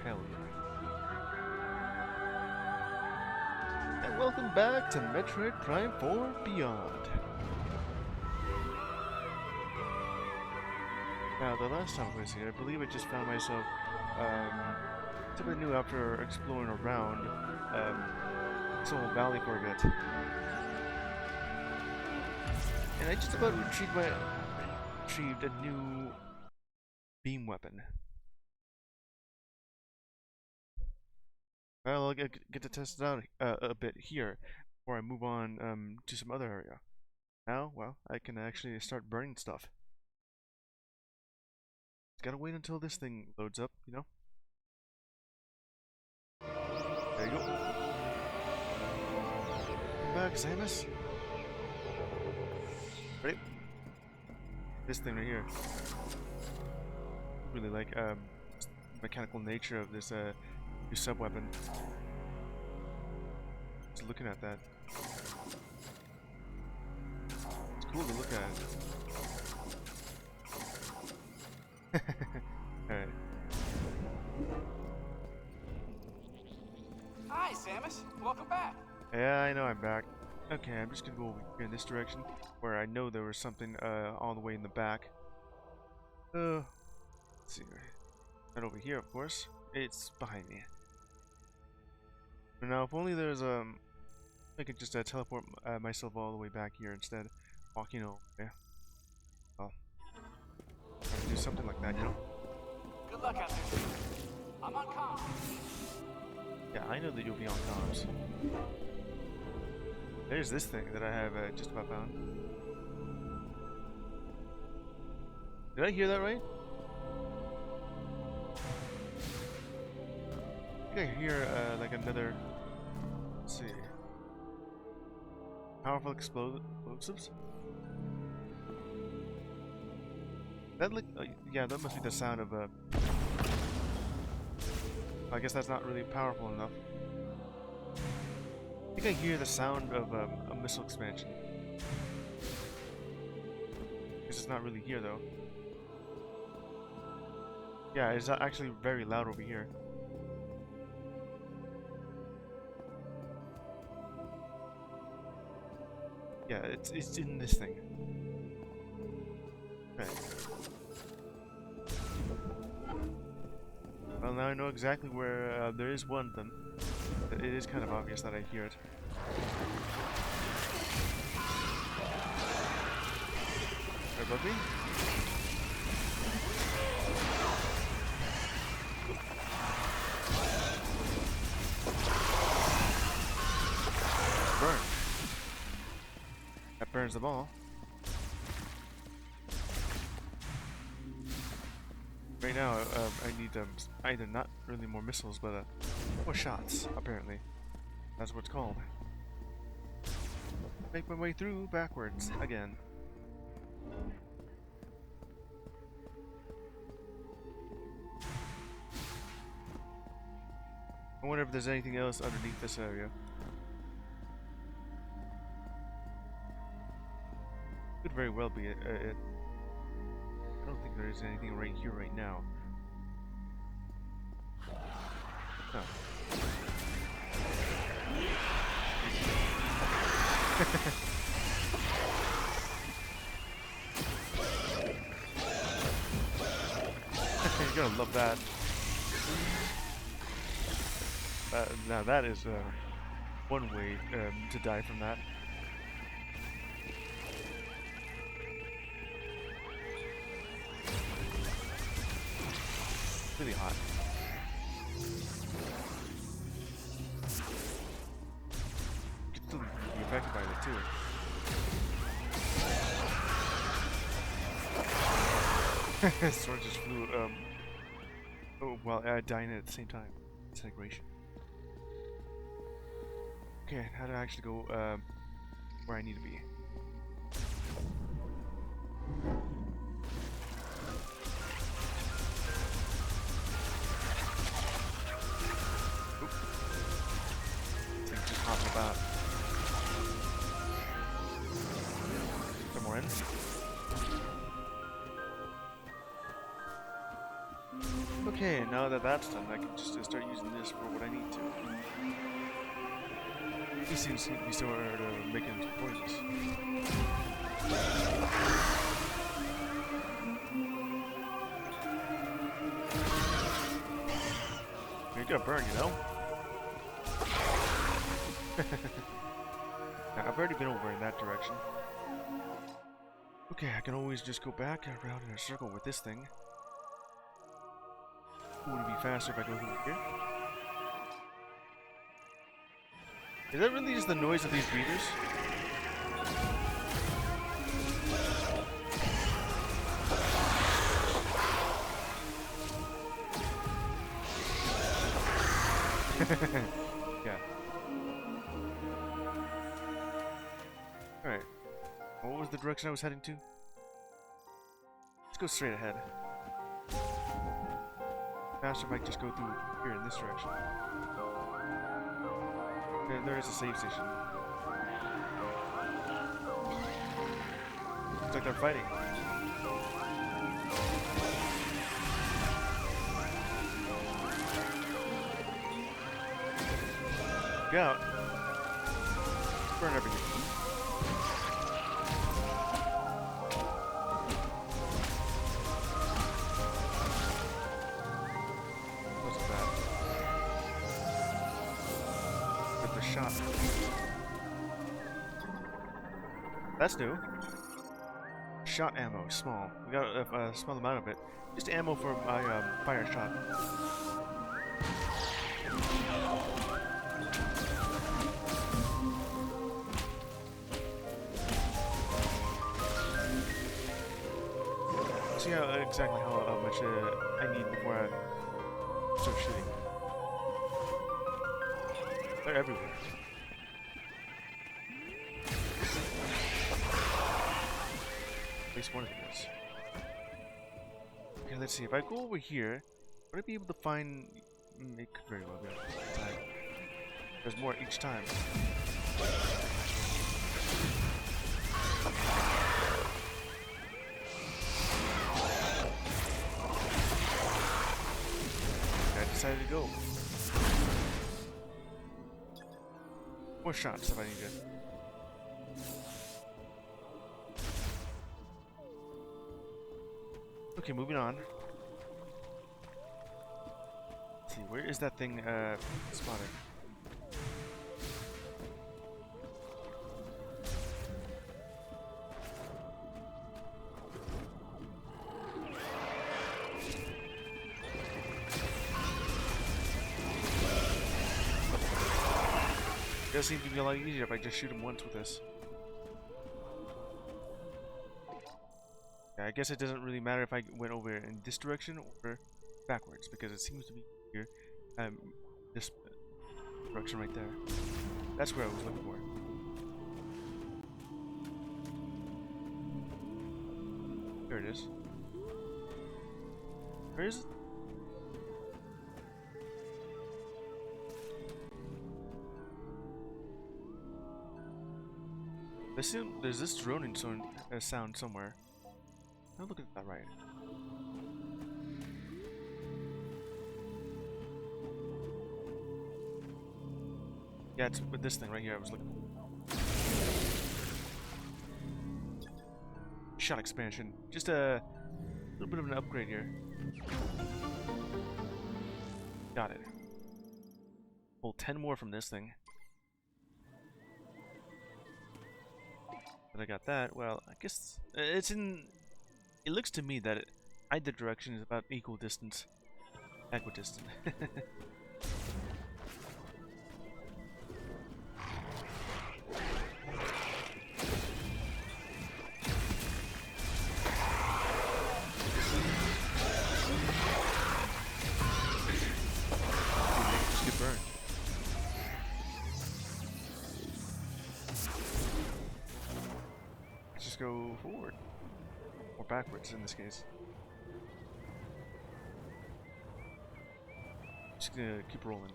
Hell yeah. And welcome back to Metroid Prime 4 Beyond. Now, the last time I was here, I believe I just found myself something new after exploring around Soul Valley for a bit. And I just about retrieved a new beam weapon. Well, I'll get to test it out a bit here before I move on to some other area. Now, well, I can actually start burning stuff. Gotta wait until this thing loads up, you know? There you go. Come back, Samus. Ready? This thing right here. Really like mechanical nature of this new sub weapon. Just looking at that. It's cool to look at. Alright. Hi, Samus. Welcome back. Yeah, I know I'm back. Okay, I'm just gonna go over here in this direction, where I know there was something all the way in the back. Let's see. Not over here, of course. It's behind me. Now, if only there's I could just teleport myself all the way back here instead, walking over there. Well, I could do something like that, you know? Good luck out there. I'm on comm. Yeah, I know that you'll be on comms. There's this thing that I have just about found. Did I hear that right? I think I hear like another. Let's see. Powerful explosives. That like yeah, that must be the sound of I guess that's not really powerful enough. I think I hear the sound of a missile expansion. Guess it's not really here though. Yeah, it's actually very loud over here. Yeah, it's in this thing. Okay. Well, now I know exactly where there is one of them. It is kind of obvious that I hear it. Right above me? Burn. That burns them all. Right now, I need either not really more missiles, but more shots. Apparently, that's what it's called. Make my way through backwards again. I wonder if there's anything else underneath this area. Could very well be it. I don't think there is anything right here, right now. No. You're gonna love that. Now that is one way to die from that. Really hot. You can still be affected by it too. Sword just flew while dying at the same time. Disintegration. Okay, how do I actually go where I need to be? Oop. Things just hopping about. Somewhere in. Okay, now that that's done, I can just start using this for what I need to. He seems to be sort of making some noises. You're gonna burn, you know? Now, I've already been over in that direction. Okay, I can always just go back around in a circle with this thing. Would it be faster if I go through here? Is that really just the noise of these beavers? Yeah. Alright. What was the direction I was heading to? Let's go straight ahead. Faster if I just go through here in this direction. There is a save station. Looks like they're fighting. Get out. Burn everything. What's that? With the shot. That's new. Shot ammo, small. We got a small amount of it. Just ammo for my fire shot. See exactly how much I need before I start shooting. They're everywhere. At least one of them is. Okay, let's see. If I go over here, would I be able to find... It could very well be. There's more each time. I decided to go. More shots if I need it. Okay, moving on. Let's see, where is that thing spotted? It does seem to be a lot easier if I just shoot him once with this. Yeah, I guess it doesn't really matter if I went over in this direction or backwards, because it seems to be here. This direction right there. That's where I was looking for. There it is. Where is it? There's this droning sound somewhere. I'm looking at that right. Yeah, it's with this thing right here I was looking for. Shot expansion. Just a little bit of an upgrade here. Got it. Pull 10 more from this thing. But I got that. Well, I guess it's in... It looks to me that either direction is about equal distance. Equidistant. Just get burned. Let's just go forward. Or backwards in this case. Just gonna keep rolling.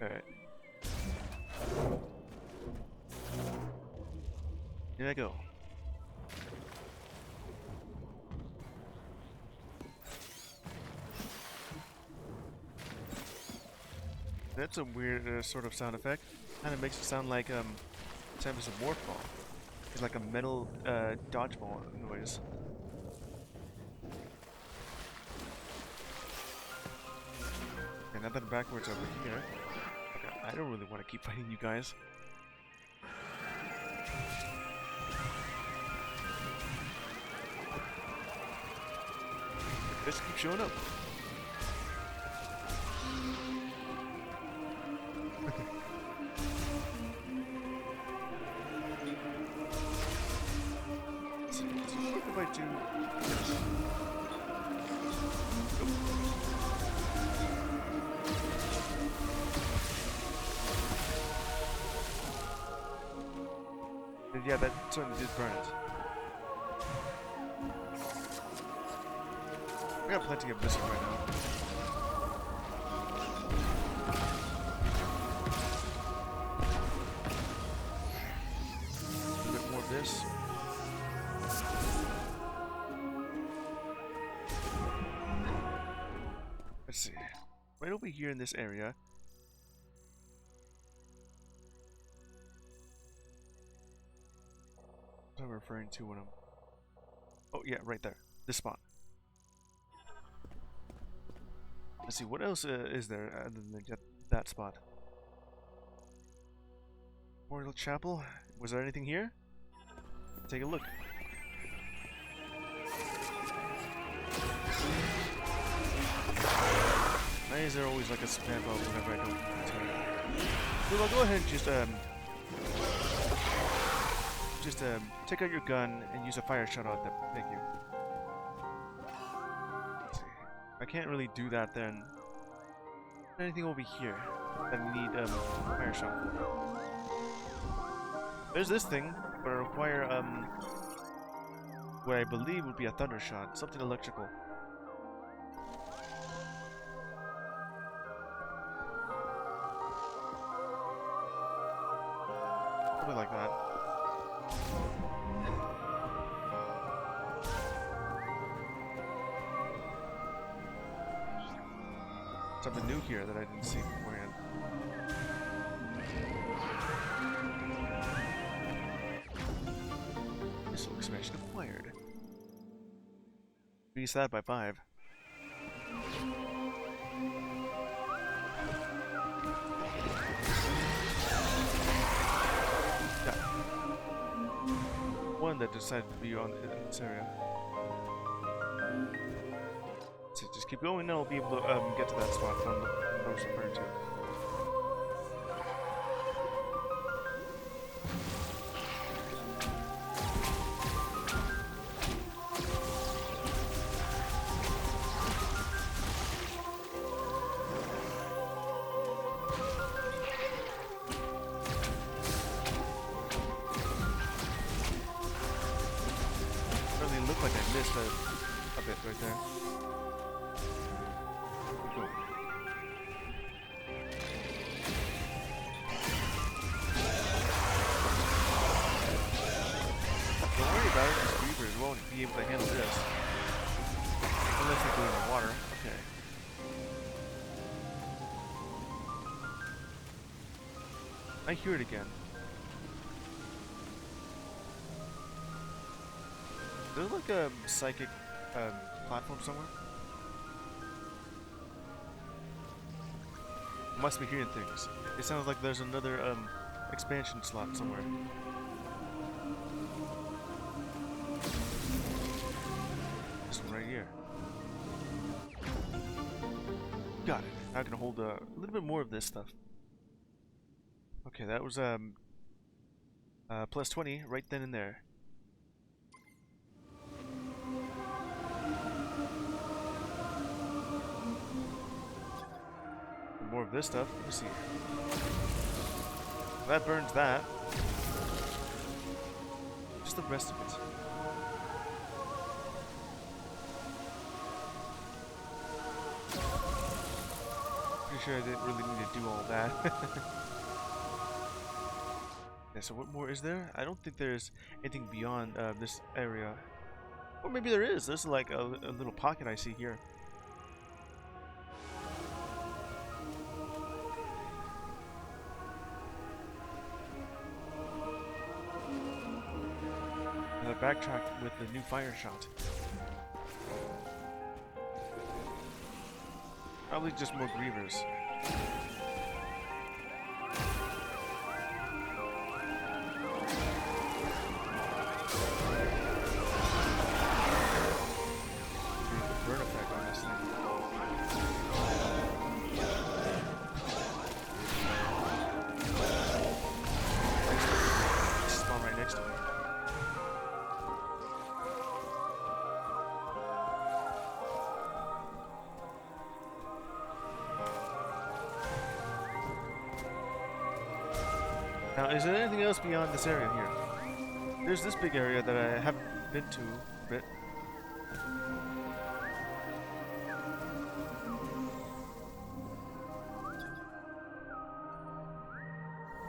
Alright. Here I go. That's a weird sort of sound effect. Kind of makes it sound like Samus a morph ball. It's like a metal dodgeball noise. Okay, nothing backwards over here. Okay, I don't really want to keep fighting you guys. Just keep showing up. So, if I do this. And yeah, that certainly did burn it. I got plenty of missing right now. A bit more of this. Let's see. Right over here in this area. What am I referring to when I'm... Oh yeah, right there. This spot. Let's see, what else is there other than that spot? Memorial Chapel? Was there anything here? Take a look. Why is there always like a spam bot whenever I don't turn? Well, I'll go ahead and just take out your gun and use a fire shot on them. Thank you. Let's see. I can't really do that then. Anything over here that I need fire shot for? There's this thing, but I require what I believe would be a thunder shot, something electrical. Something like that. Something new here that I didn't see beforehand. Missile expansion acquired. Increase that by 5. Yeah. One that decided to be on this area. So just keep going and I'll be able to get to that spot from I was referring to. Really looked like I missed a bit right there. Cool. Don't worry about it, these beavers won't be able to handle this. Unless they go in the water. Okay. I hear it again. There's like a psychic platform somewhere. Must be hearing things. It sounds like there's another expansion slot somewhere. This one right here. Got it. Now I can hold a little bit more of this stuff. Okay, that was plus 20 right then and there. More of this stuff. Let me see. That burns that. Just the rest of it. Pretty sure I didn't really need to do all that. Okay, so what more is there? I don't think there's anything beyond this area. Or maybe there is. There's like a little pocket I see here. backtrack with the new fire shot. Probably just more grievers. Burn effect on this thing. Spawn right next to me. Now, is there anything else beyond this area here? There's this big area that I haven't been to a bit.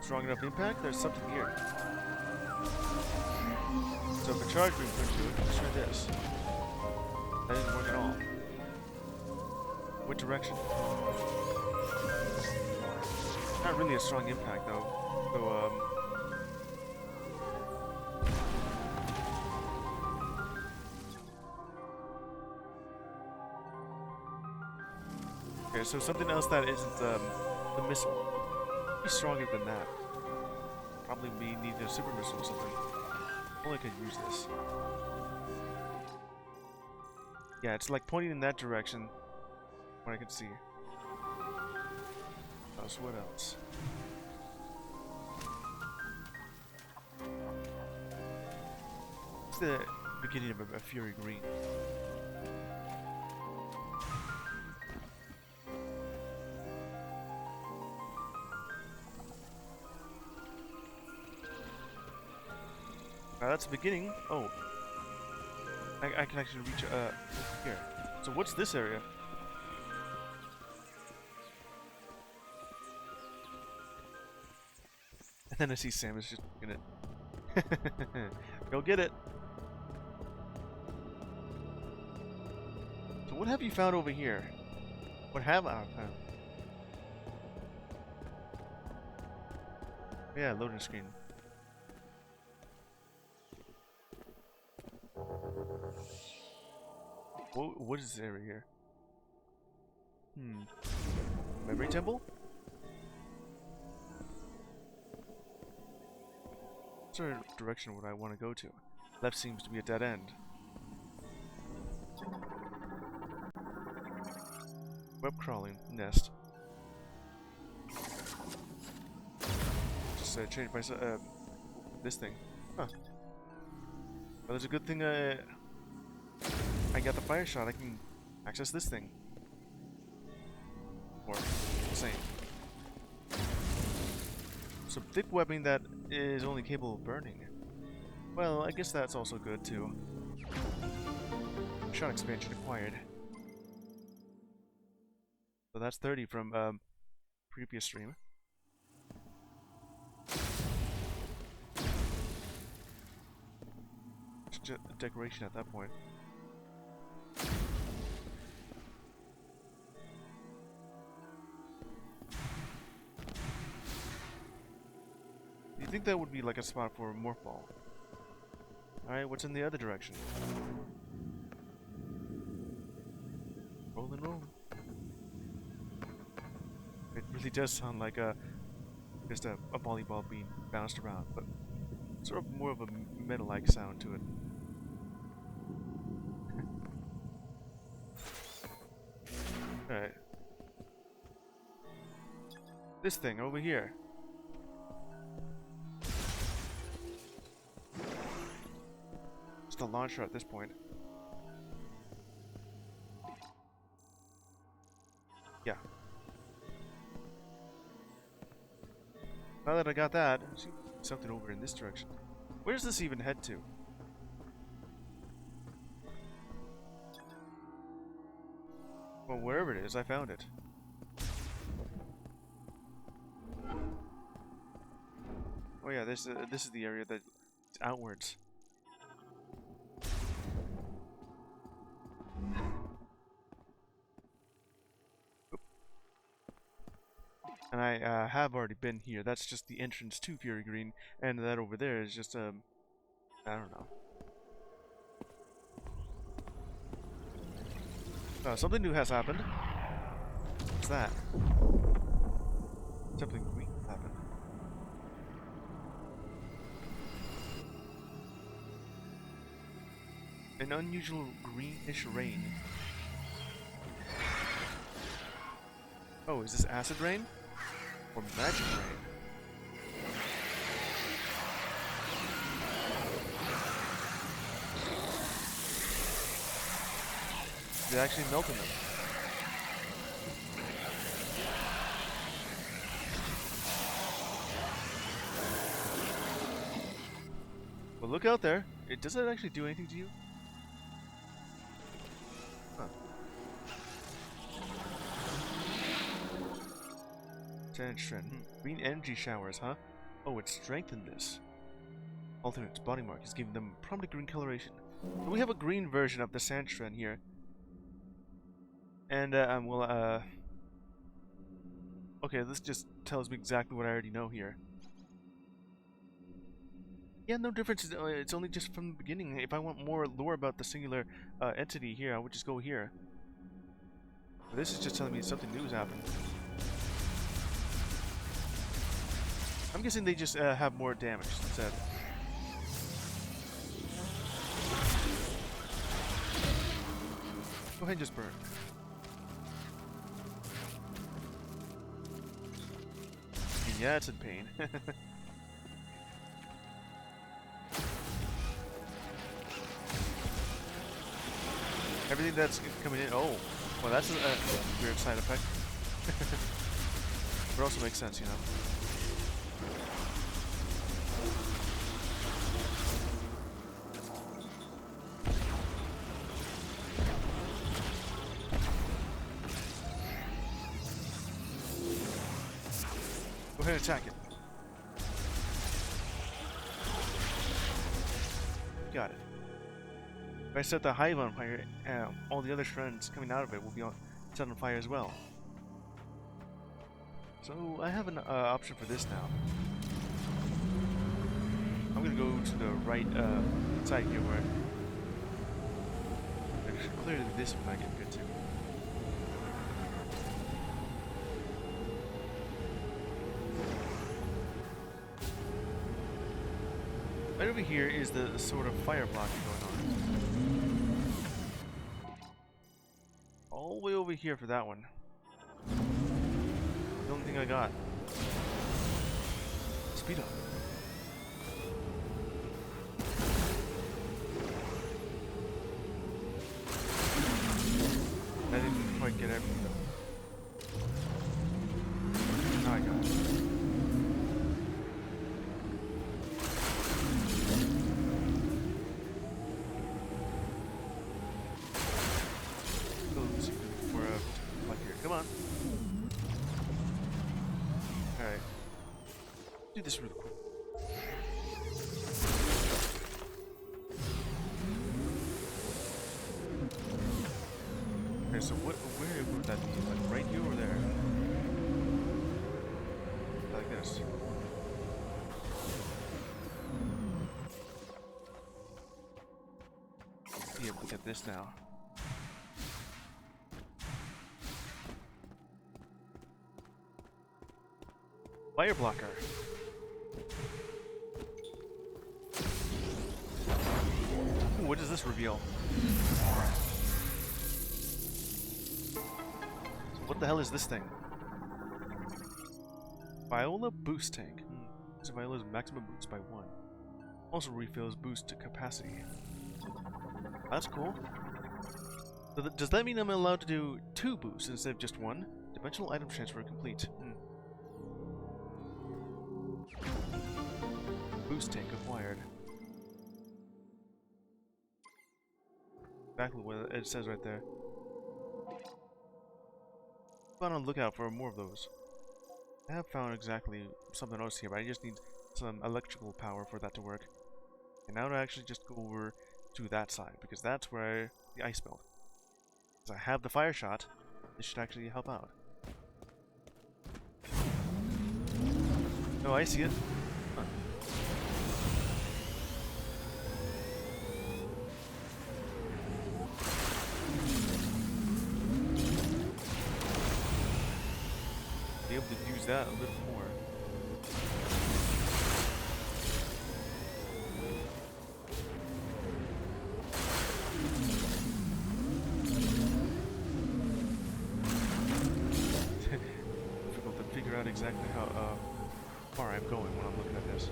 Strong enough impact? There's something here. So if a charge being put to it, let's try this. That didn't work at all. What direction? Not really a strong impact though. So okay, so something else that isn't the missile. Be stronger than that. Probably me needing a super missile or something. Only could use this. Yeah, it's like pointing in that direction. What I can see. Oh, so what else? It's the beginning of a Fury Green. Now that's the beginning. Oh. I can actually reach here. So what's this area? And then I see Samus just in it. Go get it. So what have you found over here? What have I found? Yeah, loading screen. What is this area here? Memory temple? What sort of direction would I want to go to? Left seems to be a dead end. Web crawling. Nest. Just change my this thing. Huh. Well, there's a good thing I got the fire shot. I can access this thing. Or the same. Some thick webbing that is only capable of burning. Well, I guess that's also good too. Shot expansion acquired. So that's 30 from previous stream. Just a decoration at that point. You think that would be like a spot for a morph ball? Alright, what's in the other direction? Rolling, rolling. It really does sound like just a volleyball being bounced around, but sort of more of a metal-like sound to it. Alright. This thing over here. Just a launcher at this point. Yeah. Now that I got that, I see something over in this direction. Where does this even head to? Well, wherever it is, I found it. Oh yeah, this is the area that's outwards. Oop. And I have already been here. That's just the entrance to Fury Green, and that over there is just I don't know. Something new has happened. What's that? Something green has happened. An unusual greenish rain. Oh, is this acid rain? Or magic rain? Did it actually melt in them? Well, look out there. Does it actually do anything to you? Huh. Strength. Green energy showers, huh? Oh, it strengthened this. Alternate body mark is giving them prominent green coloration. So we have a green version of the sand strand here. And, okay, this just tells me exactly what I already know here. Yeah, no difference. It's only just from the beginning. If I want more lore about the singular entity here, I would just go here. But this is just telling me something new has happened. I'm guessing they just have more damage instead. Go ahead and just burn. Yeah, it's in pain. Everything that's coming in. Oh, well, that's a weird side effect. But also makes sense, you know. Go ahead and attack it. Got it. If I set the hive on fire, all the other strands coming out of it will be set on fire as well. So I have an option for this now. I'm gonna go to the right side here where clearly this one might get good too. Right over here is the sort of fire blocking going on. All the way over here for that one. The only thing I got. Speed up. I didn't quite get everything though. Now I got it. Come on. Alright. Do this really quick. Okay, so where would that be? Like right here or there? Like this. Yeah, look at this now. Fire blocker. Ooh, what does this reveal? So what the hell is this thing? Viola boost tank. This Viola's maximum boost by 1. Also refills boost to capacity. That's cool. So does that mean I'm allowed to do 2 boosts instead of just 1? Dimensional item transfer complete. Boost tank acquired. Exactly what it says right there. I'm on the lookout for more of those. I have found exactly something else here, but I just need some electrical power for that to work. And now to actually just go over to that side, because that's where the ice melt. Because I have the fire shot, this should actually help out. Oh, I see it. Huh. use that a little more. Difficult to figure out exactly how far I'm going when I'm looking at this.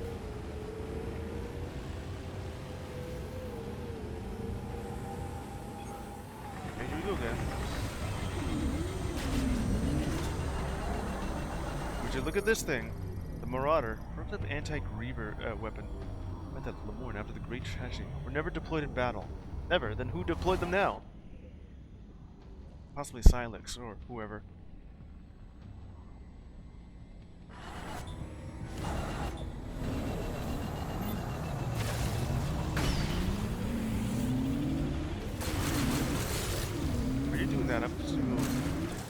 Okay, here we go again. Would you look at this thing? The Marauder, prototype anti-griever weapon. I thought Lemoyne after the Great Tragedy were never deployed in battle. Never? Then who deployed them now? Possibly Silex or whoever. Are you doing that? I'm just gonna go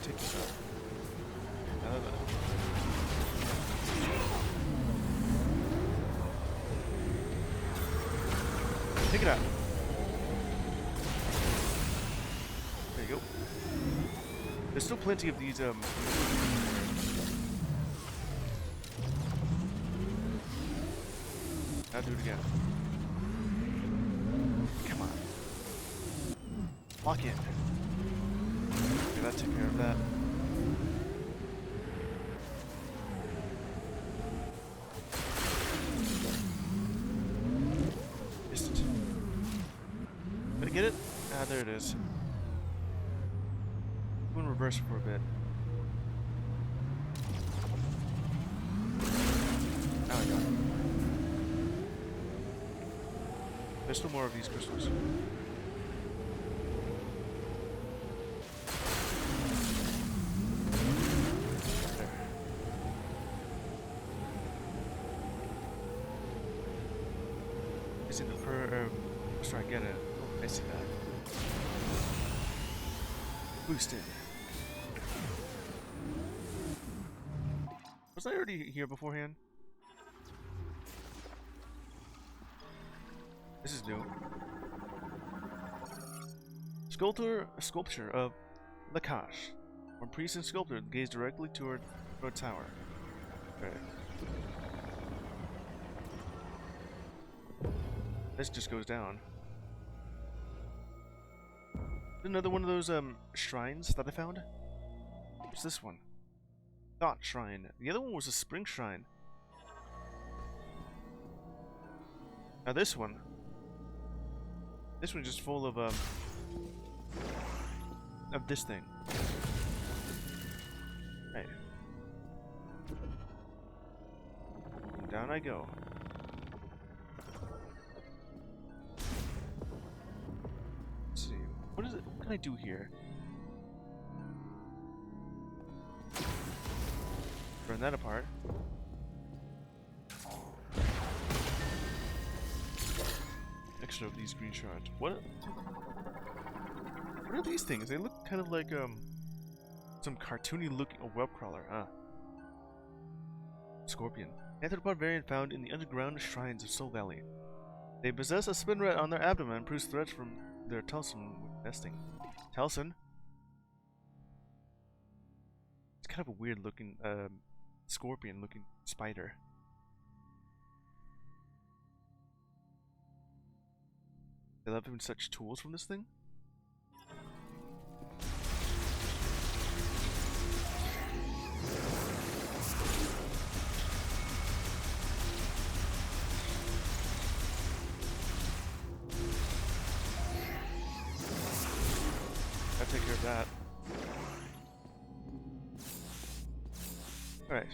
take this out. Take it out. There you go. There's still plenty of these, I'll do it again. Come on. Lock in. Okay, that took care of that. Missed it. Did I get it? Ah, there it is. Go in reverse for a bit. Now we go. There's still more of these crystals. There. Is it the let's try and get it. Oh, I see that. Boosted. Was I already here beforehand? This is new. Sculpture of Lakash. When priest and sculptor gaze directly toward a tower. Okay. This just goes down. Another one of those shrines that I found. What's this one? Thought Shrine. The other one was a Spring Shrine. Now this one's just full of this thing. Hey. Down I go. Let's see. What is it? What can I do here? Burn that apart. Extra of these green shards. What are these things? They look kind of like some cartoony looking web crawler, huh? Scorpion. Anthropod variant found in the underground shrines of Soul Valley. They possess a spinret on their abdomen and proves threats from their Telson nesting. Telson? It's kind of a weird looking scorpion looking spider. They love having such tools from this thing? I'll take care of that. Alright.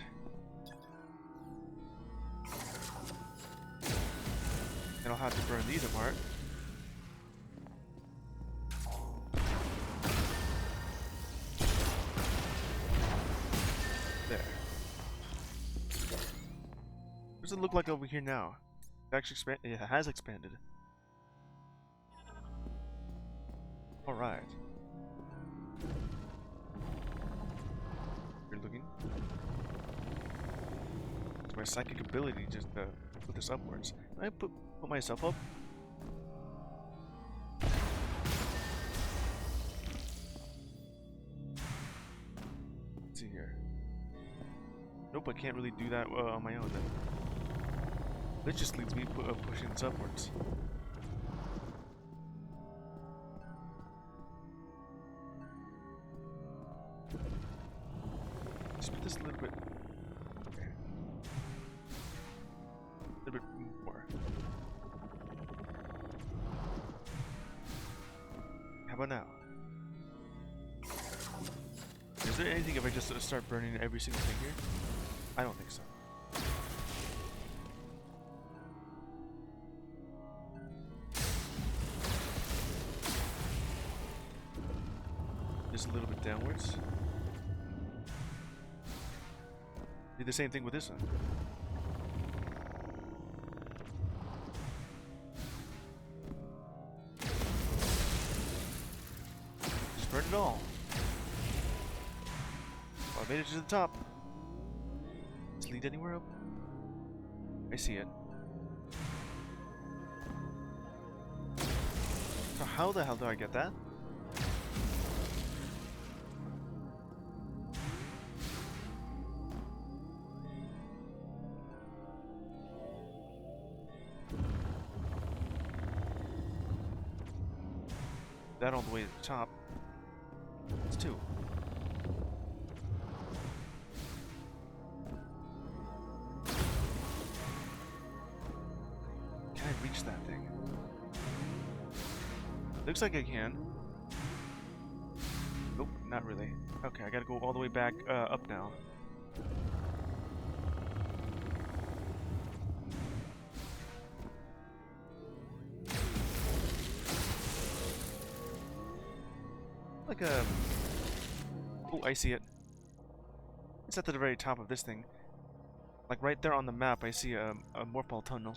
And I'll have to burn these apart. There. What does it look like over here now? It actually it has expanded. Alright. You're looking. It's my psychic ability just to put this upwards. Can I put myself up? Let's see here. Nope, I can't really do that on my own then. This just leads me pushing this upwards. Just put this a little bit. Okay. A little bit more. How about now? Is there anything if I just start burning every single thing here? I don't think so. Just a little bit downwards. Do the same thing with this one. Just burn it all. I made it to the top. Does it lead anywhere up? I see it. So how the hell do I get that? That all the way to the top. It's two. Can I reach that thing? Looks like I can. Nope, not really. Okay, I gotta go all the way back up now. Like a... Oh, I see it. It's at the very top of this thing. Like right there on the map, I see a Morphball tunnel.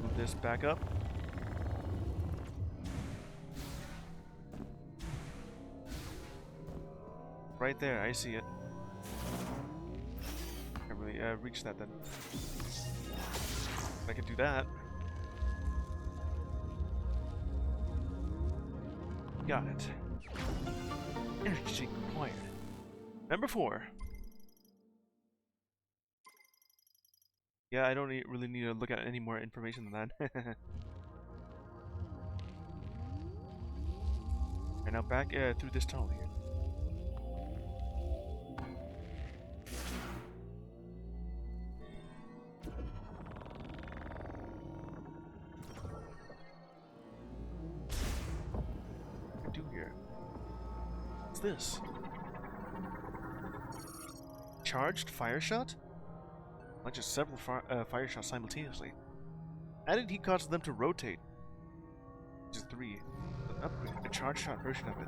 Move this back up. Right there, I see it. Can't really reach that then. I can do that. Got it. Energy required. Number 4. Yeah, I don't really need to look at any more information than that. And now back through this tunnel here. This? Charged fire shot? Launches several fire shots simultaneously. Added heat causes them to rotate. Which is 3. An upgrade, a charged shot version of it.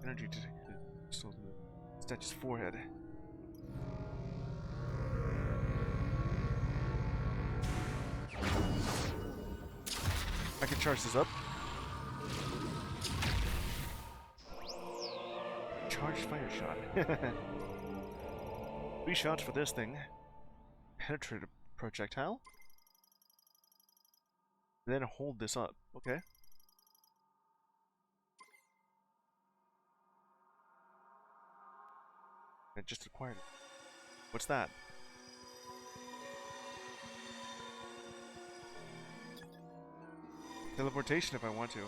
Energy detected. So the statue's forehead. I can charge this up. Charged fire shot. 3 shots for this thing. Penetrate a projectile. Then hold this up. Okay. I just acquired it. What's that? Teleportation if I want to.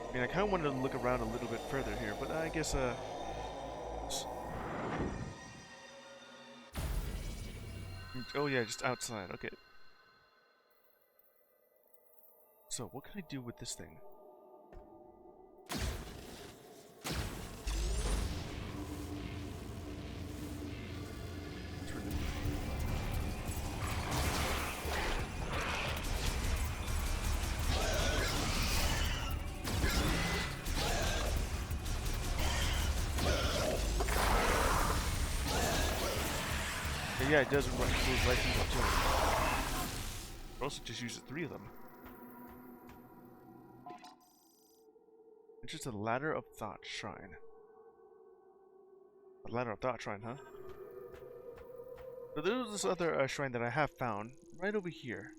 I mean, I kind of wanted to look around a little bit further here, but I guess, oh yeah, just outside, okay. So, what can I do with this thing? Yeah, it does move right through the two. It also just uses 3 of them. It's just a Ladder of Thought Shrine. A Ladder of Thought Shrine, huh? So there's this other shrine that I have found right over here.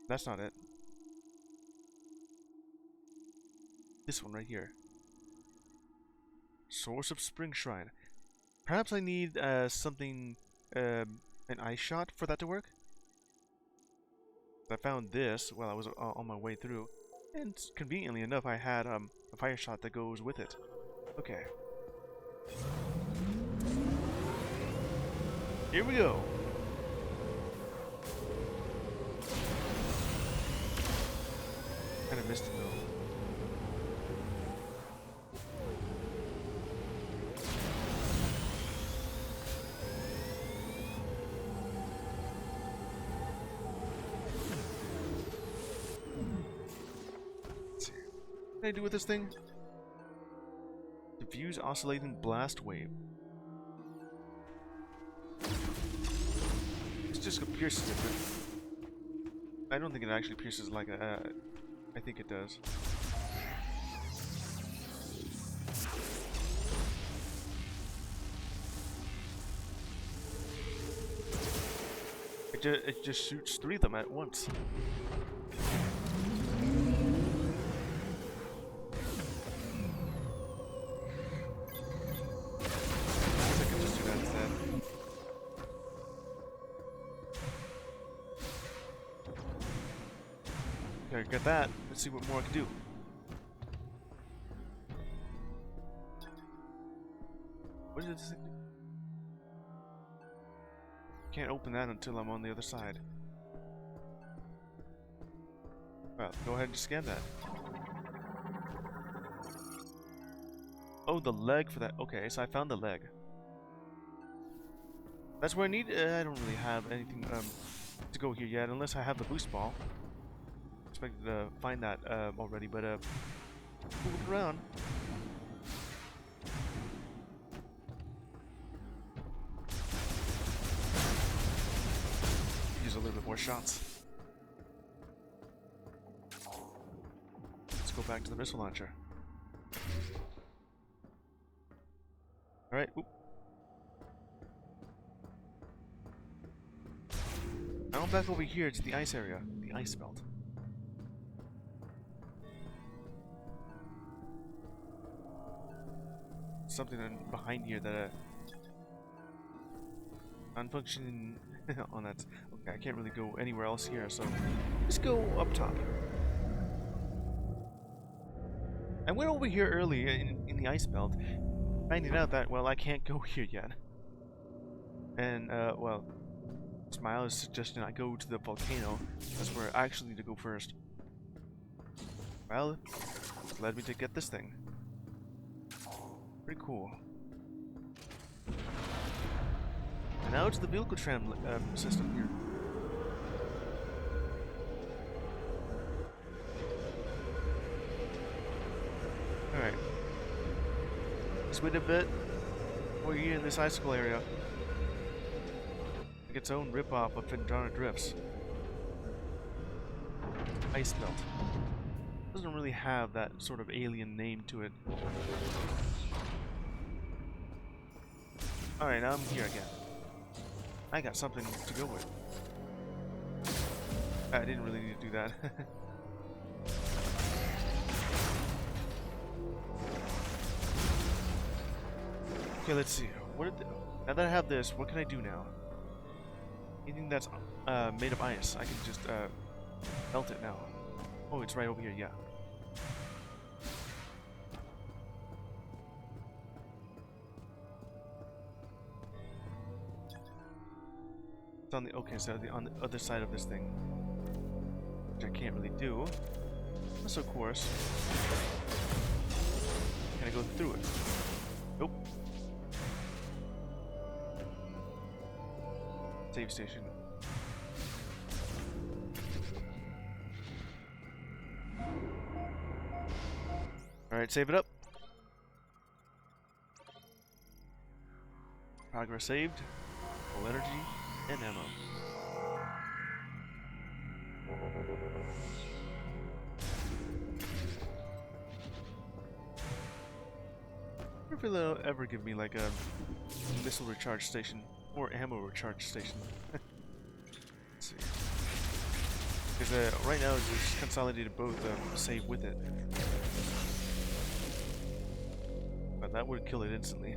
That's not it. This one right here. Source of Spring Shrine. Perhaps I need something, an ice shot for that to work? I found this while I was on my way through, and conveniently enough, I had a fire shot that goes with it. Okay. Here we go. Kind of missed it though. What can I do with this thing? Diffuse oscillating blast wave. It just pierces it, but I don't think it actually pierces like a. I think it does. It just shoots 3 of them at once. Okay, got that. Let's see what more I can do. What does this thing do? Can't open that until I'm on the other side. Well, go ahead and scan that. Oh, the leg for that. Okay, so I found the leg. That's where I need. I don't really have anything to go here yet, unless I have the boost ball. Expected to find that already, but moving around. Use a little bit more shots. Let's go back to the missile launcher. All right. Oop. Now I'm back over here to the ice area, the ice belt. Something behind here that non-functioning on that. Okay, I can't really go anywhere else here, so let's go up top. I went over here early in the ice belt, finding out that, well, I can't go here yet. And well, Smile is suggesting I go to the volcano. That's where I actually need to go first. Well, it's led me to get this thing. Pretty cool. And now it's the vehicle tram system here. Alright. Let's wait a bit. We're here in this icicle area. Like its own ripoff of Fendana Drifts. Ice Belt. Doesn't really have that sort of alien name to it. Alright, now I'm here again. I got something to go with. I didn't really need to do that. Okay, let's see. Now that I have this, what can I do now? Anything that's made of ice, I can just melt it now. Oh, it's right over here, yeah. It's on the on the other side of this thing, which I can't really do. Unless, of course, can I go through it? Nope. Save station. Alright, save it up. Progress saved. Full energy and ammo. I wonder if they'll ever give me like a missile recharge station or ammo recharge station. Let's see. Because right now it's just consolidated both save with it. But that would kill it instantly.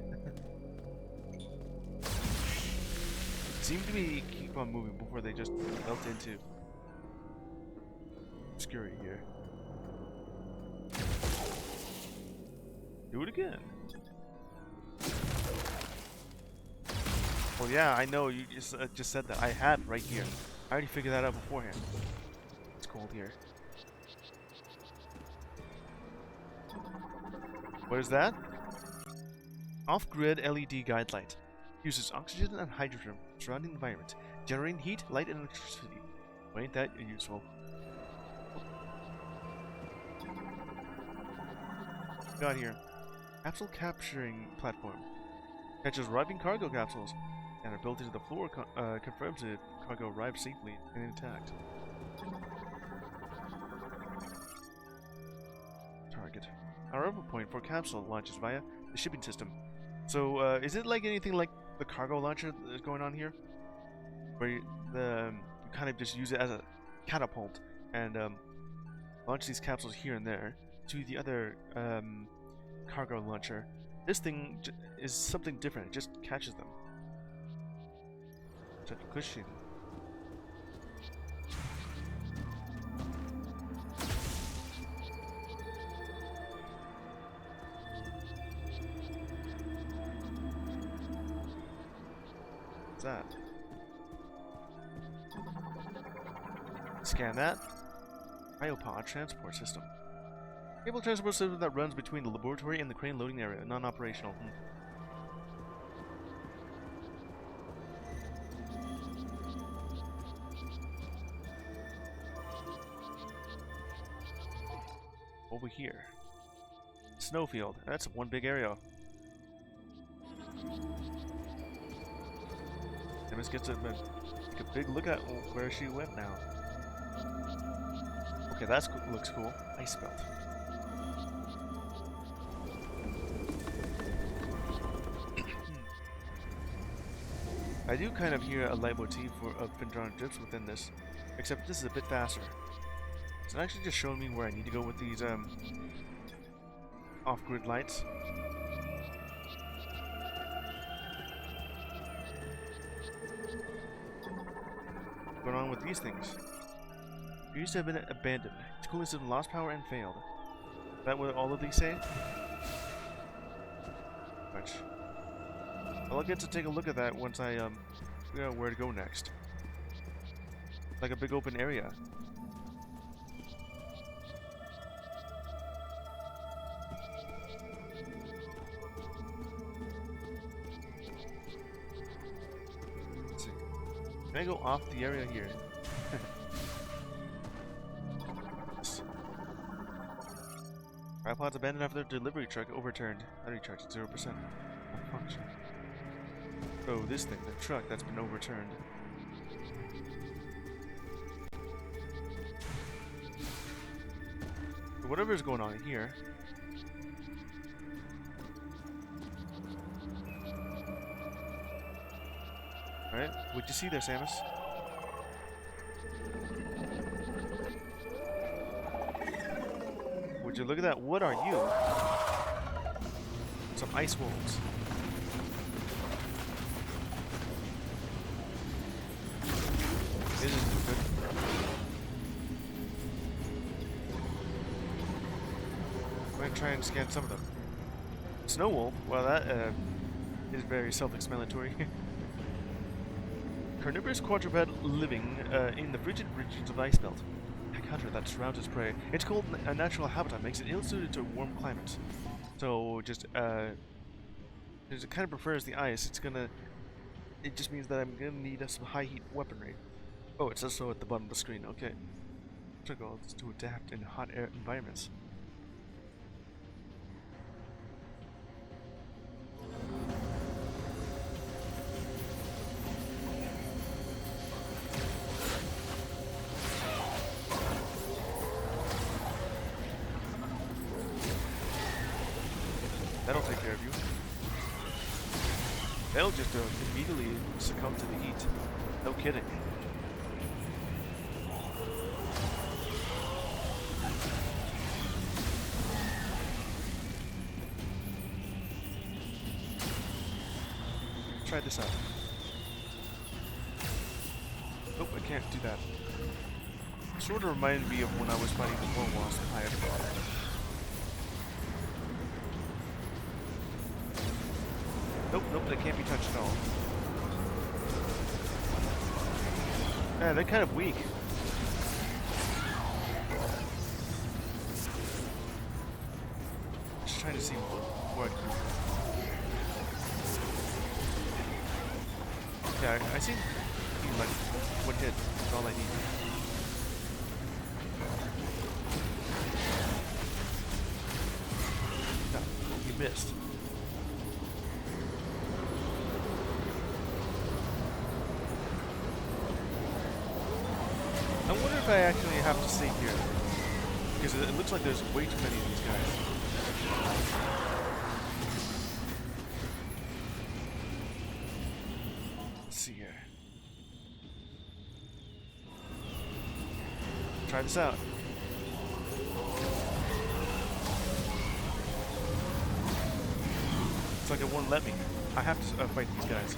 Seem to be keep on moving before they just melt into obscurity here. Do it again. Well, yeah, I know you just said that. I had right here. I already figured that out beforehand. It's cold here. What is that? Off-grid LED guide light. Uses oxygen and hydrogen surrounding the environment, generating heat, light, and electricity. Well, ain't that useful? Got here. Capsule capturing platform. Catches arriving cargo capsules, and are built into the floor confirms the cargo arrived safely and intact. Target. Arrival point for capsule launches via the shipping system. So, is it like anything like the cargo launcher that's going on here? Where you kind of just use it as a catapult and launch these capsules here and there to the other cargo launcher. This thing is something different. It just catches them. Such a cushion. What's that? Scan that. Cryopod transport system. Cable transport system that runs between the laboratory and the crane loading area. Non-operational. Over here. Snowfield. That's one big area. Demis gets to take a big look at where she went now. Okay, that looks cool. Ice belt. I do kind of hear a leitmotif of Pindron drips within this, except this is a bit faster. It's actually just showing me where I need to go with these off-grid lights. What's going on with these things? Appears to have been abandoned. Its cooling system lost power and failed. Is that what all of these say? Much. Well, I'll get to take a look at that once I figure out where to go next. Like a big open area. Let's see. Can I go off the area here? Tripods abandoned after their delivery truck overturned. Battery charge at 0%. Function. Oh, this thing, the truck that's been overturned. So whatever is going on here. Alright, what'd you see there, Samus? Would you look at that? What are you? Some ice wolves. This is good. I'm gonna try and scan some of them. Snow wolf? Well, that is very self-explanatory. Carnivorous quadruped living in the frigid regions of the ice belt. Hunter that surrounds its prey. Its cold natural habitat makes it ill-suited to warm climates. So just it kind of prefers the ice. It just means that I'm gonna need some high heat weaponry. Oh, it says so at the bottom of the screen. Okay. Struggles to adapt in hot air environments. That'll take care of you. They'll just immediately succumb to the heat. No kidding. try this out. Nope, I can't do that. Sort of reminded me of when I was fighting the War Wasp high at the bottom. Nope, nope, they can't be touched at all. Yeah, they're kind of weak. Just trying to see what I can do. Yeah, I seem like one hit is all I need. No, you missed. I wonder if I actually have to save here. Because it looks like there's way too many of these guys. Let's see here. Try this out. It's like it won't let me. I have to fight these guys.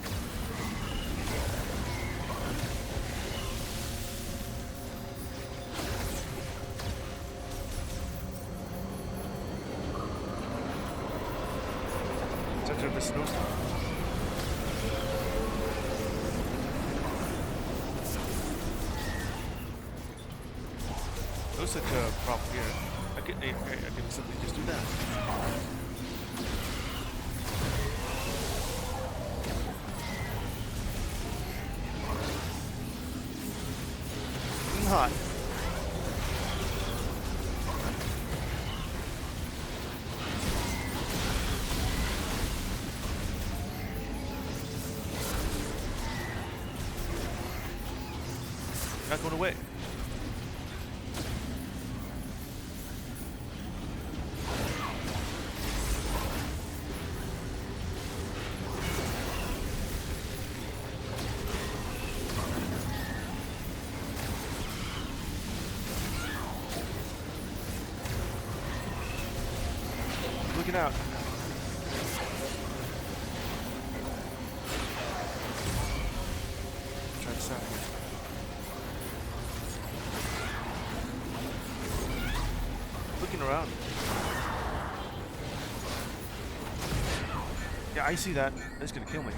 Center of the snowstorm. No such a problem here. I can simply just do that. Hot. Not going away. Looking out. Try this out here. Looking around. Yeah, I see that. That's gonna kill me.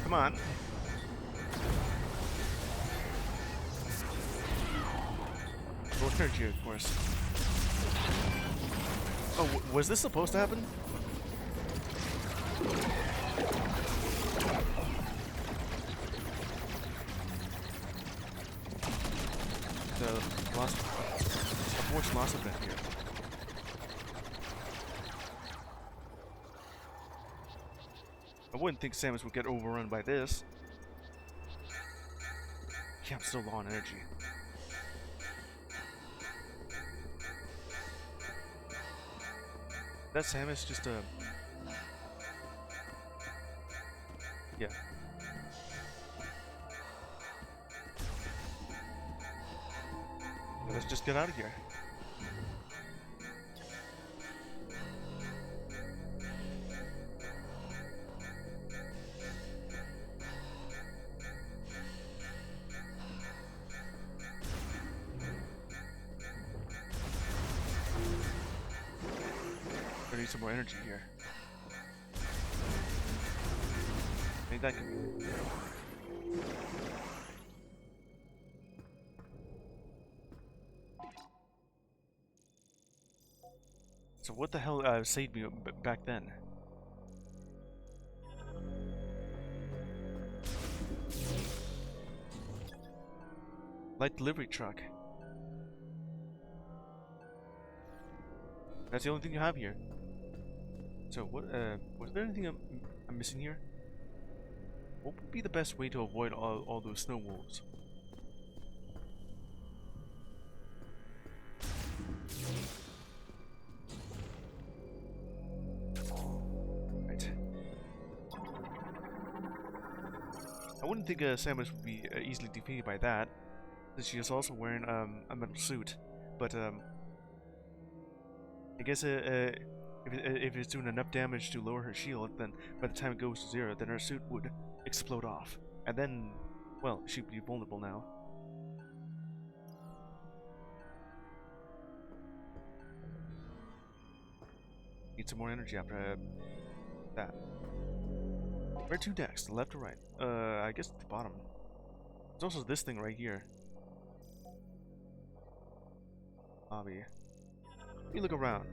Come on. Low energy, of course. Oh, was this supposed to happen? The lost, a forced loss event here. I wouldn't think Samus would get overrun by this. Yeah, I'm still low on energy. That Samus just yeah. Let's just get out of here. I need some more energy here. Maybe that can. So what the hell saved me back then? Light delivery truck. That's the only thing you have here. So what? Was there anything I'm missing here? What would be the best way to avoid all those snow wolves? Right. I wouldn't think Samus would be easily defeated by that. She is also wearing a metal suit, but I guess if it's doing enough damage to lower her shield, then by the time it goes to 0, then her suit would explode off, and then, well, she'd be vulnerable now. Need some more energy after that. Where to next? Left or right? I guess at the bottom. There's also this thing right here. Lobby. Let me look around.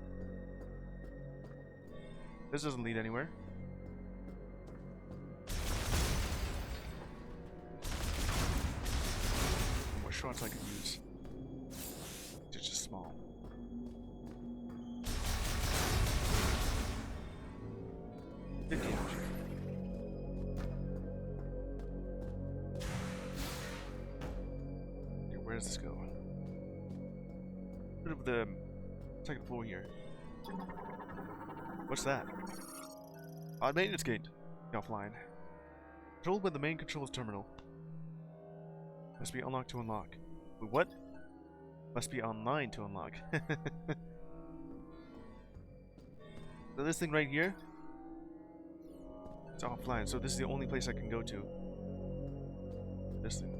This doesn't lead anywhere. More shots I could use. It's just small. Big damage. Okay, where does this go? Bit of the second floor here. What's that? Maintenance gate. Offline. Controlled by the main controls terminal. Must be unlocked to unlock. Wait, what? Must be online to unlock. So this thing right here? It's offline, so this is the only place I can go to. This thing.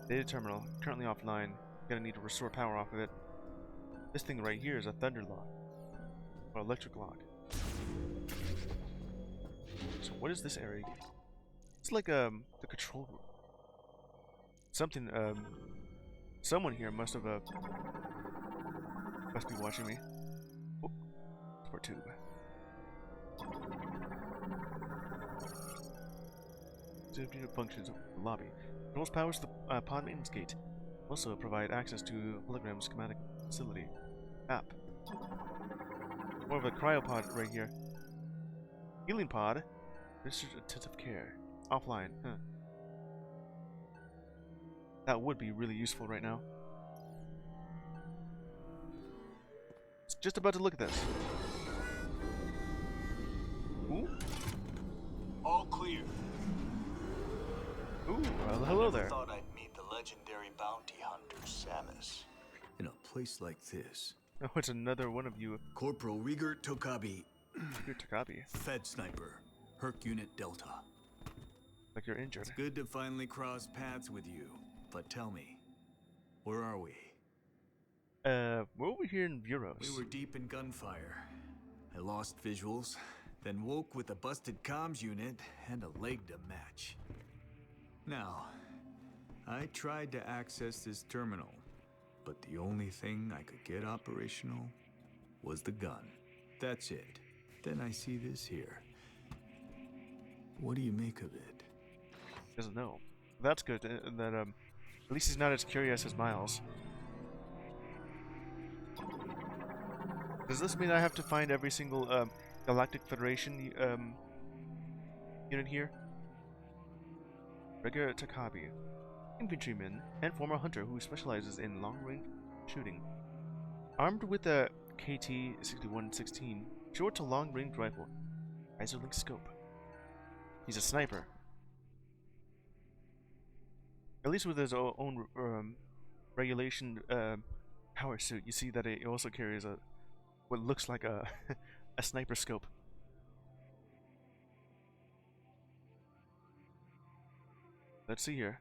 Data terminal. Currently offline. Gonna need to restore power off of it. This thing right here is a thunder lock. Or electric lock. So what is this area? It's like the control room. Something someone here must have must be watching me. Oh, support tube. Functions of the lobby. Controls powers the pod maintenance gate. Also provide access to hologram schematic facility. App. More of a cryopod right here. Healing pod. This is attentive care. Offline. Huh. That would be really useful right now. Just about to look at this. Ooh. All clear. Ooh, well, hello there. Thought I'd meet the legendary bounty hunter Samus. In a place like this. Oh, it's another one of you. Corporal Rieger Tokabi. You're Takabi. Fed sniper. Herc Unit Delta. Like you're injured. It's good to finally cross paths with you. But tell me, where are we? We're over here in Bureaus. We were deep in gunfire. I lost visuals, then woke with a busted comms unit and a leg to match. Now, I tried to access this terminal, but the only thing I could get operational was the gun. That's it. Then I see this here. What do you make of it? Doesn't know. That's good. That at least he's not as curious as Miles. Does this mean I have to find every single Galactic Federation unit here? Regular Takabi, infantryman and former hunter who specializes in long-range shooting. Armed with a KT-6116, short to long-range rifle, Isolink scope. He's a sniper. At least with his own regulation power suit, you see that it also carries what looks like a a sniper scope. Let's see here.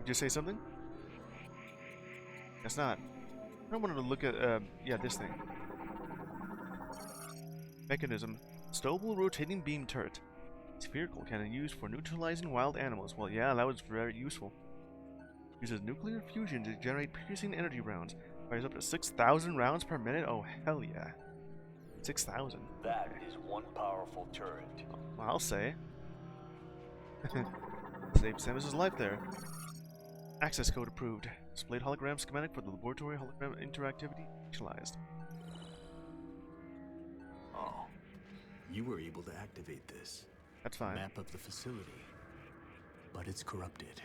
Did you say something? Guess not. I wanted to look at yeah, this thing. Mechanism: stowable rotating beam turret. Spherical cannon used for neutralizing wild animals. Well, yeah, that was very useful. Uses nuclear fusion to generate piercing energy rounds. Fires up to 6,000 rounds per minute. Oh, hell yeah. 6,000. That is one powerful turret. Well, I'll say. Saved Samus's life there. Access code approved. Displayed hologram schematic for the laboratory hologram interactivity initialized. Oh. You were able to activate this. That's fine. Map of the facility. But it's corrupted.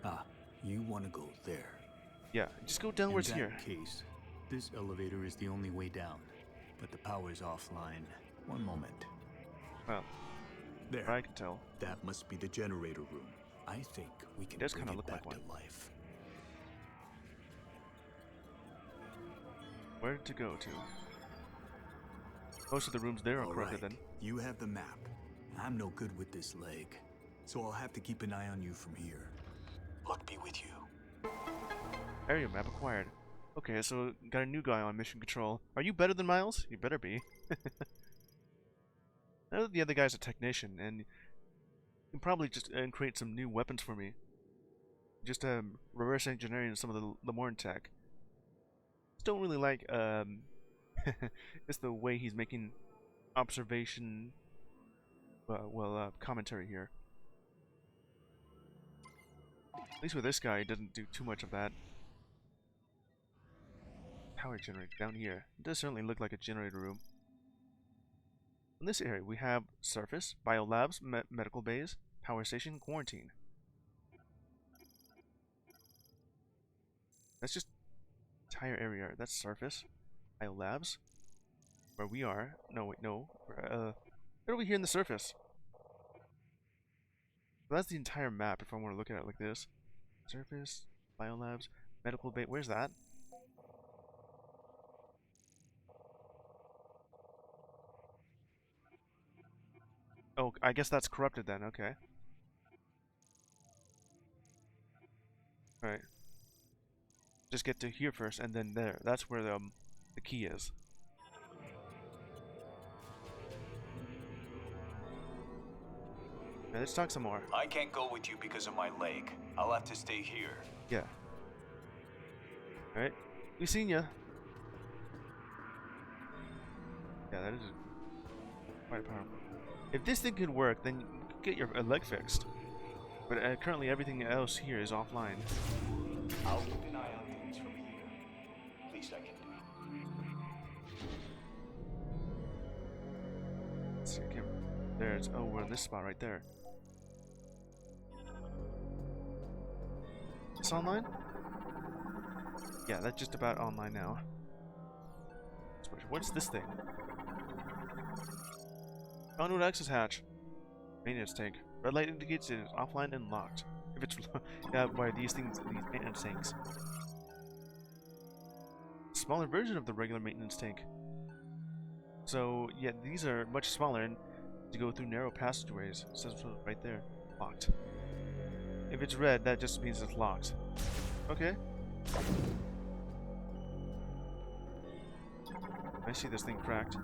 Ah, you want to go there. Yeah, just go downwards here. In that case, this elevator is the only way down. But the power's offline. One moment. Well, There. I can tell. That must be the generator room. I think we can does bring kinda it look like back to one. life. Where to go to? Most of the rooms there are All corrupted right, then. you have the map. I'm no good with this leg, so I'll have to keep an eye on you from here. Luck be with you. Area map acquired. Okay, so got a new guy on mission control. Are you better than Miles? You better be. I know the other guy's a technician, and you can probably just create some new weapons for me. Just reverse engineering some of the Lamorne tech. Just don't really like just the way he's making observation, commentary here. At least with this guy, he doesn't do too much of that. Power generator down here. It does certainly look like a generator room. In this area, we have surface, biolabs, medical bays, power station, quarantine. That's just entire area. That's surface, biolabs, where we are. No, wait, no. Right over here in the surface. So that's the entire map. If I want to look at it like this, surface, biolabs, medical bay. Where's that? Oh, I guess that's corrupted then. Okay. Alright. Just get to here first, and then there. That's where the key is. Now let's talk some more. I can't go with you because of my leg. I'll have to stay here. Yeah. Alright. We seen ya. Yeah, that is quite powerful. If this thing could work, then you could get your leg fixed. But currently everything else here is offline. I'll keep an eye on things from here. Least I can do. Let's see, I can't... There's... Oh, we're in this spot right there. It's online? Yeah, that's just about online now. What's this thing? Conduit access hatch. Maintenance tank. Red light indicates it is offline and locked. If it's yeah, by these things, these maintenance tanks. Smaller version of the regular maintenance tank. So yeah, these are much smaller and to go through narrow passageways. It says right there, locked. If it's red, that just means it's locked. Okay. I see this thing cracked.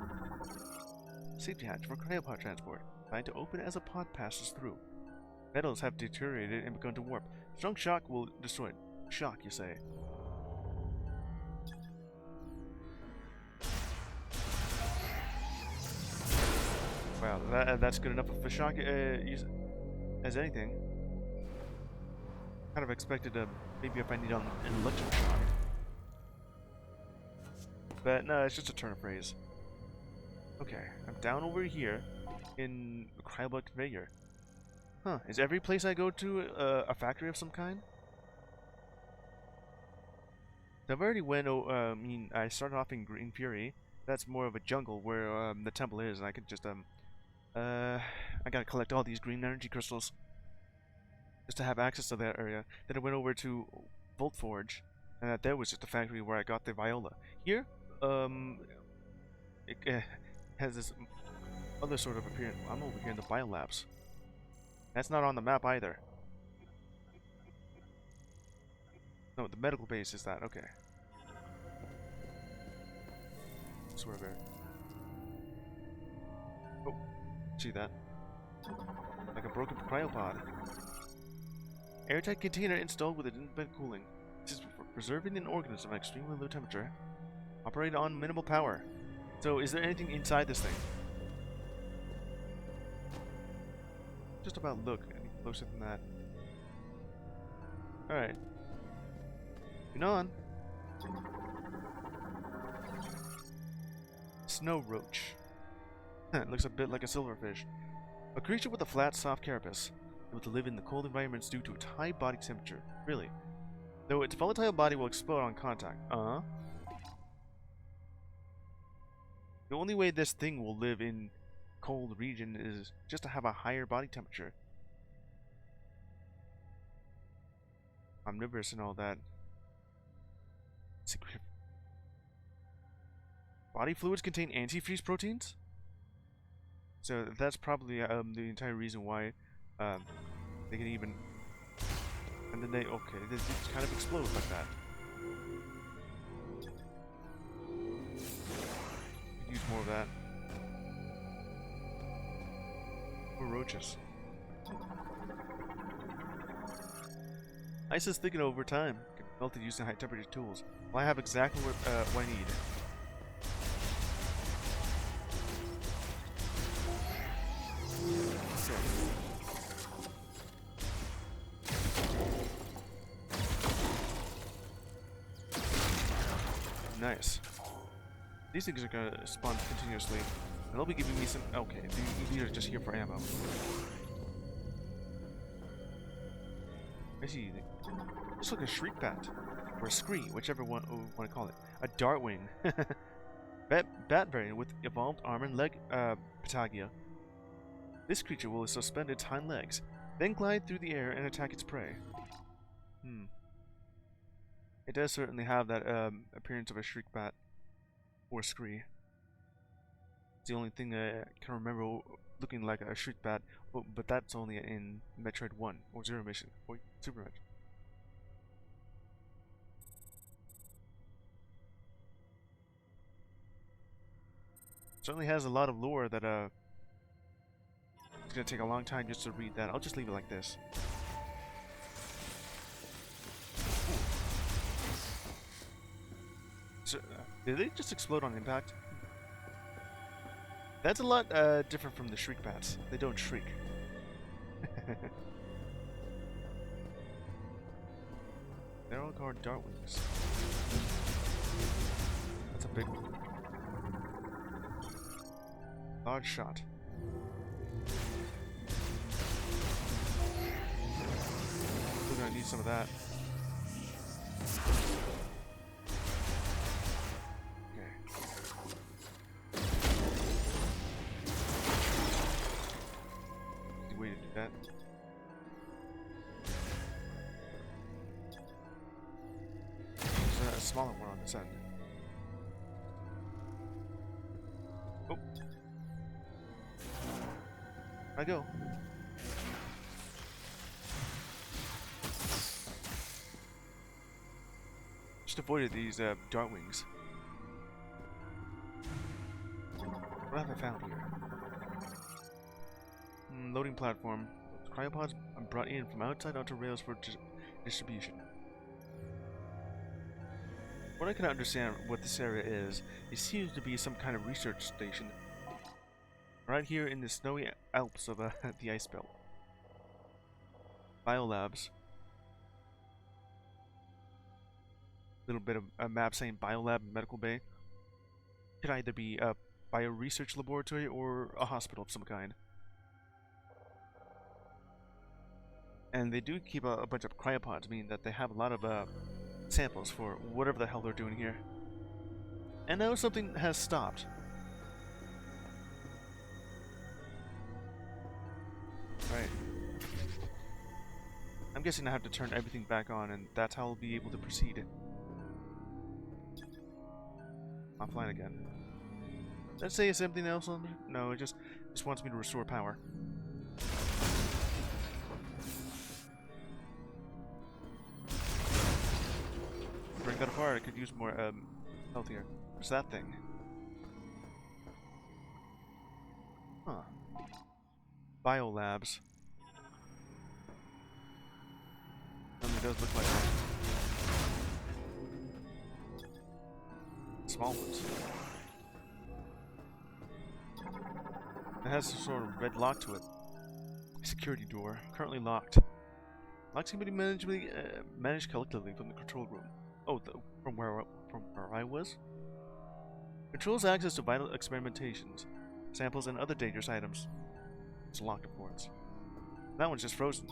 Safety hatch for cryopod transport. Designed to open as a pod passes through. Metals have deteriorated and begun to warp. Strong shock will destroy it. Shock, you say. Wow, that's good enough of a shock as anything. Kind of expected maybe if I need an electric shock. But no, it's just a turn of phrase. Okay, I'm down over here in the cryoblock conveyor. Huh, is every place I go to a factory of some kind? I've already went, I started off in Green Fury. That's more of a jungle where the temple is, and I could just, I gotta collect all these green energy crystals just to have access to that area. Then I went over to Volt Forge, and that there was just a factory where I got the viola. Here, it has this other sort of appearance. I'm over here in the biolabs. That's not on the map either. No, the medical base is that. Okay. Swear bear. Oh, see that? Like a broken cryopod. Airtight container installed with independent cooling. This is for preserving an organism at extremely low temperature. Operated on minimal power. So, is there anything inside this thing? Just about look any closer than that. Alright. Moving on. Snow roach. It looks a bit like a silverfish. A creature with a flat, soft carapace. Able to live in the cold environments due to its high body temperature. Really? Though its volatile body will explode on contact. The only way this thing will live in cold region is just to have a higher body temperature. Omnivorous and all that. Secret. Body fluids contain antifreeze proteins? So that's probably the entire reason why they can even... And then okay, this kind of explodes like that. Use more of that. More roaches. Ice is thickened over time. Can be melted using high temperature tools. Well, I have exactly what I need. Nice. These things are gonna spawn continuously, and they'll be giving me some. Okay, these are just here for ammo. I see. Looks like a shriek bat, or a scree, whichever one you want to call it. A dartwing. Bat variant with evolved arm and leg patagia. This creature will suspend its hind legs, then glide through the air and attack its prey. It does certainly have that appearance of a shriek bat or scree. It's the only thing I can remember looking like a shriek bat, but that's only in Metroid 1 or Zero Mission or Super Metroid. Certainly has a lot of lore that it's gonna take a long time just to read that. I'll just leave it like this. So, did they just explode on impact? That's a lot different from the shriek bats. They don't shriek. They're all called dartwings. That's a big one. Large shot. We're gonna need some of that. That. There's a smaller one on this end. Oh. I go. Just avoided these dartwings. What have I found here? Loading platform. Cryopods brought in from outside onto rails for distribution. What I can understand what this area is, it seems to be some kind of research station. Right here in the snowy Alps of the ice belt. Biolabs. Little bit of a map saying Biolab Medical Bay. Could either be a bio-research laboratory or a hospital of some kind. And they do keep a bunch of cryopods, meaning that they have a lot of samples for whatever the hell they're doing here. And now something has stopped. Right. I'm guessing I have to turn everything back on, and that's how I'll be able to proceed. Offline again. Let's say it's something else on there? No, it just wants me to restore power. Bring that apart, I could use more health here. What's that thing? Huh. Biolabs. It does look like that. Small ones. It has some sort of red lock to it. Security door, currently locked. Locks can be managed collectively from the control room. Oh, from where I was? Controls access to vital experimentations, samples, and other dangerous items. It's locked, of course. That one's just frozen.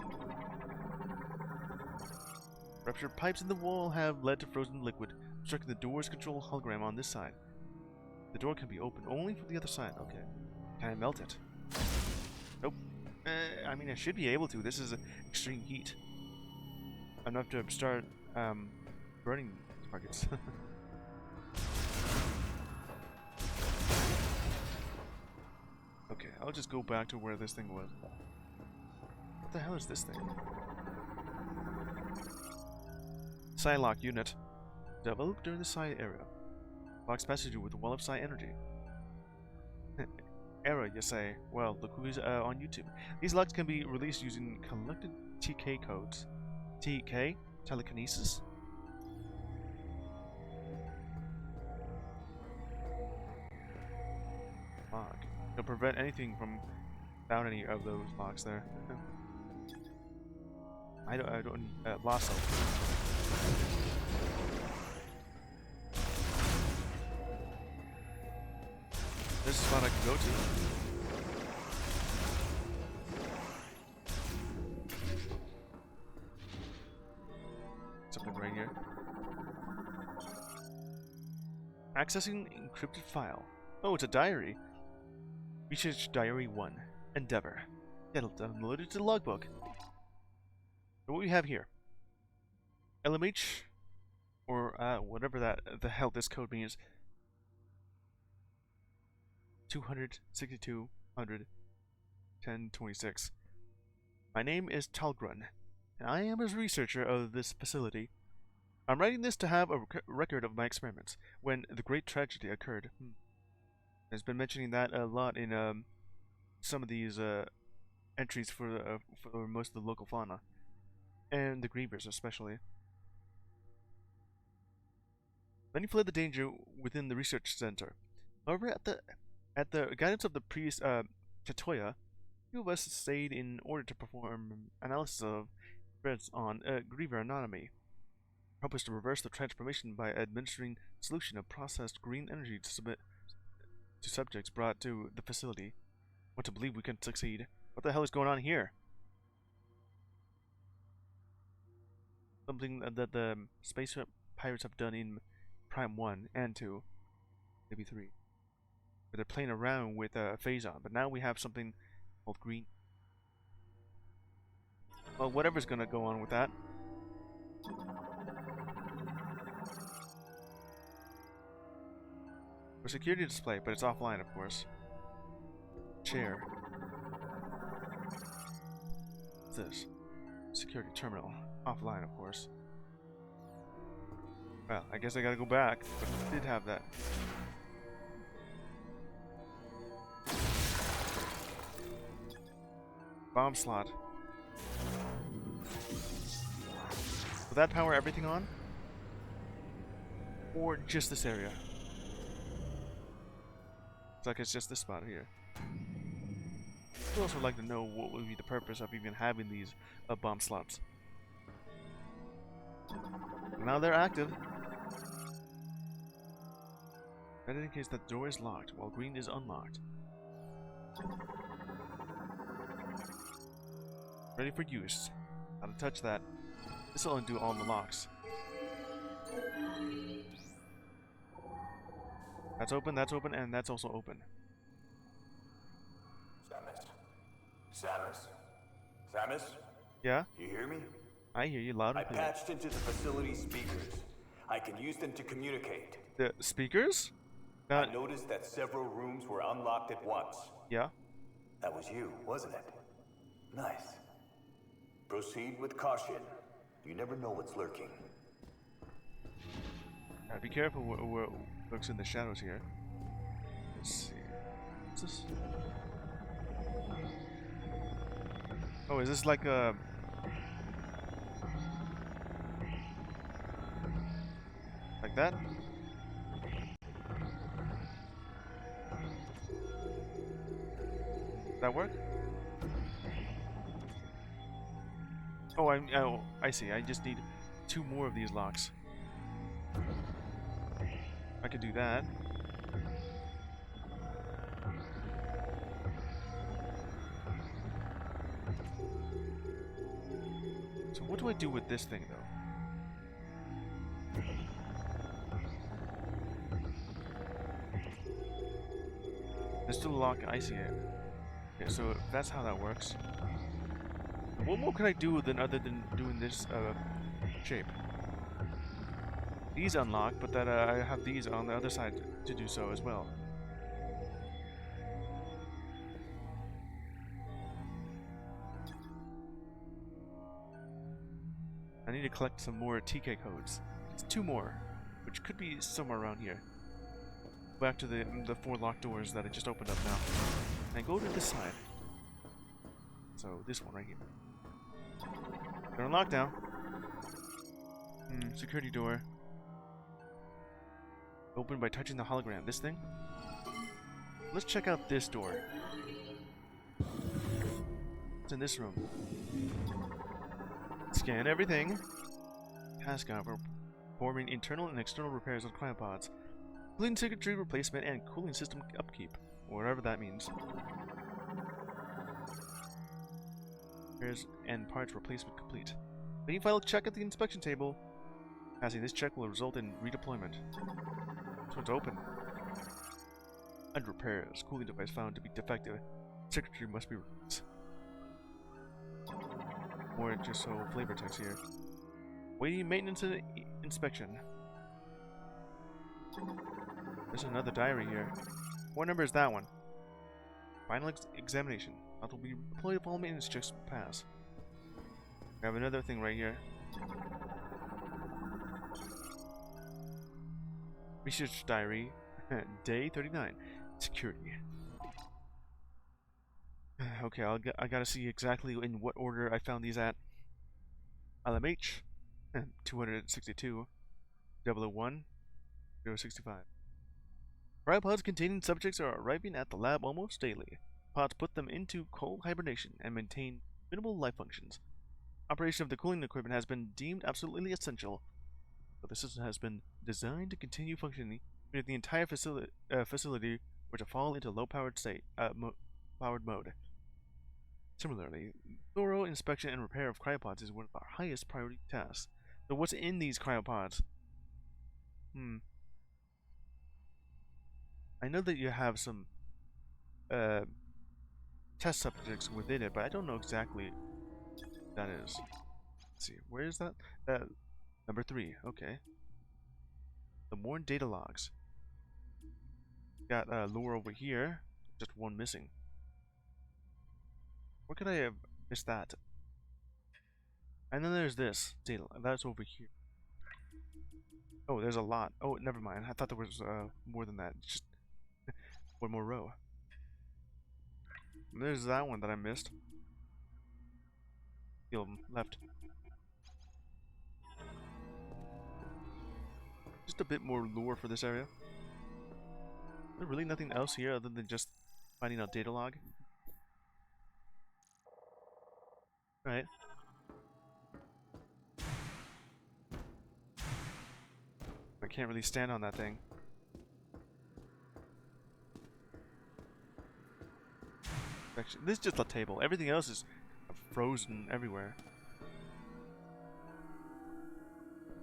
Ruptured pipes in the wall have led to frozen liquid, obstructing the door's control hologram on this side. The door can be opened only from the other side. Okay. Can I melt it? Nope. I mean, I should be able to. This is extreme heat. Enough to start burning targets. Okay, I'll just go back to where this thing was. What the hell is this thing? Psylock unit. Developed during the Psi era. Locks passenger with a wall of Psi energy. Era, you say? Well, look who's on YouTube. These locks can be released using collected TK codes. TK? Telekinesis? Lock. To prevent anything from without any of those locks there. I don't Lasso. This is a spot I can go to. Something right here. Accessing encrypted file. Oh, it's a diary. Research Diary 1. Endeavor. It'll download it to the logbook. So what we have here. LMH, or whatever the hell this code means. 262, 1026. My name is Talgrun, and I am a researcher of this facility. I'm writing this to have a record of my experiments when the great tragedy occurred. There's been mentioning that a lot in some of these entries for most of the local fauna, and the grievers especially. Many fled the danger within the research center. However, at the guidance of the priest Chatoya, few of us stayed in order to perform analysis of threads on griever anatomy. Help us to reverse the transformation by administering solution of processed green energy to submit to subjects brought to the facility. Want to believe we can succeed. What the hell is going on here? Something that the space pirates have done in Prime 1 and 2, maybe 3. Where they're playing around with Phazon, but now we have something called green. Well, whatever's gonna go on with that. For security display, but it's offline, of course. Chair. What's this? Security terminal. Offline, of course. Well, I guess I gotta go back, but it did have that. Bomb slot. Will that power everything on? Or just this area? It's like it's just this spot here. I'd also like to know what would be the purpose of even having these bomb slots. Now they're active. That indicates that the door is locked, while green is unlocked. Ready for use. How to touch that. This will undo all the locks. That's open, and that's also open. Samus? Yeah? You hear me? I hear you loud I and clear. patched into the facility speakers. I can use them to communicate. The speakers? I noticed that several rooms were unlocked at once. Yeah? That was you, wasn't it? Nice. Proceed with caution. You never know what's lurking. Be careful what looks in the shadows here. Let's see. What's this? Oh, is this like a... like that? Does that work? Oh, I see. I just need 2 more of these locks. I could do that. So what do I do with this thing, though? there's still a lock. I see it. Okay, so that's how that works. What more can I do then other than doing this shape? These unlock, but that I have these on the other side to do so as well. I need to collect some more TK codes. It's 2 more, which could be somewhere around here. Back to the 4 locked doors that I just opened up now. And go to this side. So this one right here. They're unlocked now. Security door. Open by touching the hologram. This thing? Let's check out this door. What's in this room? Scan everything. Task over performing internal and external repairs on cryopods. Cooling circuitry replacement and cooling system upkeep. Whatever that means. Repairs and parts replacement complete. Waiting final check at the inspection table. Passing this check will result in redeployment. This one's open. Under repairs. Cooling device found to be defective. Circuitry must be replaced. More just so flavor text here. Waiting maintenance and inspection. There's another diary here. What number is that one? Final examination. That will be deployed if all maintenance checks pass. We have another thing right here. Research diary. Day 39. Security. Okay, I gotta see exactly in what order I found these at. LMH 262 001 065. Cryopods containing subjects are arriving at the lab almost daily. Pods put them into cold hibernation and maintain minimal life functions. Operation of the cooling equipment has been deemed absolutely essential, but the system has been designed to continue functioning if the entire facility were to fall into low-powered powered mode. Similarly, thorough inspection and repair of cryopods is one of our highest priority tasks. So what's in these cryopods? I know that you have some test subjects within it, but I don't know exactly what that is. Let's see, where is that? Number 3, okay. The more data logs. Got lure over here, just one missing. Where could I have missed that? And then there's this data. That's over here. Oh, there's a lot. Oh, never mind. I thought there was more than that. It's just one more row. And there's that one that I missed. Few of them left. Just a bit more lore for this area. Is there really nothing else here other than just finding out data log? Alright. I can't really stand on that thing. This is just a table. Everything else is frozen everywhere.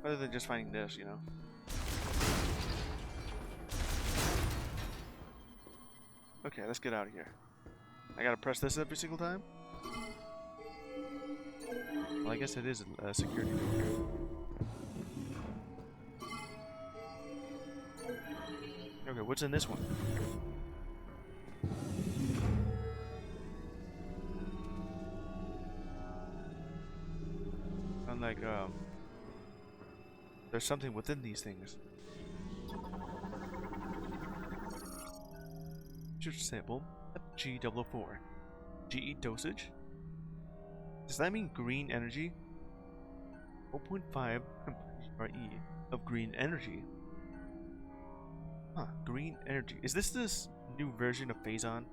Other than just finding this, you know. Okay, let's get out of here. I gotta press this every single time? Well, I guess it is a security door. Okay, what's in this one? I'm like, there's something within these things. Research sample FG004. GE dosage? Does that mean green energy? 0.5 RE of green energy. Huh, green energy. Is this new version of Phazon?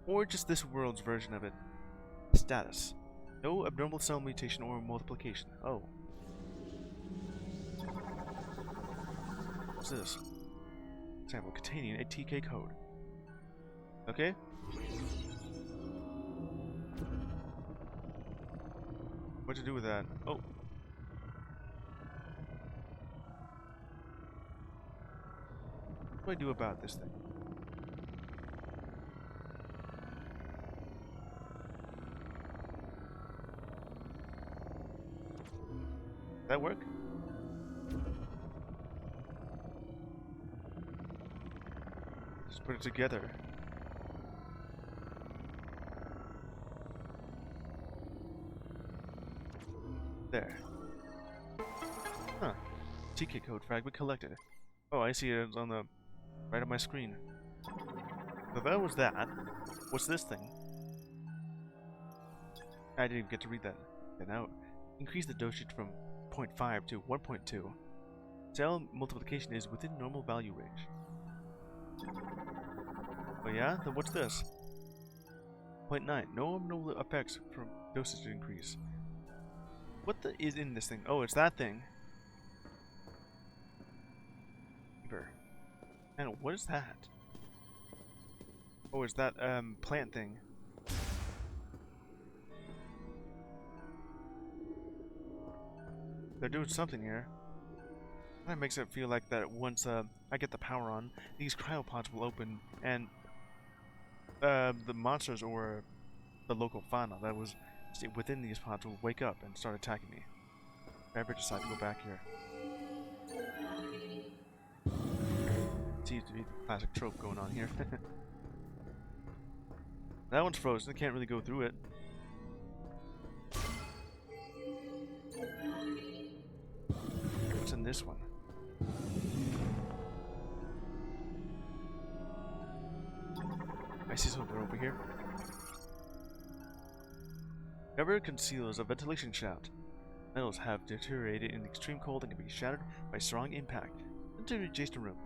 Or just this world's version of it? Status. No abnormal cell mutation or multiplication. Oh. What's this? Sample containing a TK code. Okay. What to do with that? Oh. What do I do about this thing? That work? Just put it together. There. Huh. TK code fragment collected. Oh, I see it on the right of my screen. So that was that. What's this thing? I didn't even get to read that out. Increase the dosage from 0.5 to 1.2. Cell multiplication is within normal value range. Oh yeah? Then what's this? 0.9. No effects from dosage increase. What is in this thing? Oh, it's that thing. And what is that? Oh, it's that plant thing. They're doing something here. That makes it feel like that once I get the power on, these cryopods will open and the monsters or the local fauna that was within these pods will wake up and start attacking me. If I ever decide to go back here. Seems to be the classic trope going on here. That one's frozen, I can't really go through it. What's in this one? I see something over here. Cover conceals a ventilation shaft. Metals have deteriorated in extreme cold and can be shattered by strong impact. Enter the adjacent room.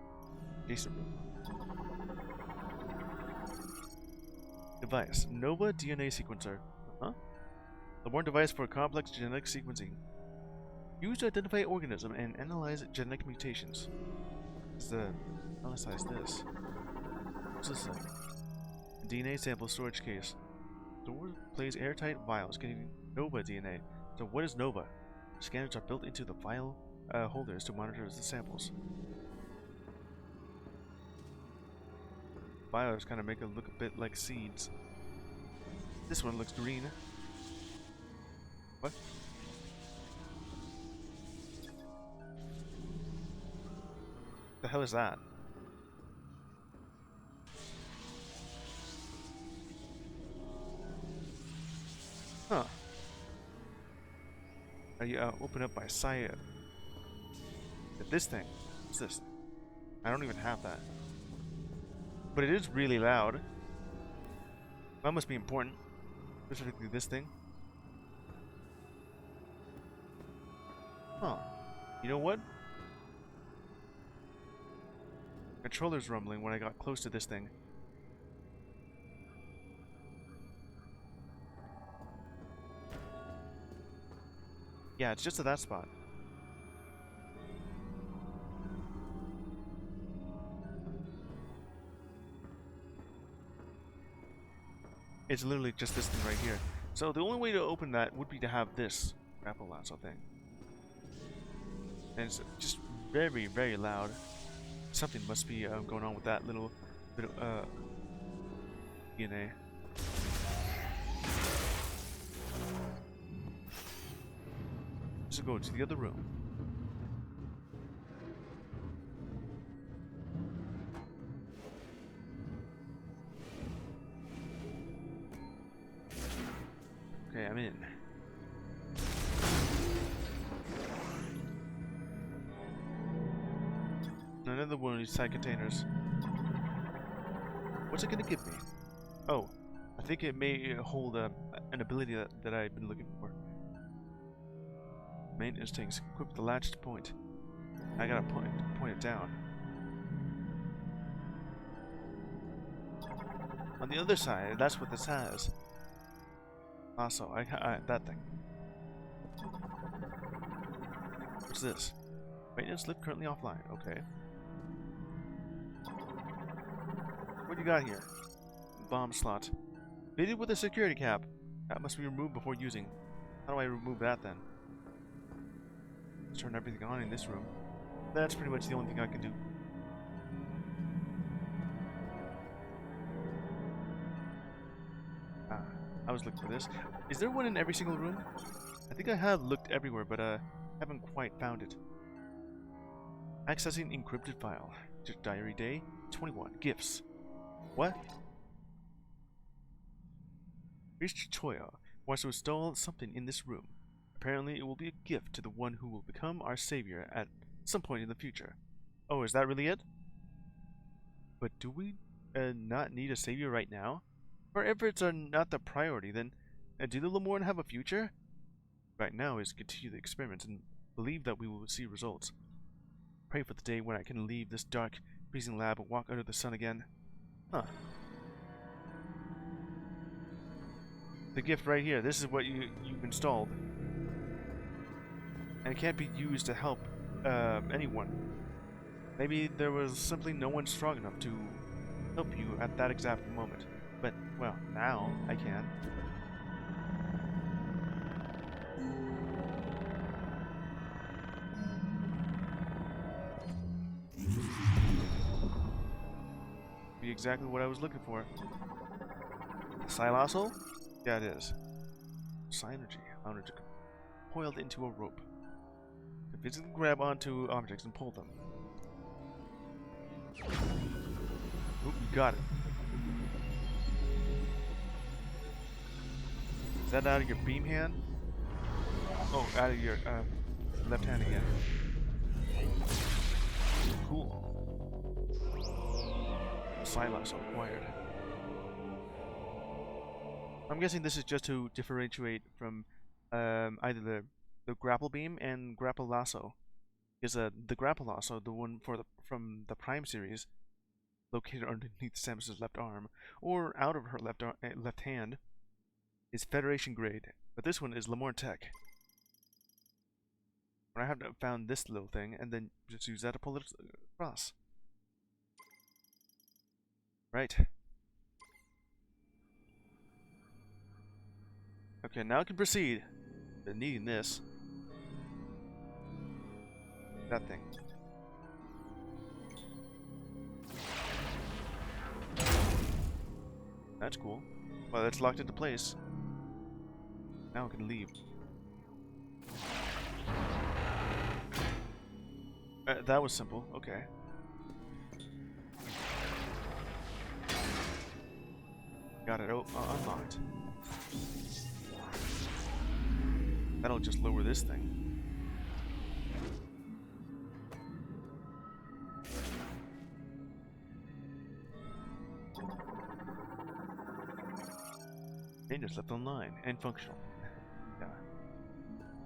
Device. Nova DNA sequencer. Huh? The born device for complex genetic sequencing. Used to identify organism and analyze genetic mutations. Analyze this. What's this thing? A DNA sample storage case. Door plays airtight vials containing Nova DNA. So what is Nova? Scanners are built into the vial holders to monitor the samples. Vials kind of make it look a bit like seeds. This one looks green. What? The hell is that? Huh. Are you open up by Syed? This thing. What's this? I don't even have that. But it is really loud. That must be important. Specifically this thing. Huh. You know what? Controller's rumbling when I got close to this thing. Yeah, it's just at that spot. It's literally just this thing right here. So the only way to open that would be to have this grapple lasso thing. And it's just very, very loud. Something must be going on with that little bit of DNA. So go to the other room. Okay, I'm in. Another one of these side containers. What's it gonna give me? Oh, I think it may hold an ability that I've been looking for. Maintenance tanks equipped with the latched point. I gotta point it down. On the other side, that's what this has. Also, that thing. What's this? Maintenance lift currently offline. Okay. What do you got here? Bomb slot. Fitted with a security cap. That must be removed before using. How do I remove that then? Let's turn everything on in this room. That's pretty much the only thing I can do. I was looking for this. Is there one in every single room? I think I have looked everywhere, but Haven't quite found it. Accessing encrypted file. Diary day 21. Gifts. What? Priest Choya wants to install something in this room. Apparently it will be a gift to the one who will become our savior at some point in the future. Oh, is that really it? But do we not need a savior right now? Our efforts are not the priority, then do the Lemorn have a future? Right now is to continue the experiments and believe that we will see results. Pray for the day when I can leave this dark, freezing lab and walk under the sun again. Huh. The gift right here, this is what you've installed. And it can't be used to help anyone. Maybe there was simply no one strong enough to help you at that exact moment. But, well, now I can. Be exactly what I was looking for. Silasso? Yeah, it is. Synergy. Energy coiled into a rope. To physically grab onto objects and pull them. Oop, you got it. Is that out of your beam hand? Oh, out of your left hand again. Cool. Silasso acquired. I'm guessing this is just to differentiate from either the grapple beam and grapple lasso. Because the grapple lasso, the one from the Prime series, located underneath Samus's left arm, or out of her left hand, is Federation grade, but this one is Lemorn Tech. I have to found this little thing, and then just use that to pull it across. Right. Okay, now I can proceed. Been needing this. That thing. That's cool. Well, it's locked into place. Now I can leave. That was simple. Okay. Got it. Oh, unlocked. That'll just lower this thing. Dangerous left online and functional. Yeah.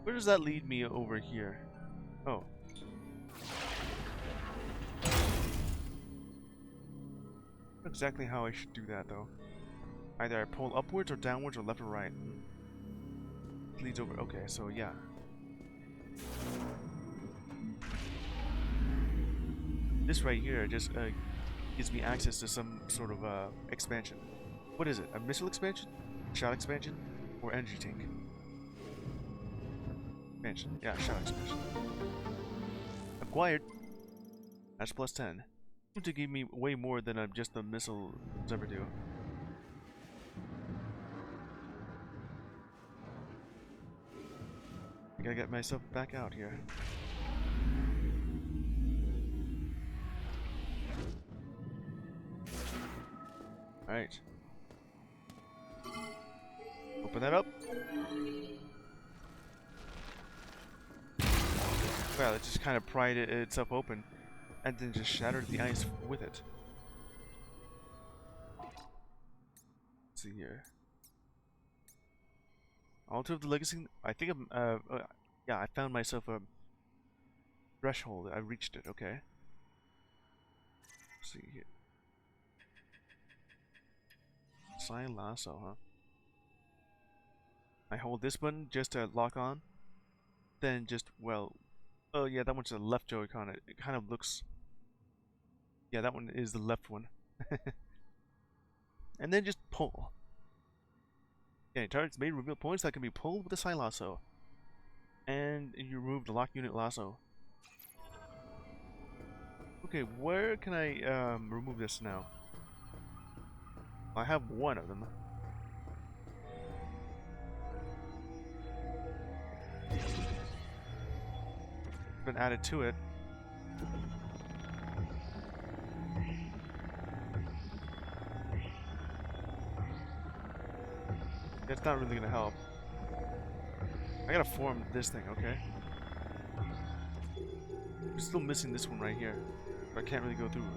Where does that lead me over here? Oh. Not exactly how I should do that though. Either I pull upwards or downwards or left or right. It leads over. Okay, so yeah. This right here just gives me access to some sort of expansion. What is it? A missile expansion? Shot expansion? Or energy tank? Expansion. Yeah, shot expansion. Acquired. That's plus 10. To give me way more than just the missiles ever do. I gotta get myself back out here. Alright. Open that up. Well, it just kind of pried itself open and then just shattered the ice with it. Let's see here. Altar of the Legacy. I think yeah, I found myself a threshold. I reached it. Okay. Let's see here. Sign lasso, huh? I hold this button just to lock on. Then just, well, oh yeah, that one's the left Joy-Con. It kind of looks, yeah, that one is the left one. And then just pull. Okay, targets may reveal points that can be pulled with the side lasso. And you remove the lock unit lasso. Okay, where can I remove this now? I have one of them. been added to it. It's not really gonna help. I gotta form this thing, okay? I'm still missing this one right here. But I can't really go through it.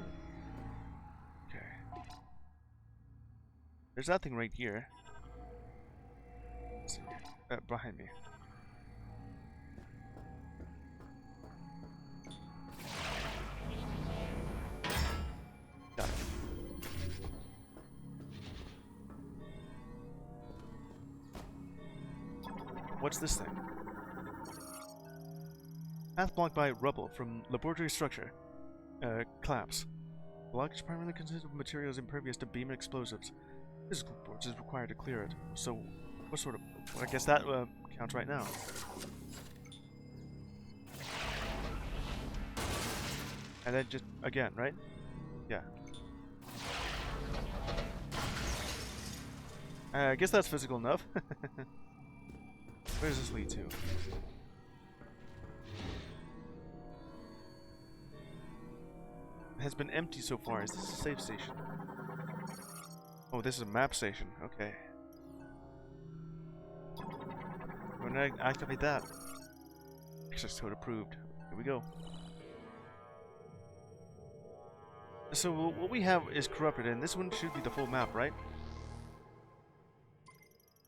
Okay. There's that thing right here. Let's see. Behind me. Got it. What's this thing? Path blocked by rubble from laboratory structure. Collapse. Blockage primarily consists of materials impervious to beam and explosives. Physical force is required to clear it. So, what sort of... Well, I guess that counts right now. And then just again, right? Yeah. I guess that's physical enough. Where does this lead to? It has been empty so far. Is this a safe station? Oh, this is a map station. Okay. We're gonna activate that. Access code approved. Here we go. So what we have is corrupted, and this one should be the full map, right?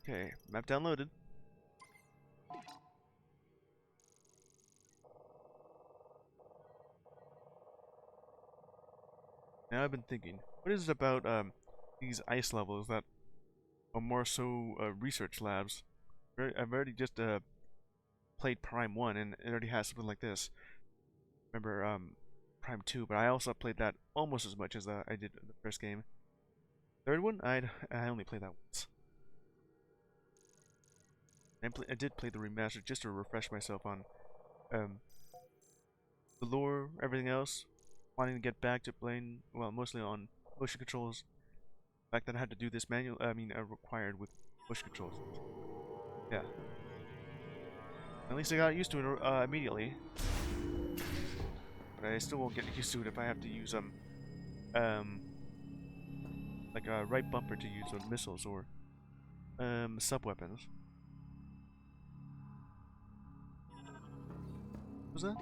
Okay, map downloaded. Now I've been thinking, what is it about these ice levels that are more so research labs? I've already just played Prime 1 and it already has something like this. Remember Prime 2, but I also played that almost as much as I did the first game. Third one, I only played that once. I did play the remaster just to refresh myself on the lore, everything else. Wanting to get back to playing, well, mostly on motion controls. The fact that I had to do this required with motion controls. Yeah. At least I got used to it immediately. But I still won't get used to it if I have to use like a right bumper to use missiles or sub weapons. What was that?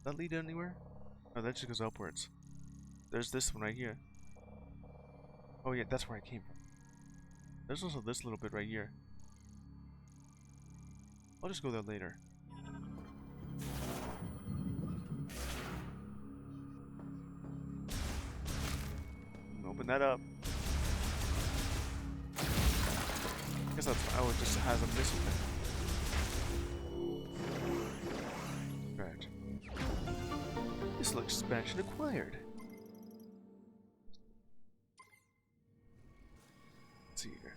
Does that lead anywhere? Oh, that just goes upwards. There's this one right here. Oh yeah, that's where I came from. There's also this little bit right here. I'll just go there later. Open that up. Guess that's how it just has a missile thing. Right. Missile expansion acquired. Let's see here.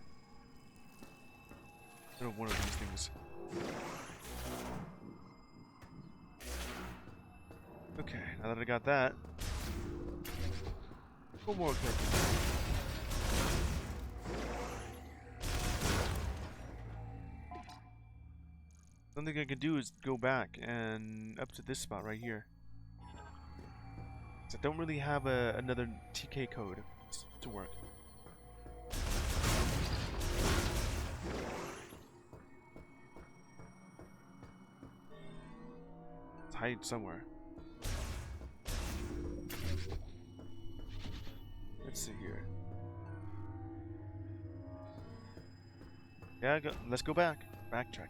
I don't know one of these things. Okay, now that I got that, one more cookie. Something I can do is go back and up to this spot right here. I don't really have another TK code to work. It's hiding somewhere. Let's see here. Yeah, let's go back. Backtrack.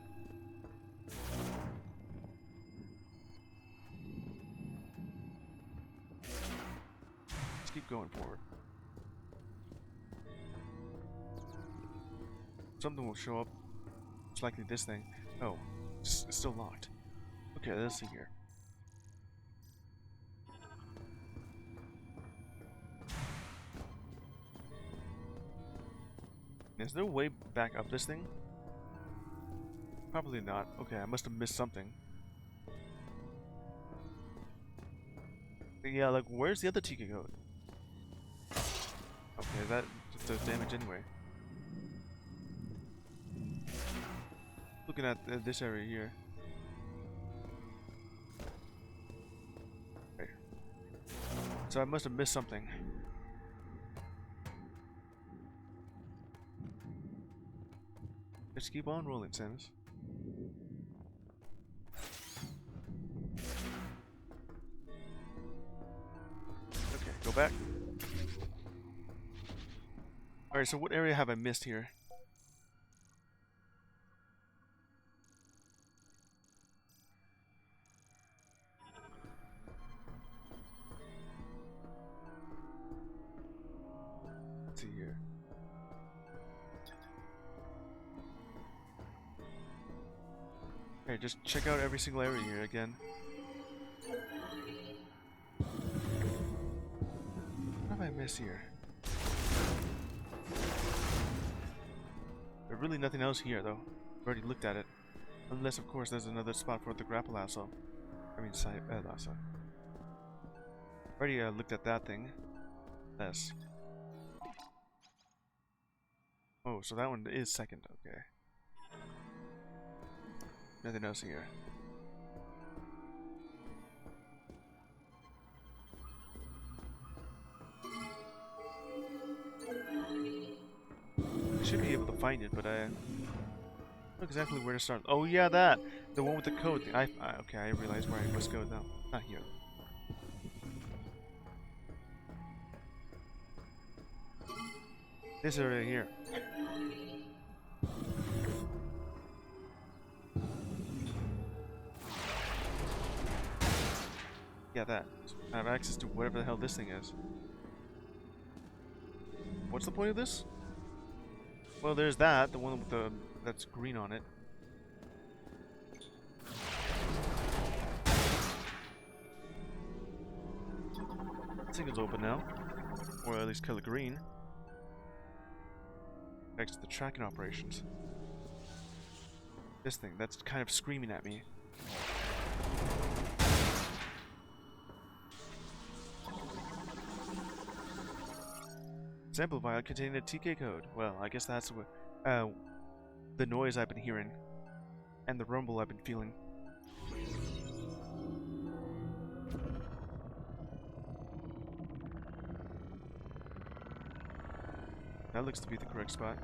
Let's keep going forward. Something will show up. It's likely this thing. Oh, it's still locked. Okay, let's see here. Is there a way back up this thing? Probably not. Okay, I must have missed something. But yeah, like, where's the other TK code? Okay, that just does damage anyway. Looking at this area here. Okay. So I must have missed something. Just keep on rolling, Samus. Okay, go back. Alright, so what area have I missed here? Let's see here. Okay, just check out every single area here again. What have I missed here? There's really nothing else here, though. I've already looked at it. Unless, of course, there's another spot for the grapple lasso. I mean, lasso. Already looked at that thing. Yes. Oh, so that one is second. Okay. Nothing else here. I should be able to find it, but I don't know exactly where to start. Oh yeah, that! The one with the code. Okay, I realize where I must go now. Not here. This area here. Yeah, that. I have access to whatever the hell this thing is. What's the point of this? Well, there's that, the one with the that's green on it. This thing is open now, or at least color green. Next to the tracking operations. This thing that's kind of screaming at me. Sample vial containing a TK code. Well, I guess that's what the noise I've been hearing and the rumble I've been feeling. That looks to be the correct spot.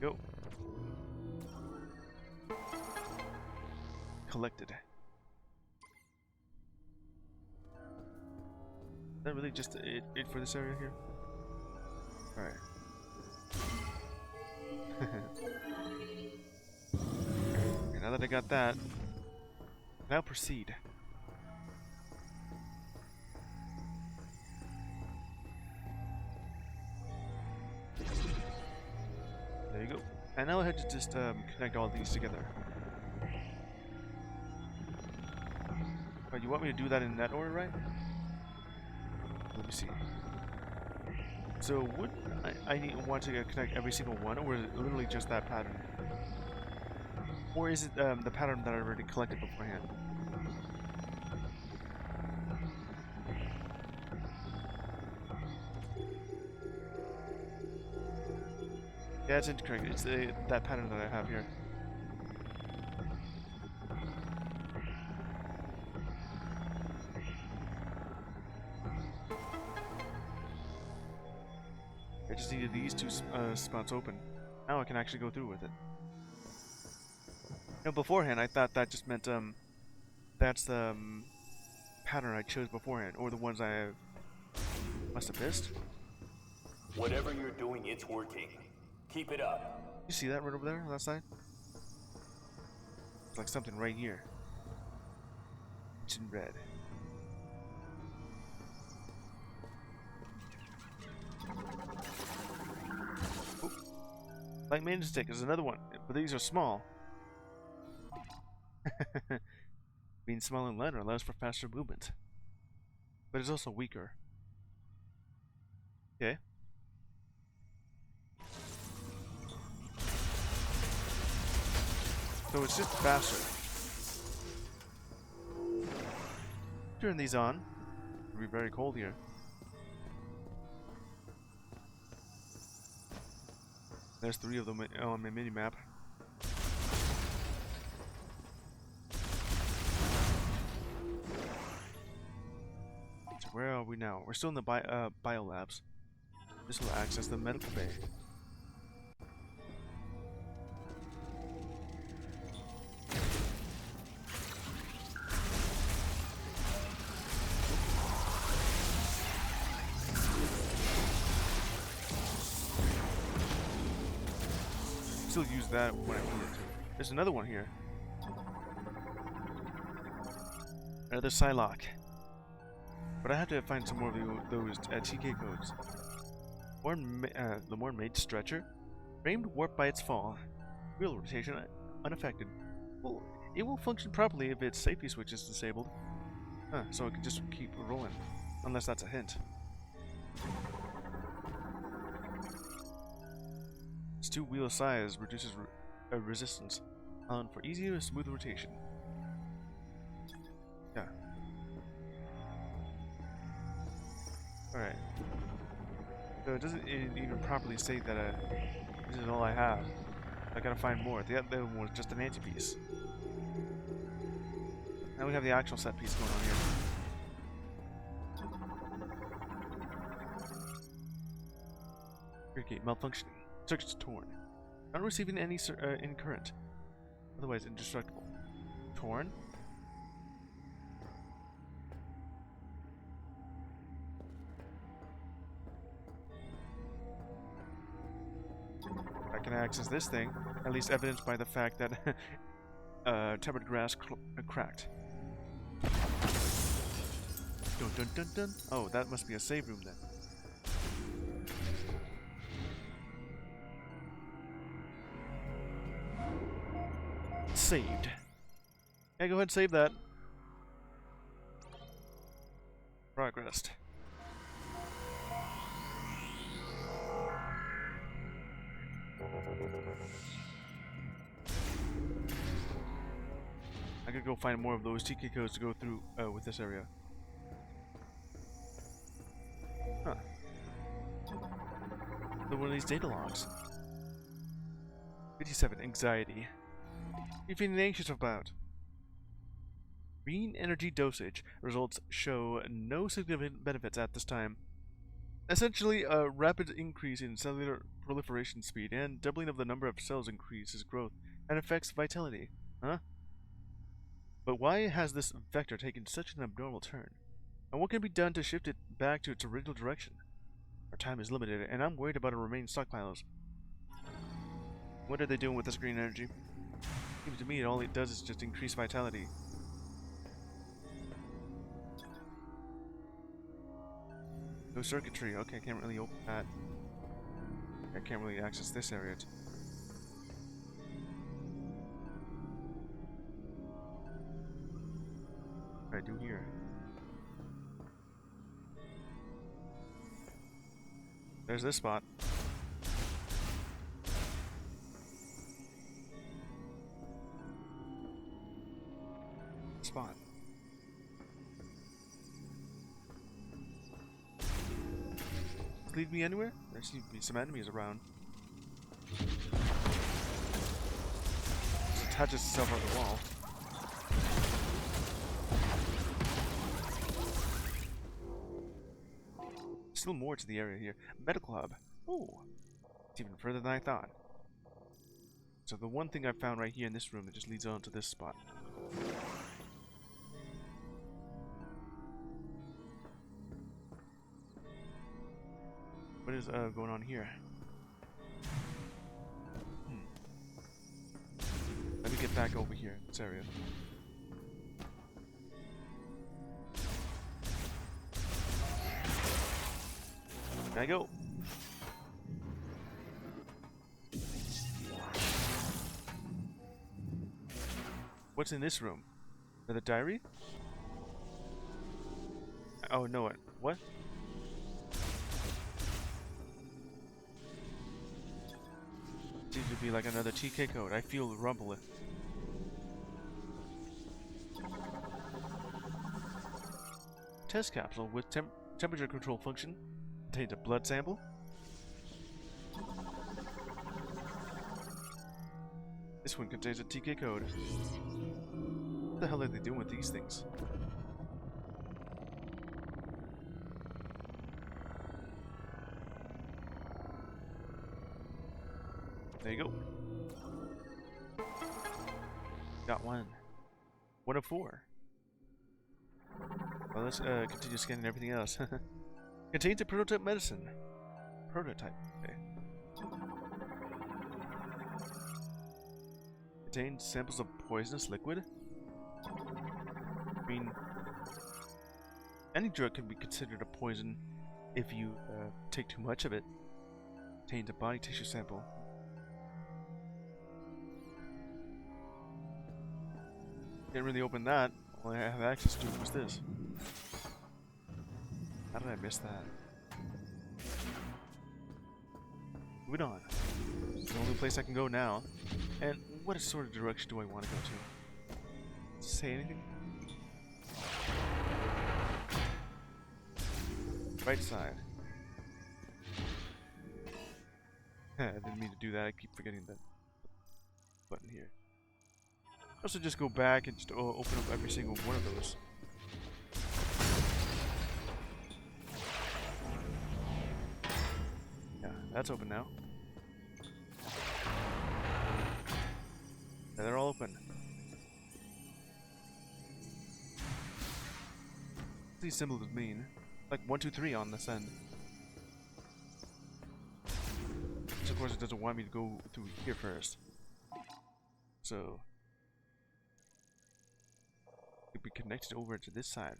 Yo. Collected. Is that really just it for this area here? Alright. Okay, now that I got that, now proceed. There you go. And now I had to just connect all these together. But you want me to do that in that order, right? Let me see. So would I want to connect every single one, or is it literally just that pattern? Or is it the pattern that I already collected beforehand? Yeah, it's incorrect. It's that pattern that I have here. I just needed these two spots open. Now I can actually go through with it. You know, beforehand I thought that just meant that's the pattern I chose beforehand, or the ones I must have missed. Whatever you're doing, it's working. Keep it up. You see that right over there on that side? It's like something right here. It's in red. Oop. Light maintenance stick is another one, but these are small. Being small and lighter allows for faster movement, but it's also weaker. Okay. So it's just faster. Turn these on. It'll be very cold here. There's 3 of them on my mini map. So where are we now? We're still in the biolabs. This will access the medical bay. Still use that when I need it to. There's another one here. Another Psylocke. But I have to find some more of those TK codes. The Morn made stretcher. Framed warped by its fall. Wheel rotation unaffected. Well, it will function properly if its safety switch is disabled. Huh, so it can just keep rolling. Unless that's a hint. Its 2-wheel size reduces resistance, allowing for easy and smooth rotation. Yeah. Alright. So it doesn't even properly say that this is all I have. I gotta find more. The other one was just an anti-piece. Now we have the actual set piece going on here. Rear gate malfunctioning. Circuits torn. Not receiving any current. Otherwise indestructible. Torn? I can access this thing, at least evidenced by the fact that tempered grass cracked. Dun dun dun dun. Oh, that must be a save room then. Saved. Yeah, go ahead and save that. Progressed. I could go find more of those TK codes to go through with this area. Huh. Another one of these data logs. 57. Anxiety. You're feeling anxious about. Green energy dosage. Results show no significant benefits at this time. Essentially, a rapid increase in cellular proliferation speed and doubling of the number of cells increases growth and affects vitality. Huh? But why has this vector taken such an abnormal turn? And what can be done to shift it back to its original direction? Our time is limited, and I'm worried about our remaining stockpiles. What are they doing with this green energy? Seems to me all it does is just increase vitality. No circuitry. Okay, I can't really open that. I can't really access this area. What do I do here? There's this spot. Spot. Lead me anywhere? There seems to be some enemies around. Just attaches itself on the wall. Still more to the area here. Medical hub. Oh, it's even further than I thought. So the one thing I found right here in this room that just leads on to this spot. What is going on here? Let me get back over here in this area. There I go. What's in this room? Another diary? Oh no, what? Seems to be like another TK code. I feel the rumble. Test capsule with temperature control function. Contains a blood sample. This one contains a TK code. What the hell are they doing with these things? There you go. Got one. 1 of 4. Well, let's continue scanning everything else. Contains a prototype medicine. Prototype. Okay. Contains samples of poisonous liquid. I mean, any drug can be considered a poison if you take too much of it. Contains a body tissue sample. Didn't really open that. All I have access to was this. How did I miss that? Moving on. It's the only place I can go now. And what sort of direction do I want to go to? Say anything? Right side. I didn't mean to do that. I keep forgetting that button here. Also, just go back and just open up every single one of those. Yeah, that's open now. Yeah, they're all open. What these symbols mean? Like 1, 2, 3 on this end. So of course it doesn't want me to go through here first. So it'd be connected over to this side.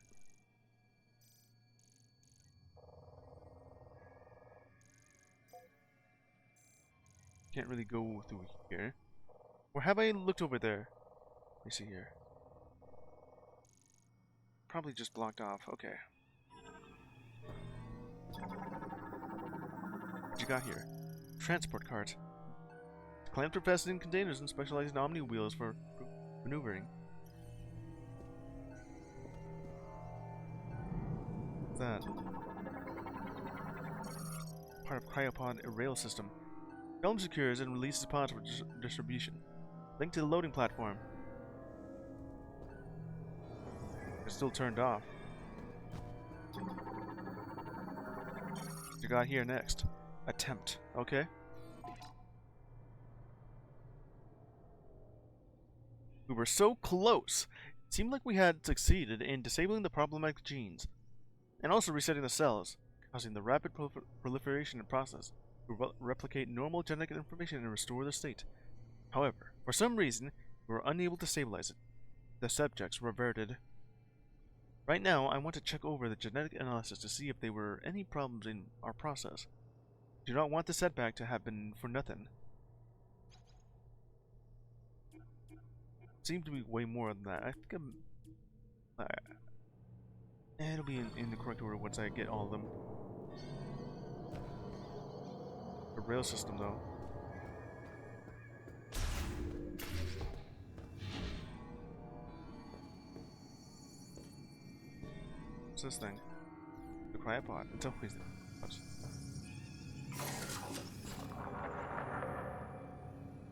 Can't really go through here. Or have I looked over there? Let me see here. Probably just blocked off. Okay. What you got here? Transport cart. Clamped for fastening containers and specialized omni wheels for maneuvering. What's that? Part of cryopod rail system. Film secures and releases pods for distribution. Link to the loading platform. It's still turned off. What you got here next? Attempt. Okay. We were so close. It seemed like we had succeeded in disabling the problematic genes, and also resetting the cells, causing the rapid proliferation process to replicate normal genetic information and restore the state. However, for some reason, we were unable to stabilize it. The subjects reverted. Right now, I want to check over the genetic analysis to see if there were any problems in our process. Do not want the setback to have been for nothing. Seems to be way more than that. I think I'm... it'll be in the correct order once I get all of them. The rail system, though. What's this thing? The cryopod. It's always there.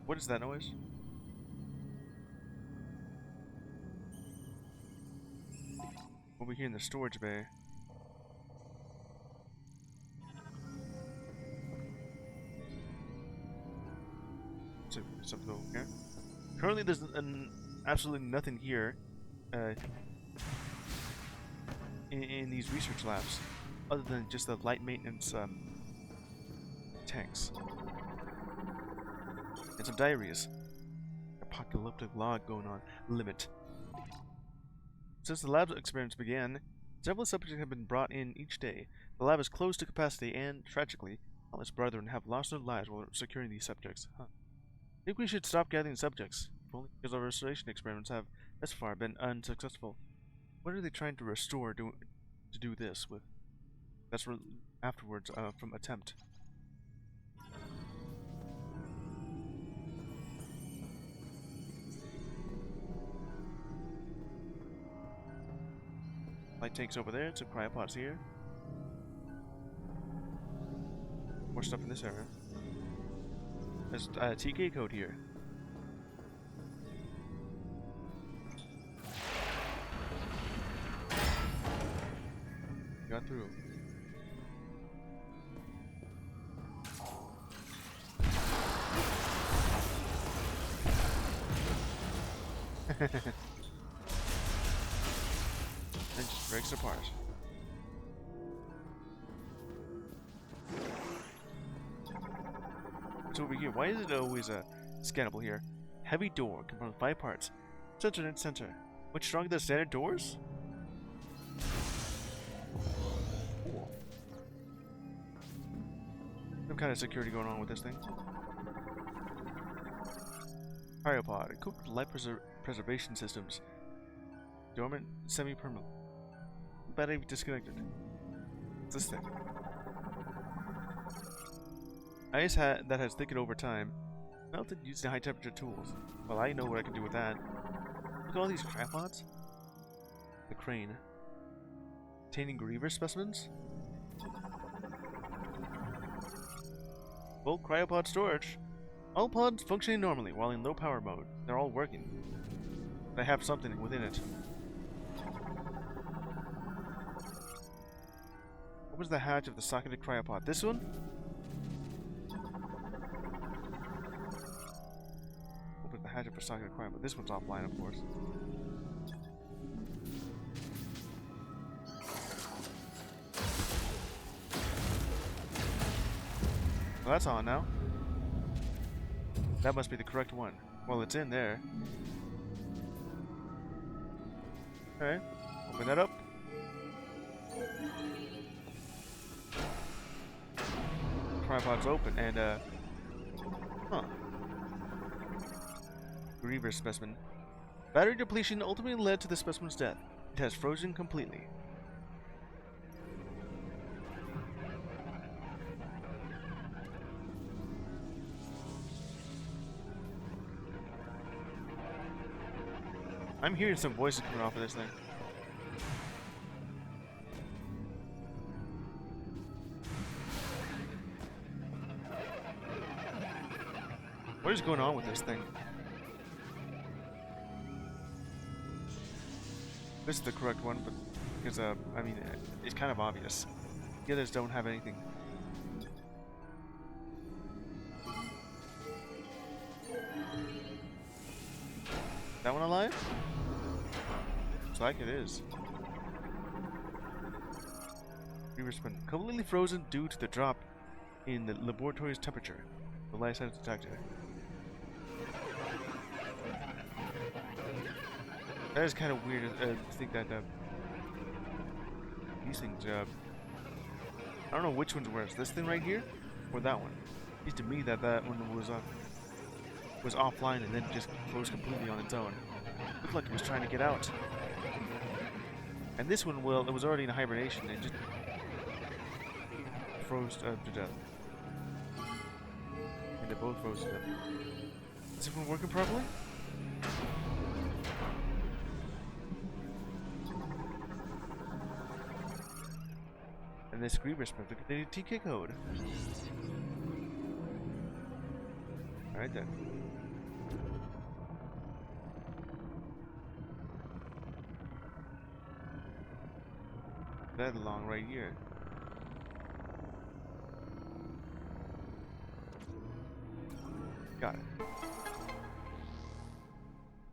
What is that noise? Over here in the storage bay. Something over here. Currently, there's absolutely nothing here in these research labs, other than just the light maintenance tanks and some diaries. Apocalyptic log going on. Limit. Since the lab experiments began, several subjects have been brought in each day. The lab is close to capacity and, tragically, countless brethren have lost their lives while securing these subjects. I think we should stop gathering subjects, if only because our restoration experiments have, thus far, been unsuccessful. What are they trying to restore to do this with? That's afterwards from attempt. Light tanks over there, some cryopods here. More stuff in this area. There's a TK code here. got through. And just breaks apart. What's over here? Why is it always scannable here? Heavy door composed of 5 parts. Center and center. Much stronger than standard doors? Cool. Some kind of security going on with this thing. Cryopod, equipped with life preservation systems. Dormant, semi-permanent. Battery disconnected. What's this thing? Ice hat that has thickened over time. Melted using high temperature tools. Well, I know what I can do with that. Look at all these cryopods. The crane. Containing Griever specimens? Full cryopod storage. All pods functioning normally while in low power mode. They're all working. They have something within it. What was the hatch of the socketed cryopod? This one? Open the hatch of the socketed cryopod. This one's offline, of course. Well, that's on now. That must be the correct one. Well, it's in there. Alright, open that up. Tripod's open, and huh. Griever specimen. Battery depletion ultimately led to the specimen's death. It has frozen completely. I'm hearing some voices coming off of this thing. What is going on with this thing? This is the correct one, but because I mean, it's kind of obvious. The others don't have anything. That one alive? Looks like it is. Reaver's been completely frozen due to the drop in the laboratory's temperature. The life science detector. That is kind of weird to think that these things. I don't know which one's worse. This thing right here, or that one. It seems to me that one was offline and then just froze completely on its own. Looked like it was trying to get out. And this one, well, it was already in hibernation and just froze to death. And they both froze to death. Is this one working properly? And this Griever specimen contains a TK code. Alright then. That long right here. Got it.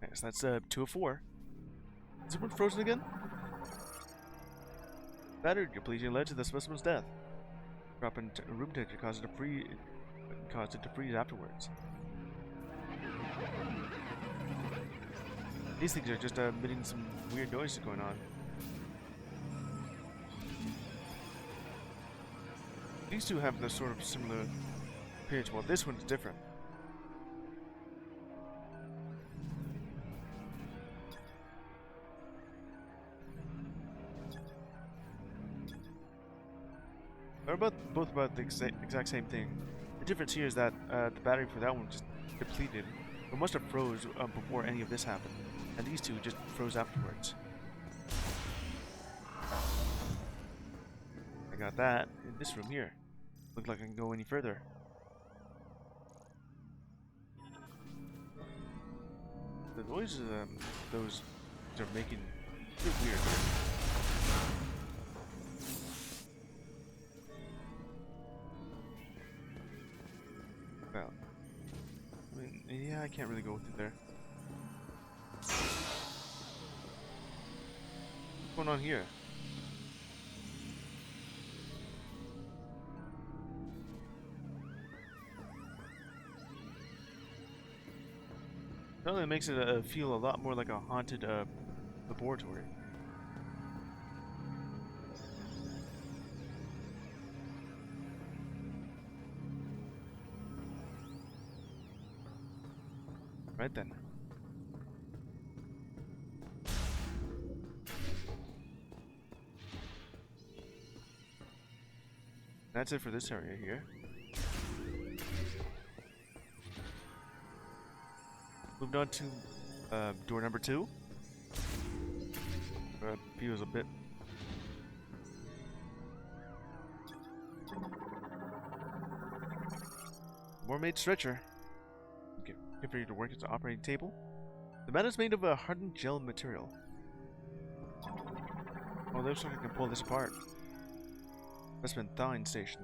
Okay, so that's 2 of 4. Is it one frozen again? Battery depletion led to the specimen's death. Drop in room temperature caused it to freeze afterwards. These things are just emitting some weird noises going on. These two have the sort of similar appearance. Well, this one's different. They're both about the exact same thing. The difference here is that the battery for that one just depleted. It must have froze before any of this happened, and these two just froze afterwards. I got that in this room here. Looks like I can go any further. The noises those are making a bit weird. I can't really go through there. What's going on here? Well, it makes it feel a lot more like a haunted laboratory. Right then. That's it for this area here. Moved on to door number 2. Feels a bit. More made stretcher. Get ready to work at the operating table. The mat is made of a hardened gel material. Oh, looks like I can pull this apart. Specimen thawing station.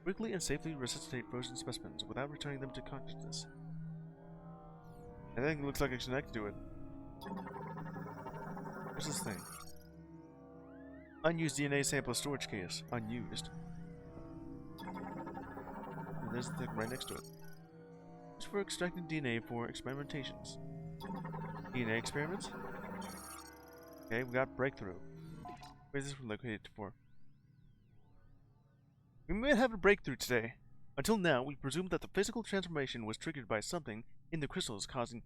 Quickly and safely resuscitate frozen specimens without returning them to consciousness. I think it looks like it's connected to it. What's this thing? Unused DNA sample storage case. Unused. And there's the thing right next to it. Used for extracting DNA for experimentations. DNA experiments? Okay, we got breakthrough. Where's this one located for? We may have a breakthrough today. Until now, we presumed that the physical transformation was triggered by something in the crystals causing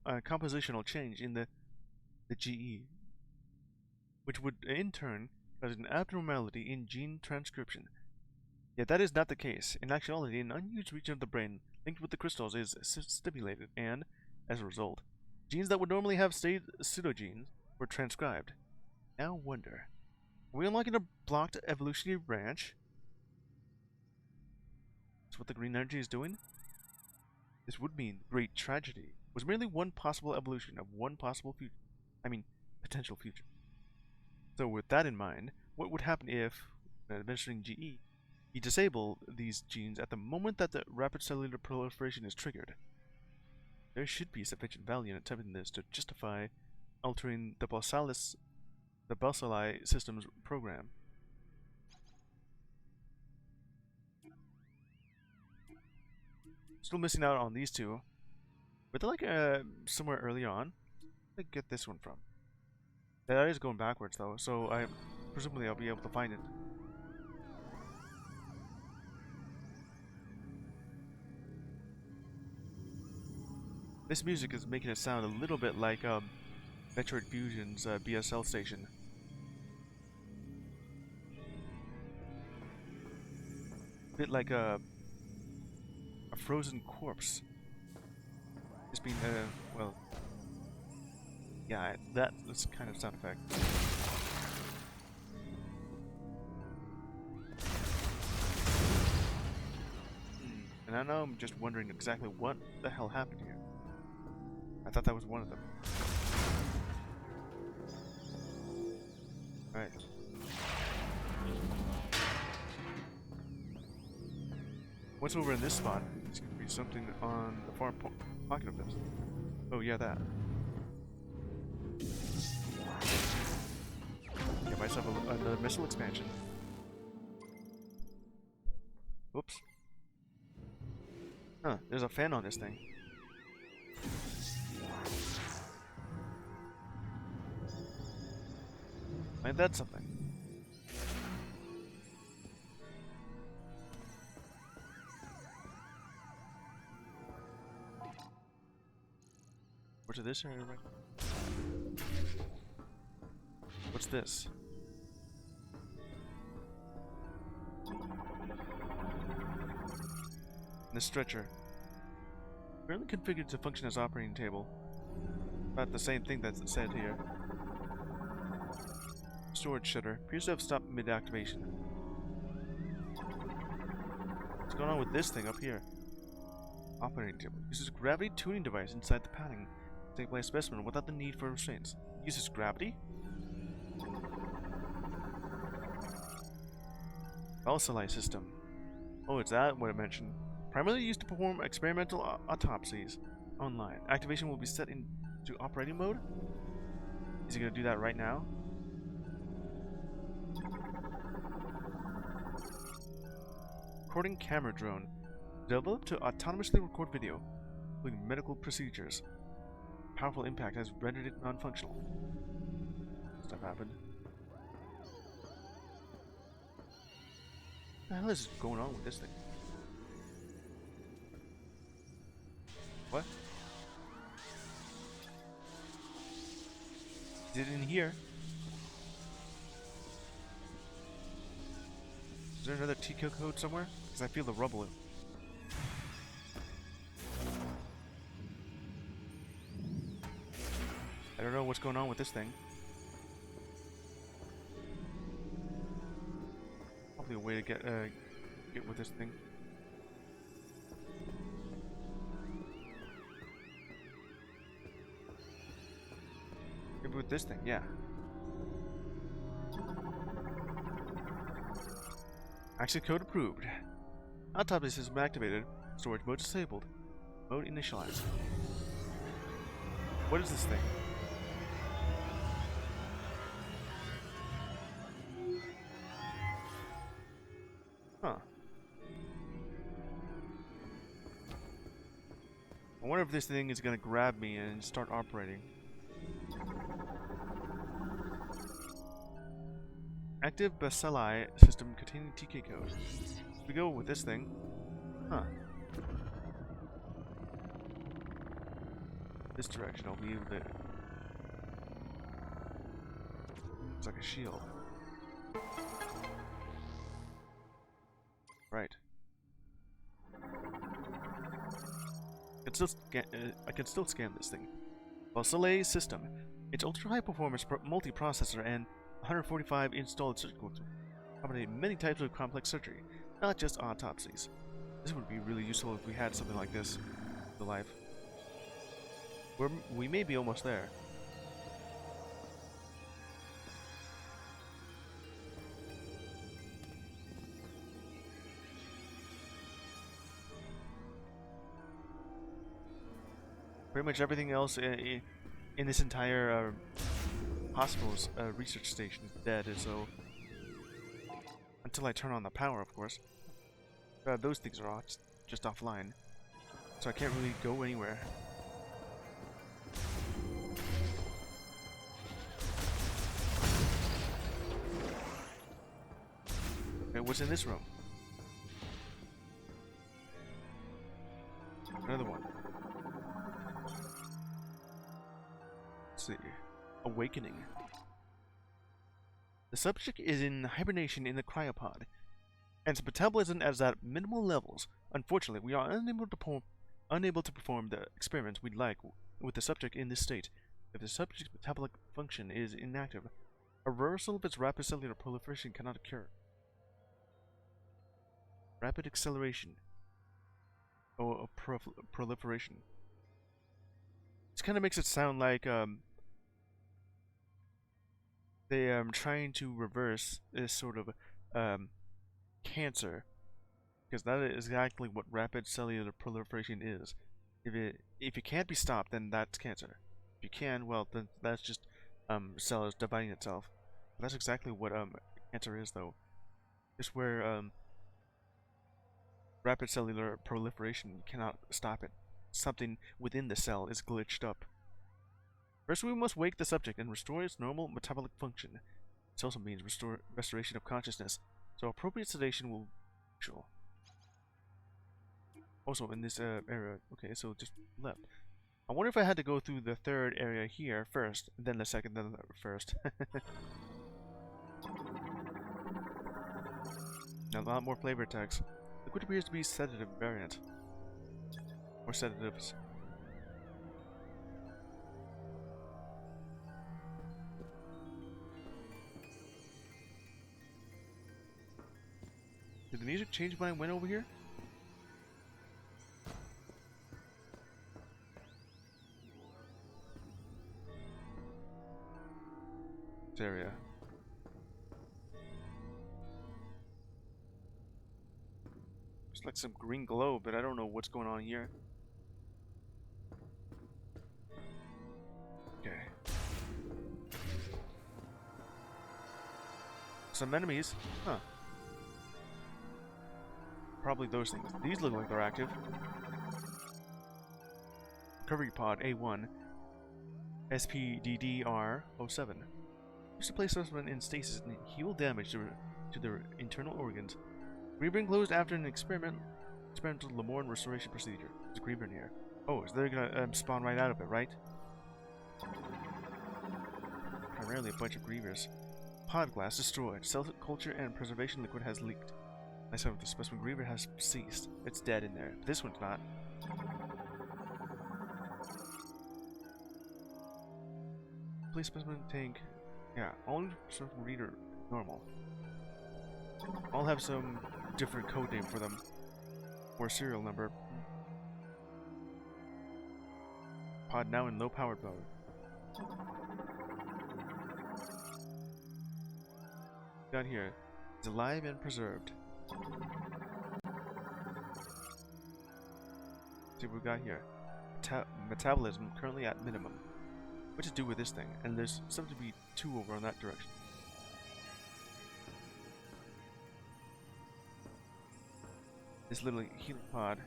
compositional change in the GE, which would in turn cause an abnormality in gene transcription. Yet that is not the case. In actuality, an unused region of the brain linked with the crystals is stimulated, and, as a result, genes that would normally have stayed pseudogenes were transcribed. Now wonder, are we unlocking a blocked evolutionary branch? That's what the green energy is doing? This would mean great tragedy was merely one possible evolution of one possible future. I mean, potential future. So with that in mind, what would happen if, when administering GE, you disable these genes at the moment that the rapid cellular proliferation is triggered? There should be sufficient value in attempting this to justify altering the Bacilli system's program. Still missing out on these two. But they're like somewhere early on. Where did I get this one from? That is going backwards though, so presumably I'll be able to find it. This music is making it sound a little bit like Metroid Fusion's BSL station. A bit like a frozen corpse. It's been well, yeah, that's kind of sound effect. And I know I'm just wondering exactly what the hell happened here. I thought that was one of them. Alright. What's over in this spot? It's gonna be something on the far pocket of this. Oh yeah, that. Get myself another missile expansion. Whoops. Huh, there's a fan on this thing. Ain't that something? Where's this area right? What's this? The stretcher. Apparently configured to function as operating table. About the same thing that's said here. Storage shutter appears to have stopped mid-activation. What's going on with this thing up here? Operating table. Uses a gravity tuning device inside the padding to take away a specimen without the need for restraints. Uses gravity? Bacilli system. Oh, it's that what I mentioned. Primarily used to perform experimental autopsies. online. Activation will be set into operating mode. Is he gonna do that right now? Recording camera drone. Developed to autonomously record video, including medical procedures. Powerful impact has rendered it non-functional. Stuff happened. What the hell is going on with this thing? What? Is it in here? Is there another TQ code somewhere? Because I feel the rumble. I don't know what's going on with this thing. Probably a way to get with this thing. Maybe with this thing, yeah. Access code approved. Autopsy system activated. Storage mode disabled. Mode initialized. What is this thing? Huh. I wonder if this thing is gonna grab me and start operating. Active bacilli system containing TK code. We go with this thing. Huh. This direction I'll be able to... It's like a shield. Right. I can still scan this thing. Bacilli system. Its ultra-high performance multiprocessor and 145 installed surgical tools accommodate many types of complex surgery, not just autopsies. This would be really useful if we had something like this in the life. We may be almost there. Pretty much everything else in this entire hospital's research station is dead, so until I turn on the power, of course. Those things are just offline, so I can't really go anywhere. Okay, what's in this room? Another one. Let's see. Awakening. The subject is in hibernation in the cryopod, and its metabolism is at minimal levels. Unfortunately, we are unable to perform the experiments we'd like with the subject in this state. If the subject's metabolic function is inactive, a reversal of its rapid cellular proliferation cannot occur. Rapid acceleration. Oh, proliferation. This kind of makes it sound like they trying to reverse this sort of cancer, because that is exactly what rapid cellular proliferation is. If it can't be stopped, then that's cancer. If you can, well, then that's just cells dividing itself. That's exactly what cancer is, though. It's where rapid cellular proliferation, you cannot stop it. Something within the cell is glitched up. First, we must wake the subject and restore its normal metabolic function. This also means restoration of consciousness, so appropriate sedation will be crucial. Also, in this area, okay, so just left. I wonder if I had to go through the third area here first, then the second, then the first. Now, a lot more flavor text. Liquid appears to be sedative variant. Or sedatives. Did the music change when I went over here? This area. It's like some green glow, but I don't know what's going on here. Some enemies. Huh. Probably those things. These look like they're active. Recovery pod A1. SPDDR-07. Used to place specimen in stasis and heal damage to their internal organs. Rebirth closed after an experimental Lamorne restoration procedure. There's a Rebirth here. Oh, so they're gonna spawn right out of it, right? Primarily a bunch of Grievers. Pod glass destroyed. Cell culture and preservation liquid has leaked. Nice hope the specimen Griever has ceased. It's dead in there. This one's not. Please specimen tank. Yeah, all specimen reader normal. All have some different code name for them. Or serial number. Pod now in low powered mode. Got here. It's alive and preserved. See what we got here. Metabolism currently at minimum. What to do with this thing? And there's something to be two over on that direction. This little healing pod.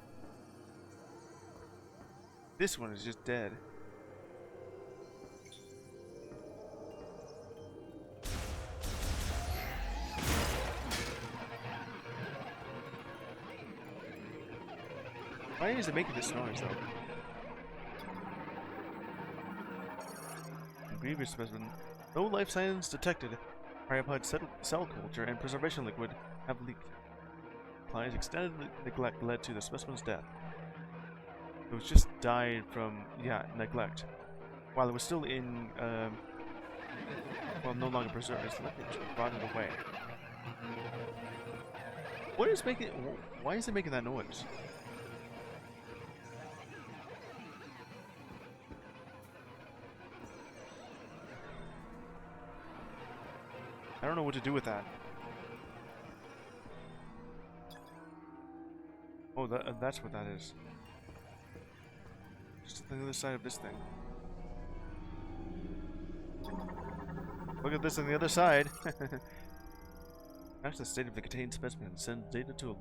This one is just dead. Why is it making this noise though? Grievous specimen. No life signs detected. Cryopod cell culture and preservation liquid have leaked. Implies extended neglect led to the specimen's death. It was just died from, neglect. While it was still in, well, no longer preserved, its liquid brought it away. What is making, why is it making that noise? I don't know what to do with that. Oh, that's what that is. Just the other side of this thing. Look at this on the other side. Match the state of the contained specimen. Send data to a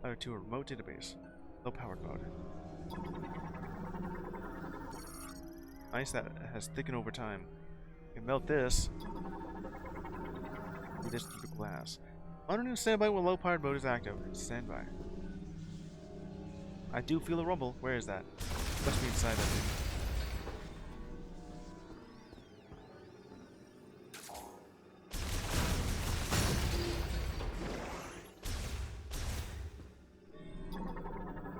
remote database. Low powered mode. Ice that has thickened over time. You can melt this. Do this through the glass. Underneath standby when low powered mode is active. Standby. I do feel a rumble. Where is that? Must be inside that thing.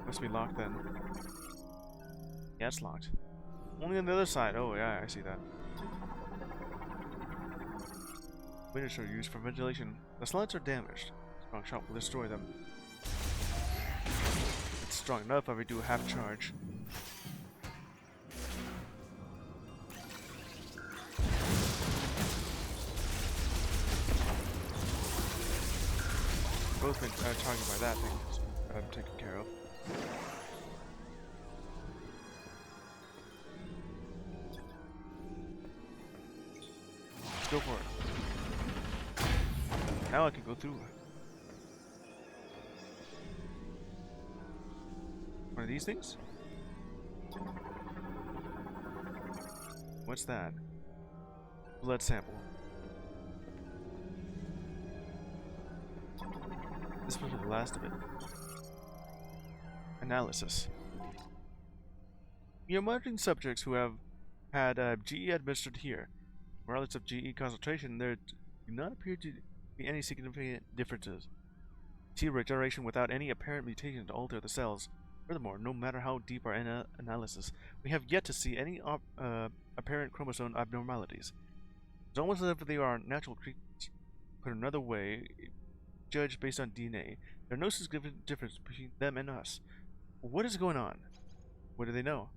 Must be locked then. Yeah, it's locked. Only on the other side. Oh yeah, I see that. Windows are used for ventilation. The slats are damaged. Strong shot will destroy them. It's strong enough if we do half charge. Both been targeted by that thing. So I'm taken care of. Let's go for it. Now I can go through. One of these things? What's that? Blood sample. This was the last of it. Analysis. You're monitoring subjects who have had GE administered here. Regardless of GE concentration, there do not appear to be any significant differences. T regeneration without any apparent mutation to alter the cells. Furthermore, no matter how deep our analysis, we have yet to see any apparent chromosome abnormalities. It's almost as if they are natural creatures. Put another way, judged based on DNA, there are no significant difference between them and us. What is going on? What do they know?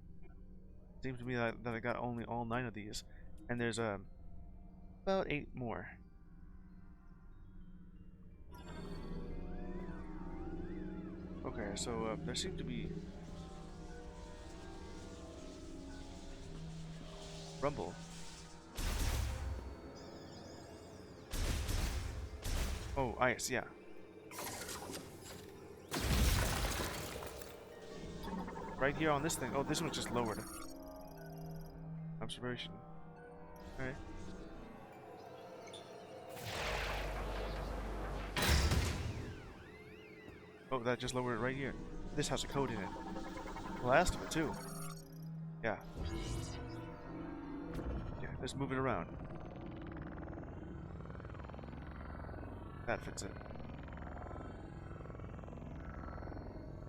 Seems to me that I got only all 9 of these, and there's about 8 more. Okay, so there seem to be rumble. Oh, ice, yeah. Right here on this thing. Oh, this one's just lowered. Observation. Alright. Oh, that just lowered it right here. This has a code in it. The last of it, too. Yeah. Yeah, let's move it around. That fits it.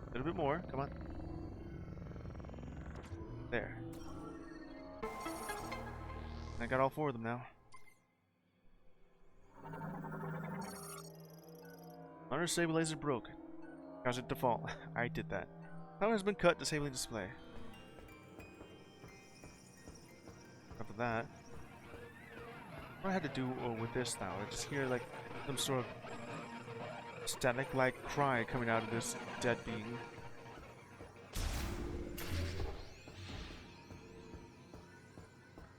A little bit more. Come on. There. I got all 4 of them now. Under stabilizer broke. Cause it default. I did that. Power has been cut, disabling display. After that. What I had to do with this now, I just hear like some sort of static-like cry coming out of this dead being.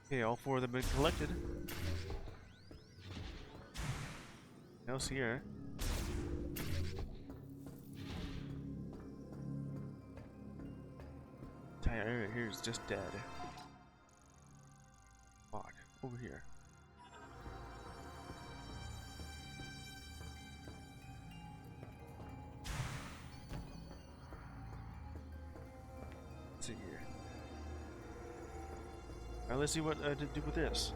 Okay, all 4 of them have been collected. Nothing else here. Entire area here is just dead. Fuck. Over here. Let's see here. Alright, let's see what to do with this.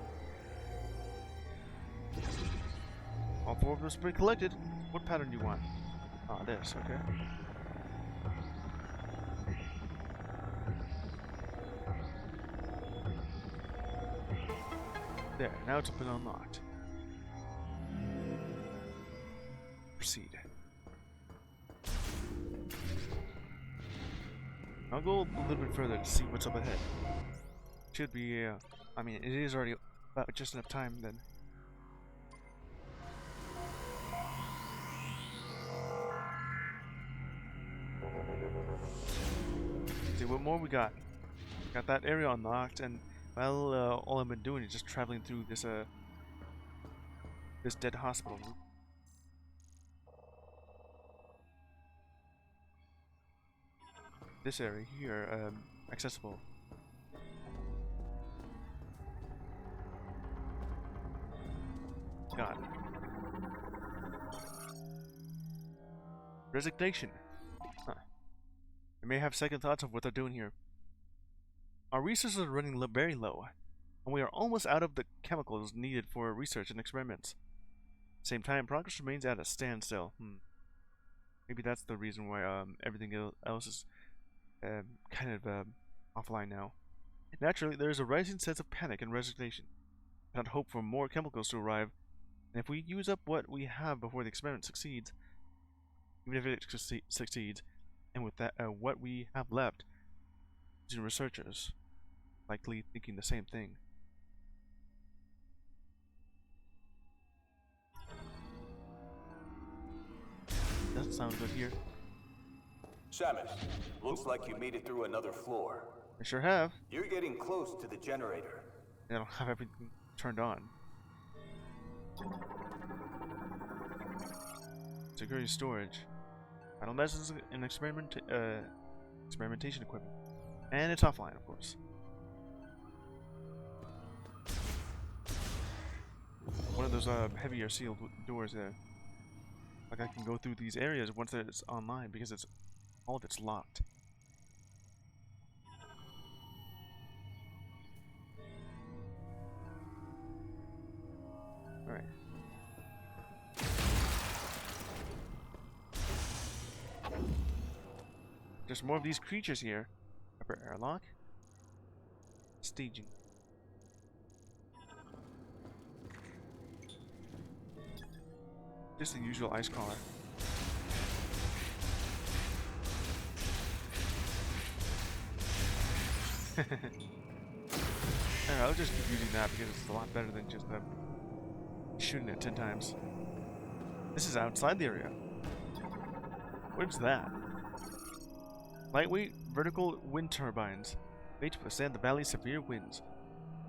All 4 of them have been collected. What pattern do you want? Ah, this, okay. There, now it's been unlocked. Proceed. I'll go a little bit further to see what's up ahead. Should be, I mean, it is already about just enough time then. See what more we got. Got that area unlocked, and well, all I've been doing is just traveling through this this dead hospital. This area here, accessible. Got it. Resignation. Huh. I may have second thoughts of what they're doing here. Our resources are running very low, and we are almost out of the chemicals needed for research and experiments. At the same time, progress remains at a standstill. Maybe that's the reason why everything else is kind of offline now. Naturally, there is a rising sense of panic and resignation. I cannot hope for more chemicals to arrive, and if we use up what we have before the experiment succeeds, even if it succeeds, and with that, what we have left, these researchers likely thinking the same thing. Doesn't sound good here. Shamus, looks like you made it through another floor. I sure have. You're getting close to the generator. I don't have everything turned on. Security storage. Final messages and experimentation equipment. And it's offline, of course. One of those heavier sealed doors there. Like I can go through these areas once it's online because it's all of it's locked. Alright. There's more of these creatures here. Upper airlock. Staging. Just the usual ice crawler. I'll just keep using that because it's a lot better than just shooting it 10 times. This is outside the area. What's that? Lightweight vertical wind turbines, made to withstand the valley's severe winds.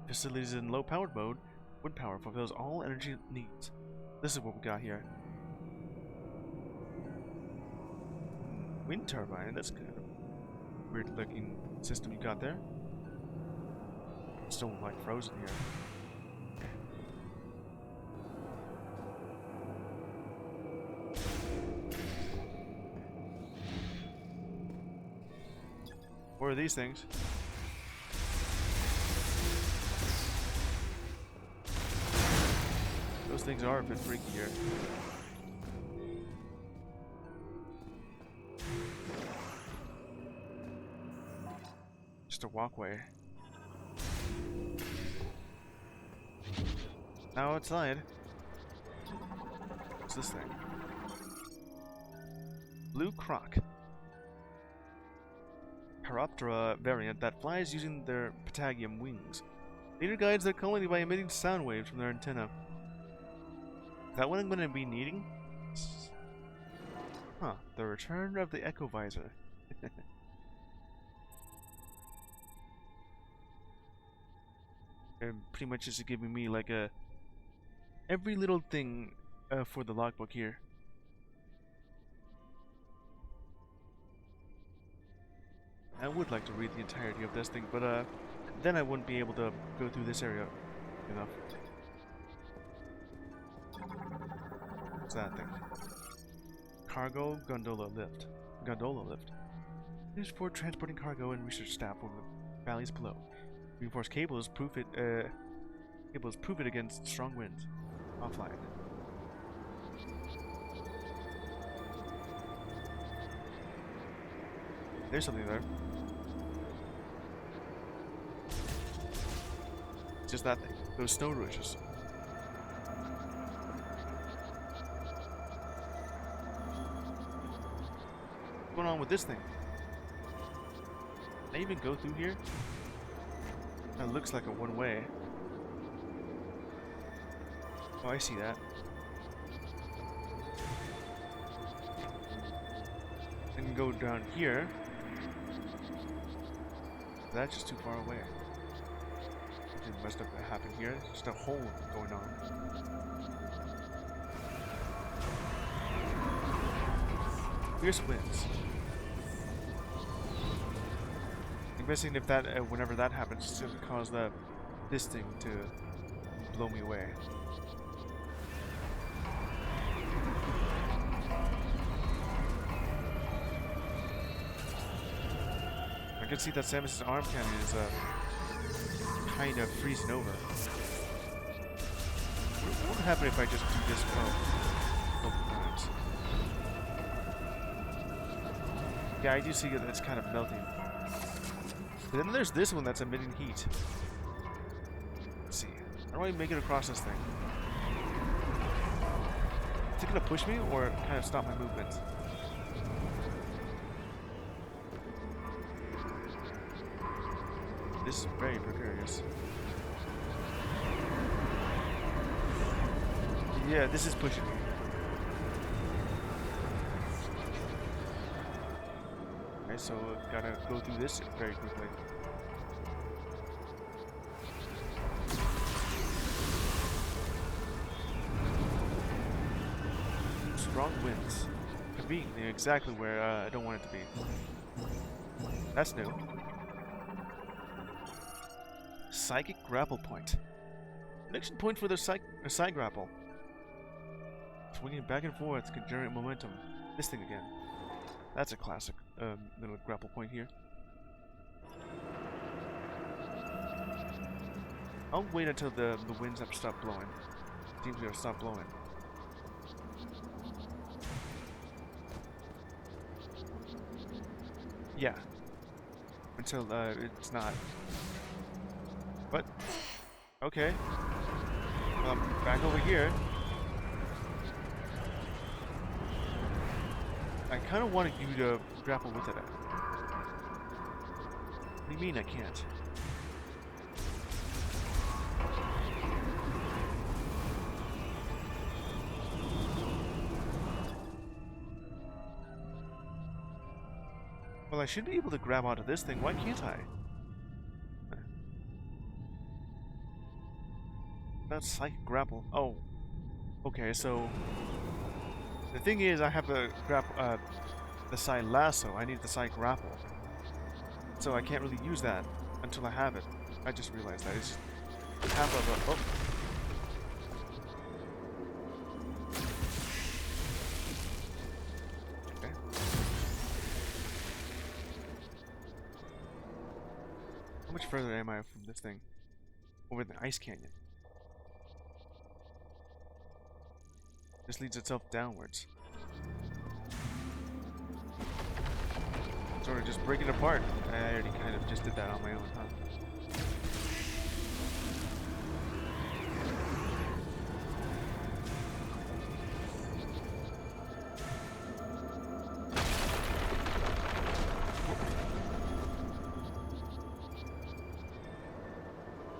Facilities in low-powered mode, wind power fulfills all energy needs. This is what we got here. Wind turbine, that's kind of weird looking system you got there. Still like frozen here. What are these things? Those things are a bit freaky here. Just a walkway. Now outside. What's this thing? Blue croc. Chiroptera variant that flies using their patagium wings. Leader guides their colony by emitting sound waves from their antenna. Is that what I'm going to be needing? Huh. The return of the Echo Visor. And pretty much just giving me like a every little thing for the logbook here. I would like to read the entirety of this thing, but then I wouldn't be able to go through this area enough. What's that thing? Cargo gondola lift. Gondola lift. Used for transporting cargo and research staff over the valleys below. Reinforced cables proof it. Cables proof it against strong winds. Offline. There's something there. Just that thing. Those snow roaches. What's going on with this thing? Can I even go through here? That looks like a one-way. Oh, I see that. I can go down here. That's just too far away. Something must have happened here. Just a hole going on. Fierce winds. I'm guessing if that, whenever that happens, it's going to cause this thing to blow me away. I can see that Samus's arm cannon is kind of freezing over. What would happen if I just do this multiple times? Yeah, I do see that it's kind of melting. But then there's this one that's emitting heat. Let's see. How do I make it across this thing? Is it gonna push me or kind of stop my movement? This is very precarious. Yeah, this is pushing me. Okay, so gotta go through this very quickly. Strong winds. Conveniently exactly where I don't want it to be. That's new. Psychic grapple point. Connection point for the side grapple. Swinging back and forth can generate momentum. This thing again. That's a classic little grapple point here. I'll wait until the winds have stopped blowing. Seems to have stopped blowing. Yeah. Until it's not. But okay. Well, I'm back over here. I kind of wanted you to grapple with it. What do you mean I can't? Well, I should be able to grab onto this thing. Why can't I? That's psychic grapple. Oh. Okay, so the thing is, I have the the Psi Lasso. I need the Psi Grapple. So I can't really use that until I have it. I just realized that. It's just half of a... Oh. Okay. How much further am I from this thing? Over the ice canyon. This leads itself downwards. Sort of just break it apart. I already kind of just did that on my own, huh?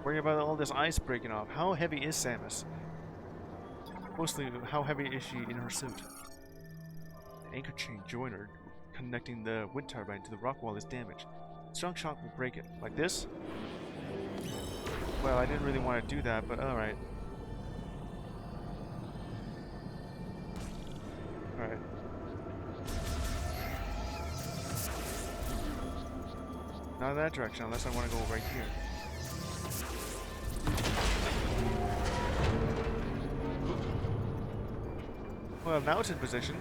Worry about all this ice breaking off. How heavy is Samus? Mostly, how heavy is she in her suit? The anchor chain joiner connecting the wind turbine to the rock wall is damaged. Strong shock will break it. Like this? Well, I didn't really want to do that, but alright. Alright. Not in that direction, unless I want to go right here. Well, now it's in position.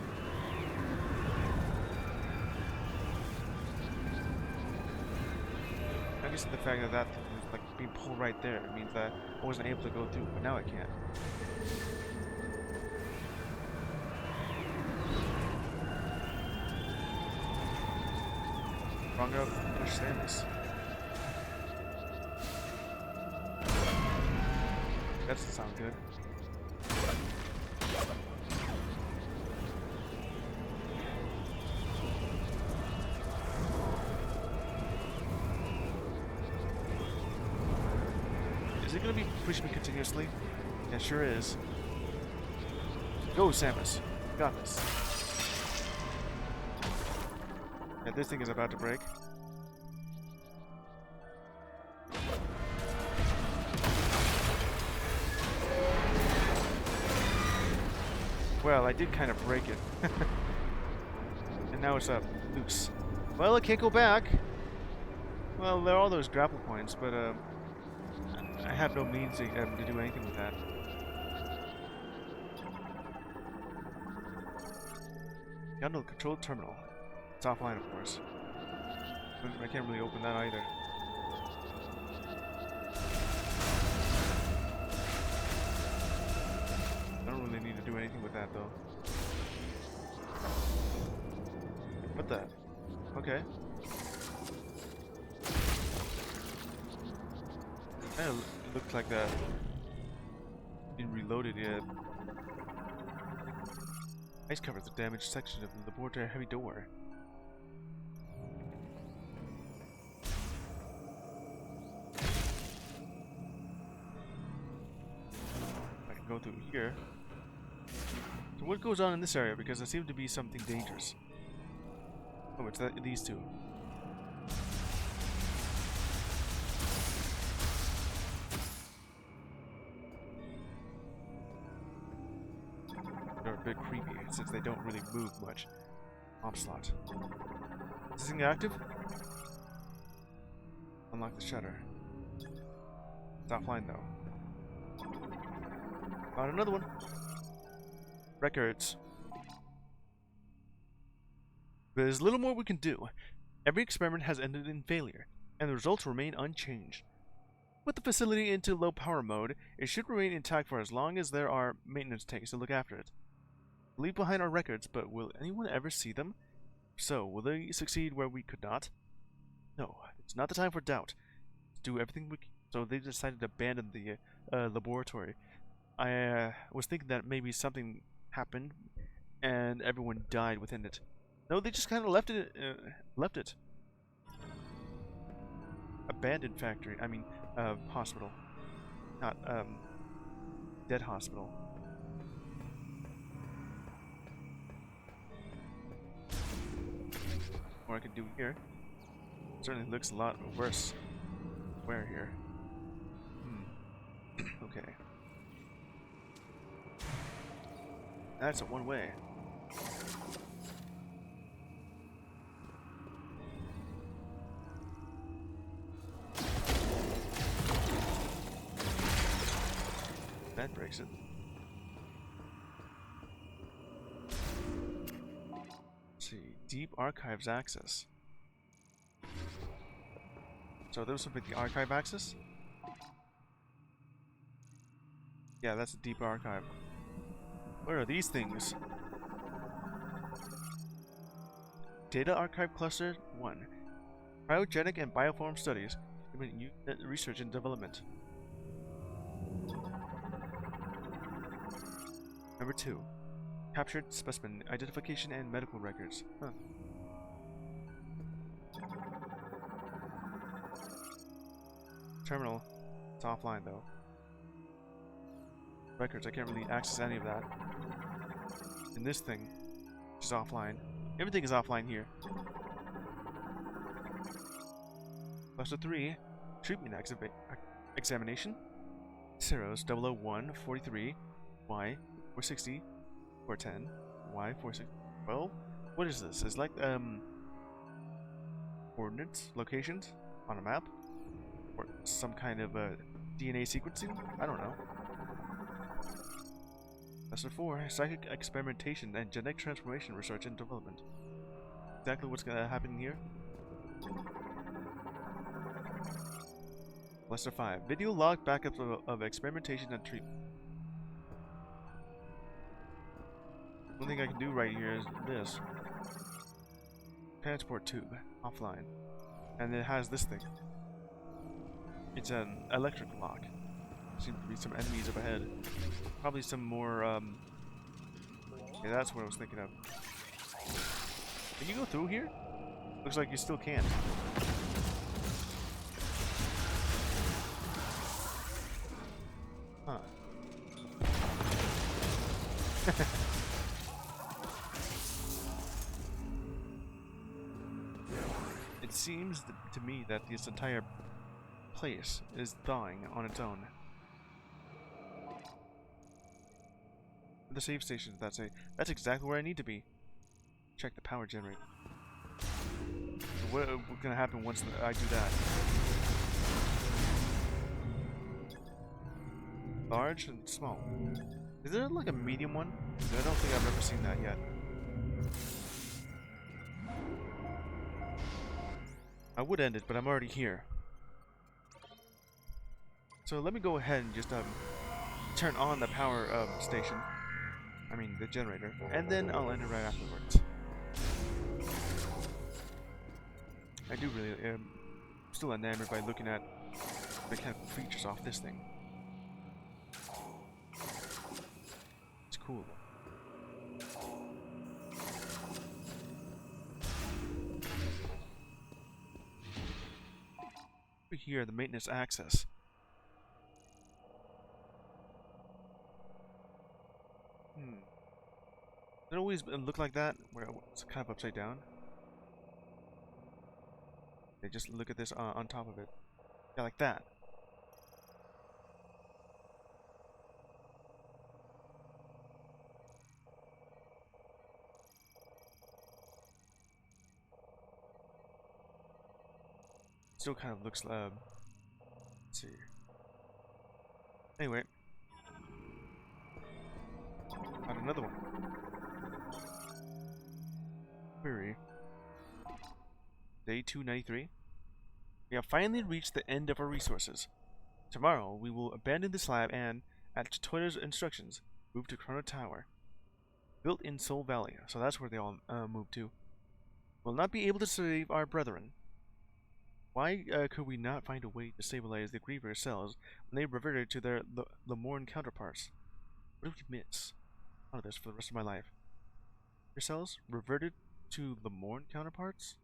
I guess the fact that that thing was like being pulled right there means that I wasn't able to go through, but now I can. Wrong up, push Samus. That doesn't sound good. Is it going to be pushing me continuously? Yeah, sure is. Go, Samus. You got this. Yeah, this thing is about to break. Well, I did kind of break it. And now it's up. Loose. Well, it can't go back. Well, there are all those grapple points, but I have no means to do anything with that. Down to the control terminal. It's offline, of course. I can't really open that either. I don't really need to do anything with that, though. What the? Okay. Kind of looked like that. Been reloaded yet. Ice covers the damaged section of the laboratory heavy door. I can go through here. So what goes on in this area? Because there seems to be something dangerous. Oh, it's these two. They're a bit creepy since they don't really move much. Op slot. Is this thing active? Unlock the shutter. It's offline though. Found another one. Records. There's little more we can do. Every experiment has ended in failure, and the results remain unchanged. Put the facility into low power mode. It should remain intact for as long as there are maintenance tanks to look after it. Leave behind our records, but will anyone ever see them? So, will they succeed where we could not? No, it's not the time for doubt. Let's do everything we can. So they decided to abandon the laboratory. I was thinking that maybe something happened and everyone died within it. No, they just kind of left it. Abandoned factory. I mean, hospital. Not dead hospital. What I can do here. Certainly looks a lot worse. Where here? Okay. That's a one-way. exit. Let's see. Deep archives access. So there was something the archive access? Yeah, that's a deep archive. What are these things? Data Archive Cluster 1. Cryogenic and Bioform Studies. Research and Development. Number 2. Captured Specimen Identification and Medical Records. Huh. Terminal. It's offline though. Records, I can't really access any of that. And this thing, which is offline. Everything is offline here. Cluster 3, Treatment Examination. Ceros 001 43 Y 460 410 Y 460 12. What is this? It's like coordinates, locations on a map, or some kind of DNA sequencing. I don't know. Cluster 4, Psychic Experimentation and Genetic Transformation Research and Development. Exactly what's gonna happen here. Cluster 5, Video Log Backups of Experimentation and Treatment. One thing I can do right here is this. Transport tube, offline. And it has this thing. It's an electric lock. Seems to be some enemies up ahead. Probably some more, yeah, that's what I was thinking of. Can you go through here? Looks like you still can't. Huh. It seems to me that this entire place is thawing on its own. The save station, that's exactly where I need to be. Check the power generator. What's gonna happen once I do that? Large and small. Is there like a medium one? I don't think I've ever seen that yet. I would end it, but I'm already here. So let me go ahead and just turn on the power station. I mean the generator, and then I'll end it right afterwards. I do really still enamored by looking at the kind of features off this thing. It's cool. Over here, the maintenance access. It always look like that, where it's kind of upside down. They just look at this on top of it. Yeah, like that. Still kind of looks, let's see. Anyway. Got another one. Query. Day 293. We have finally reached the end of our resources. Tomorrow, we will abandon this lab and, at Toyota's instructions, move to Chrono Tower. Built in Soul Valley, so that's where they all moved to. We'll not be able to save our brethren. Why could we not find a way to stabilize the Griever cells when they reverted to their Lemorn counterparts? What did we miss? Out of this for the rest of my life. Your cells reverted to Lemorn counterparts?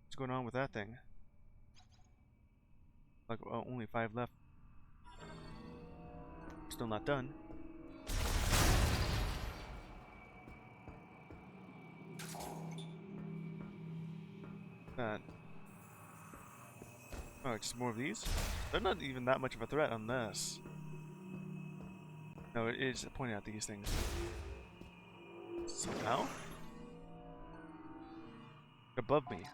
What's going on with that thing? Like, only 5 left. Still not done. That. Oh, just more of these? They're not even that much of a threat unless... No, it is pointing out these things. Somehow? Above me.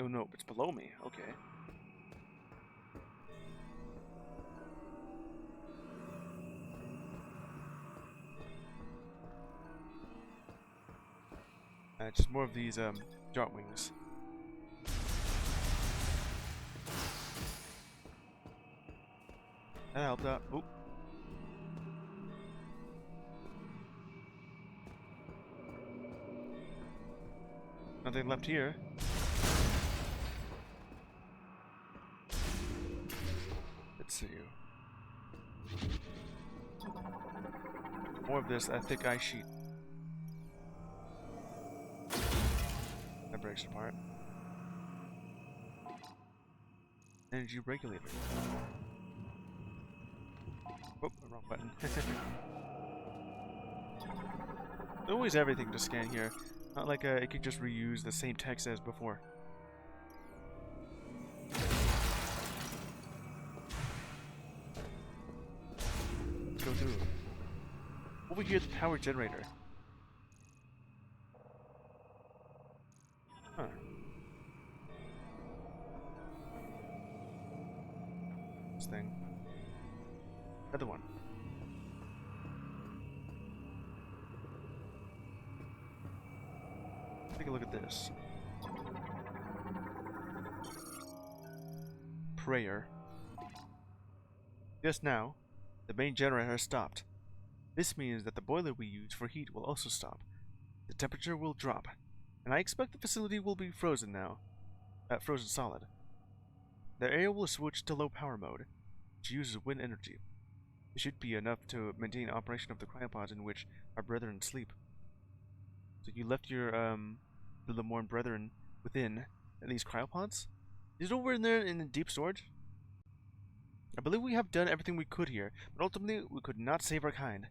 Oh no, it's below me. Okay. Just more of these dart wings. That helped out. Oop. Nothing left here. Let's see. More of this thick ice sheet. That breaks apart. Energy regulator. Oh, wrong button. There's always everything to scan here. Not like it could just reuse the same text as before. Let's go through. Over here, the power generator. Huh. This thing. Another one. Take a look at this. Prayer. Just now, the main generator has stopped. This means that the boiler we use for heat will also stop. The temperature will drop, and I expect the facility will be frozen now. Frozen solid. The area will switch to low power mode, which uses wind energy. It should be enough to maintain operation of the cryopods in which our brethren sleep. So you left your the Lemorn brethren within these cryopods? Is it over in there in the deep storage? I believe we have done everything we could here, but ultimately we could not save our kind.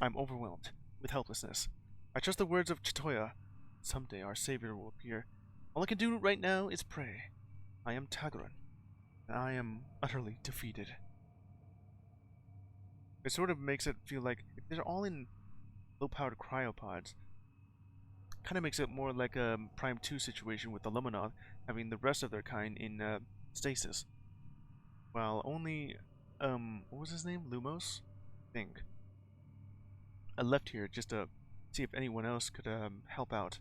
I'm overwhelmed with helplessness. I trust the words of Chitoya. Someday our savior will appear. All I can do right now is pray. I am Tagaran, and I am utterly defeated. It sort of makes it feel like if they're all in low-powered cryopods, kind of makes it more like a Prime 2 situation with the Lemonov having the rest of their kind in stasis. While only, what was his name? Lumos? I think. I left here just to see if anyone else could help out.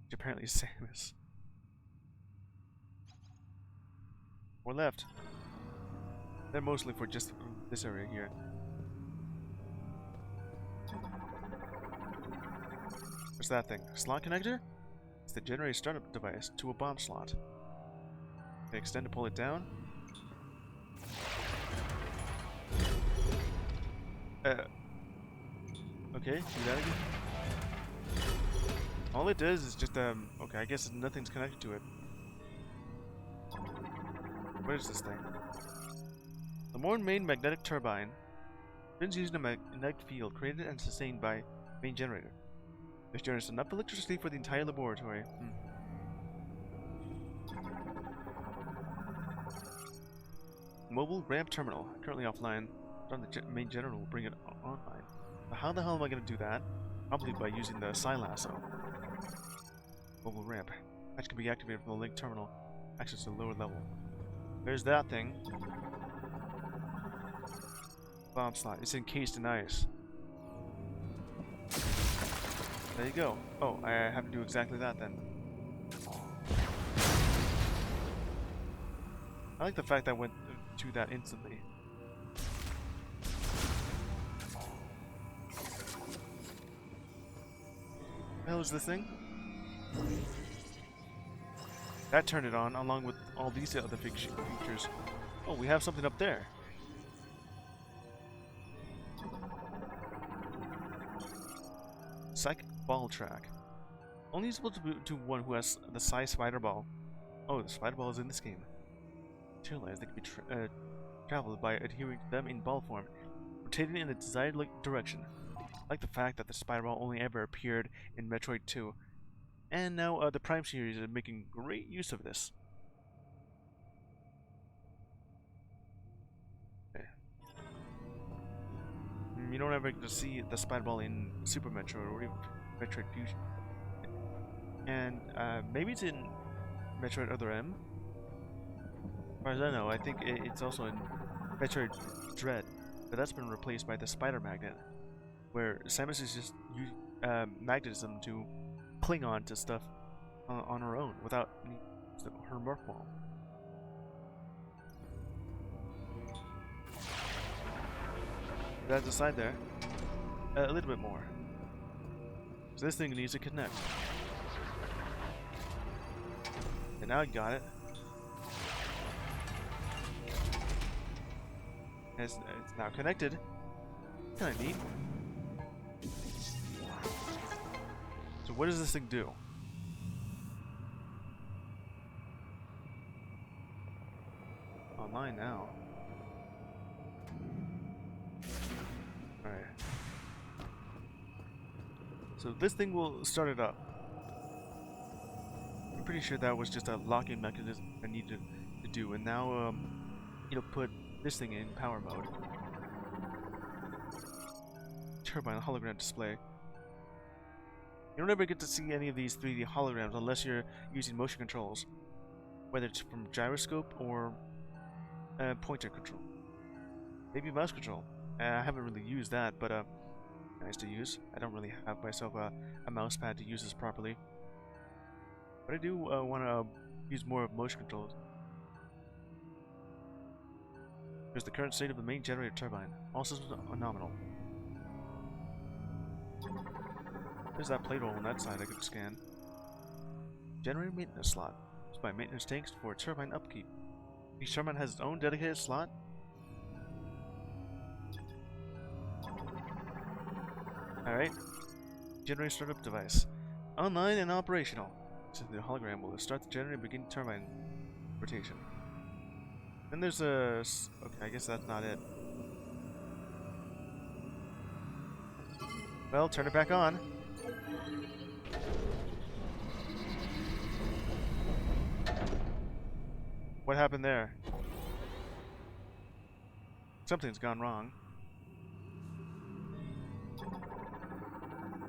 Which apparently is Samus. Or left. They're mostly for just this area here. What's that thing? Slot connector? It's the generator startup device to a bomb slot. They extend to pull it down. Okay, do that again. All it does is just, okay, I guess nothing's connected to it. What is this thing? The Morn main magnetic turbine spins using a magnetic field created and sustained by main generator. This generates enough electricity for the entire laboratory. Mobile ramp terminal, currently offline. On the main generator will bring it online. But how the hell am I going to do that? Probably by using the Psi Lasso. Mobile ramp. Hatch can be activated from the link terminal. Access to the lower level. There's that thing. Bomb slot. It's encased in ice. There you go. Oh, I have to do exactly that then. I like the fact that I went to that instantly. What the hell is this thing? That turned it on, along with all these other features. Oh, we have something up there. Psychic ball track. Only usable to one who has the Psi Spider Ball. Oh, the Spider Ball is in this game. Materialize, they can be traveled by adhering to them in ball form, rotating in the desired direction. I like the fact that the Spider Ball only ever appeared in Metroid 2. And now the Prime series is making great use of this. Okay. You don't ever get to see the Spider Ball in Super Metroid or even Metroid Fusion. And maybe it's in Metroid Other M. As far as I know, I think it's also in Metroid Dread, but that's been replaced by the Spider Magnet, where Samus is just magnetism to cling on to stuff on her own without her mark wall. That's the side there. A little bit more. So this thing needs to connect. And now I got it. It's now connected. Kinda neat. So what does this thing do? Online now. Alright. So this thing will start it up. I'm pretty sure that was just a locking mechanism I needed to do, and now put this thing in power mode. Turbine hologram display. You don't ever get to see any of these 3D holograms unless you're using motion controls, whether it's from gyroscope or pointer control. Maybe mouse control. I haven't really used that, but nice to use. I don't really have myself a mouse pad to use this properly. But I do want to use more of motion controls. Here's the current state of the main generator turbine. All systems are nominal. There's that plate hole on that side I could scan. Generator maintenance slot. Used by maintenance tanks for turbine upkeep. Each turbine has its own dedicated slot. Alright. Generator startup device. Online and operational. So the hologram will start the generator and begin turbine rotation. Then there's a... Okay, I guess that's not it. Well, turn it back on. What happened there? Something's gone wrong.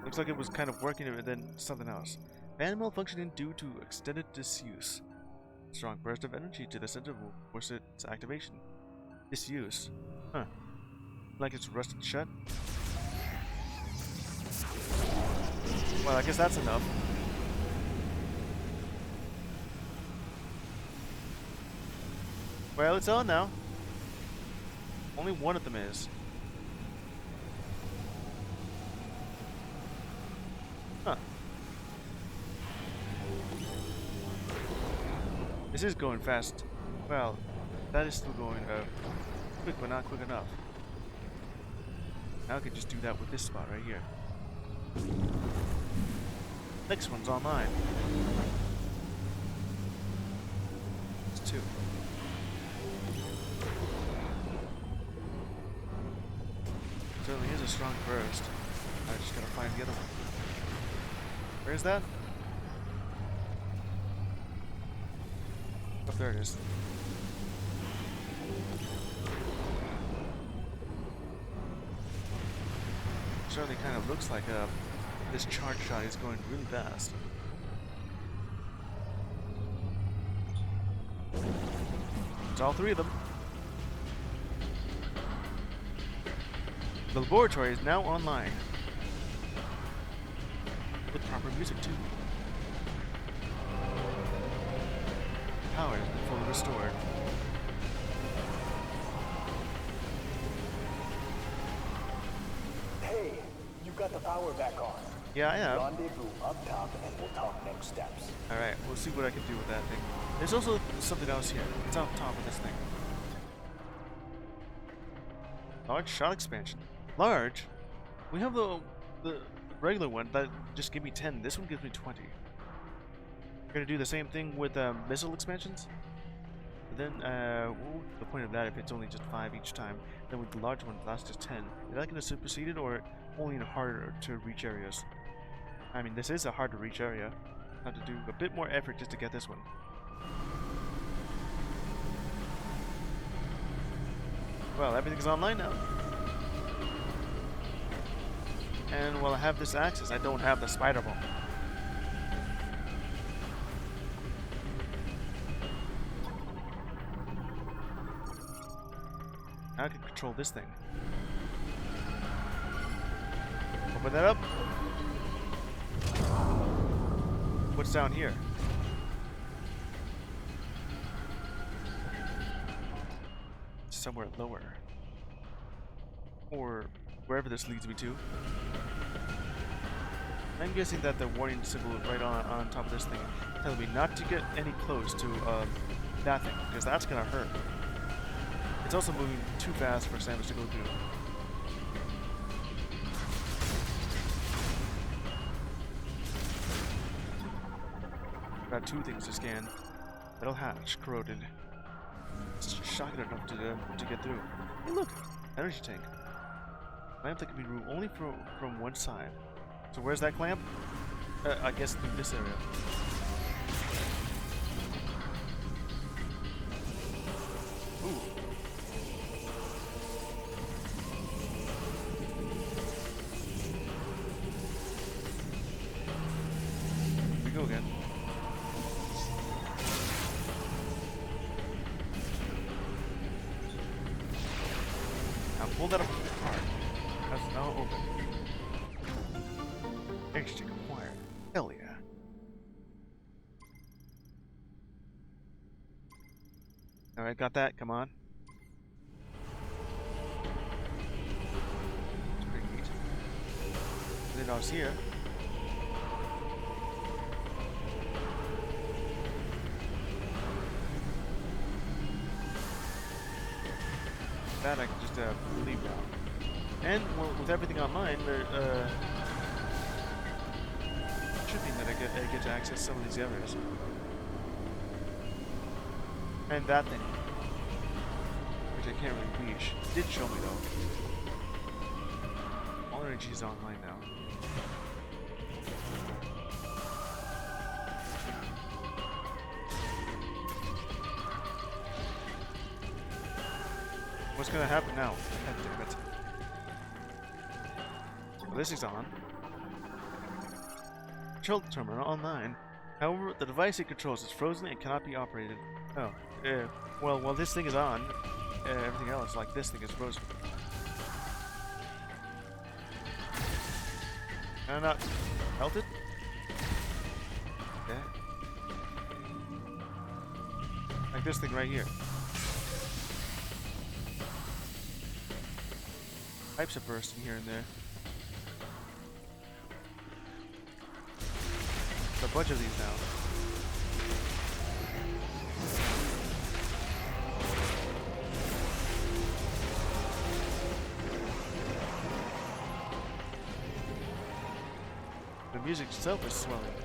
Looks like it was kind of working and then something else. Fan malfunctioning due to extended disuse. Strong burst of energy to the center will force its activation. Disuse. Huh. Like it's rusted shut. Well, I guess that's enough. Well, it's on now. Only one of them is. Huh. This is going fast. Well, that is still going quick, but not quick enough. Now I could just do that with this spot right here. Next one's online. It's two. Certainly is a strong burst. I just gotta find the other one. Where's that? Oh, there it is. Certainly kind of looks like this charge shot is going really fast. It's all three of them. The laboratory is now online. With proper music too. Power has been fully restored. Hey, you got the power back on. Yeah, I have. Rendezvous up top and we'll talk next steps. Alright, we'll see what I can do with that thing. There's also something else here. It's on top of this thing. Large shot expansion. Large? We have the regular one that just gave me 10. This one gives me 20. We're gonna do the same thing with missile expansions. But then, what's the point of that if it's only just 5 each time? Then with the large one, that's just 10. Is that gonna supersede it, or only in harder to reach areas? I mean, this is a hard to reach area. I have to do a bit more effort just to get this one. Well, everything's online now. And while I have this access, I don't have the spider bomb. Now I can control this thing. Open that up. what's down here? Somewhere lower. Or wherever this leads me to. I'm guessing that the warning symbol right on top of this thing telling me not to get any close to that thing, because that's gonna hurt. It's also moving too fast for Samus to go through. Got two things to scan. Metal hatch, corroded. It's shocking enough to get through. Hey look! Energy tank. Clamp that can be removed only from one side. So where's that clamp? I guess through this area. Ooh. Here we go again. Now pull that apart. That's now open. Exchange acquired. Hell yeah. Alright, got that. Come on. That's pretty neat. And then I was here. That I can just leave now. And well, with everything online, there should mean that I get to access some of these areas. And that thing, which I can't really reach, did show me though. All energy is online now. What's gonna happen now? God damn it. Well, this is on. Control terminal online. However, the device it controls is frozen and cannot be operated. Oh, well, while this thing is on, everything else, like this thing, is frozen. Can I not melt it? Okay. Like this thing right here. Pipes are bursting here and there. There's a bunch of these now. The music itself is swelling.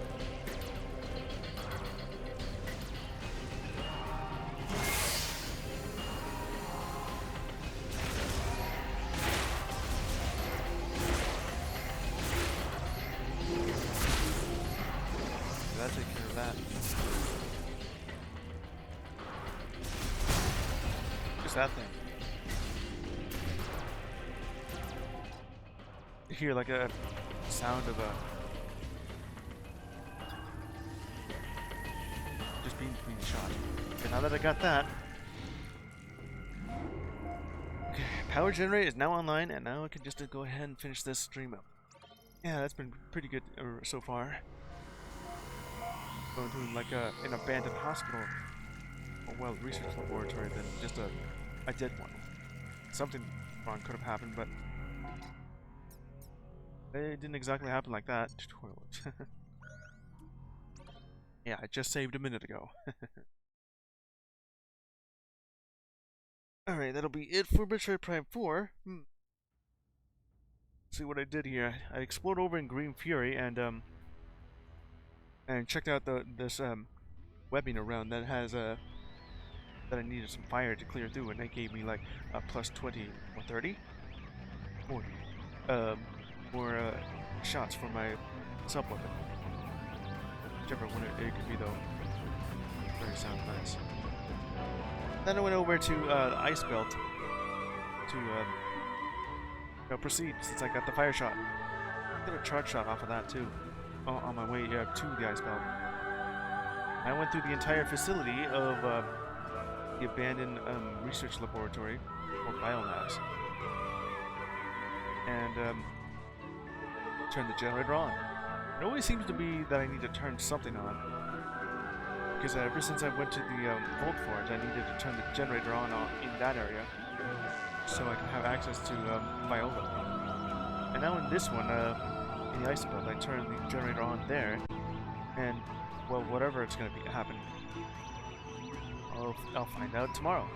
That take care of that. What's that thing? You hear like a sound of a just being shot. Okay, now that I got that, okay, power generator is now online, and now I can just go ahead and finish this stream up. Yeah, that's been pretty good so far. Going through like an abandoned hospital, or well, research laboratory than just a dead one. Something wrong could have happened, but it didn't exactly happen like that. Tutorial. Yeah, I just saved a minute ago. Alright, that'll be it for Metroid Prime 4. See what I did here. I explored over in Green Fury and checked out this webbing around that has that I needed some fire to clear through, and that gave me like a plus 20 or 30 more shots for my sub weapon. Whichever one it could be though. Very sound nice. Then I went over to the ice belt to proceed since I got the fire shot. I got a charge shot off of that too. On my way to the ice belt. I went through the entire facility of the abandoned research laboratory, or biolabs, and turned the generator on. It always seems to be that I need to turn something on. Because ever since I went to the Volt Forge, I needed to turn the generator on in that area. So I can have access to Viola. And now in this one, in the ice belt, I turn the generator on there. And, well, whatever it's going to be happen, I'll find out tomorrow.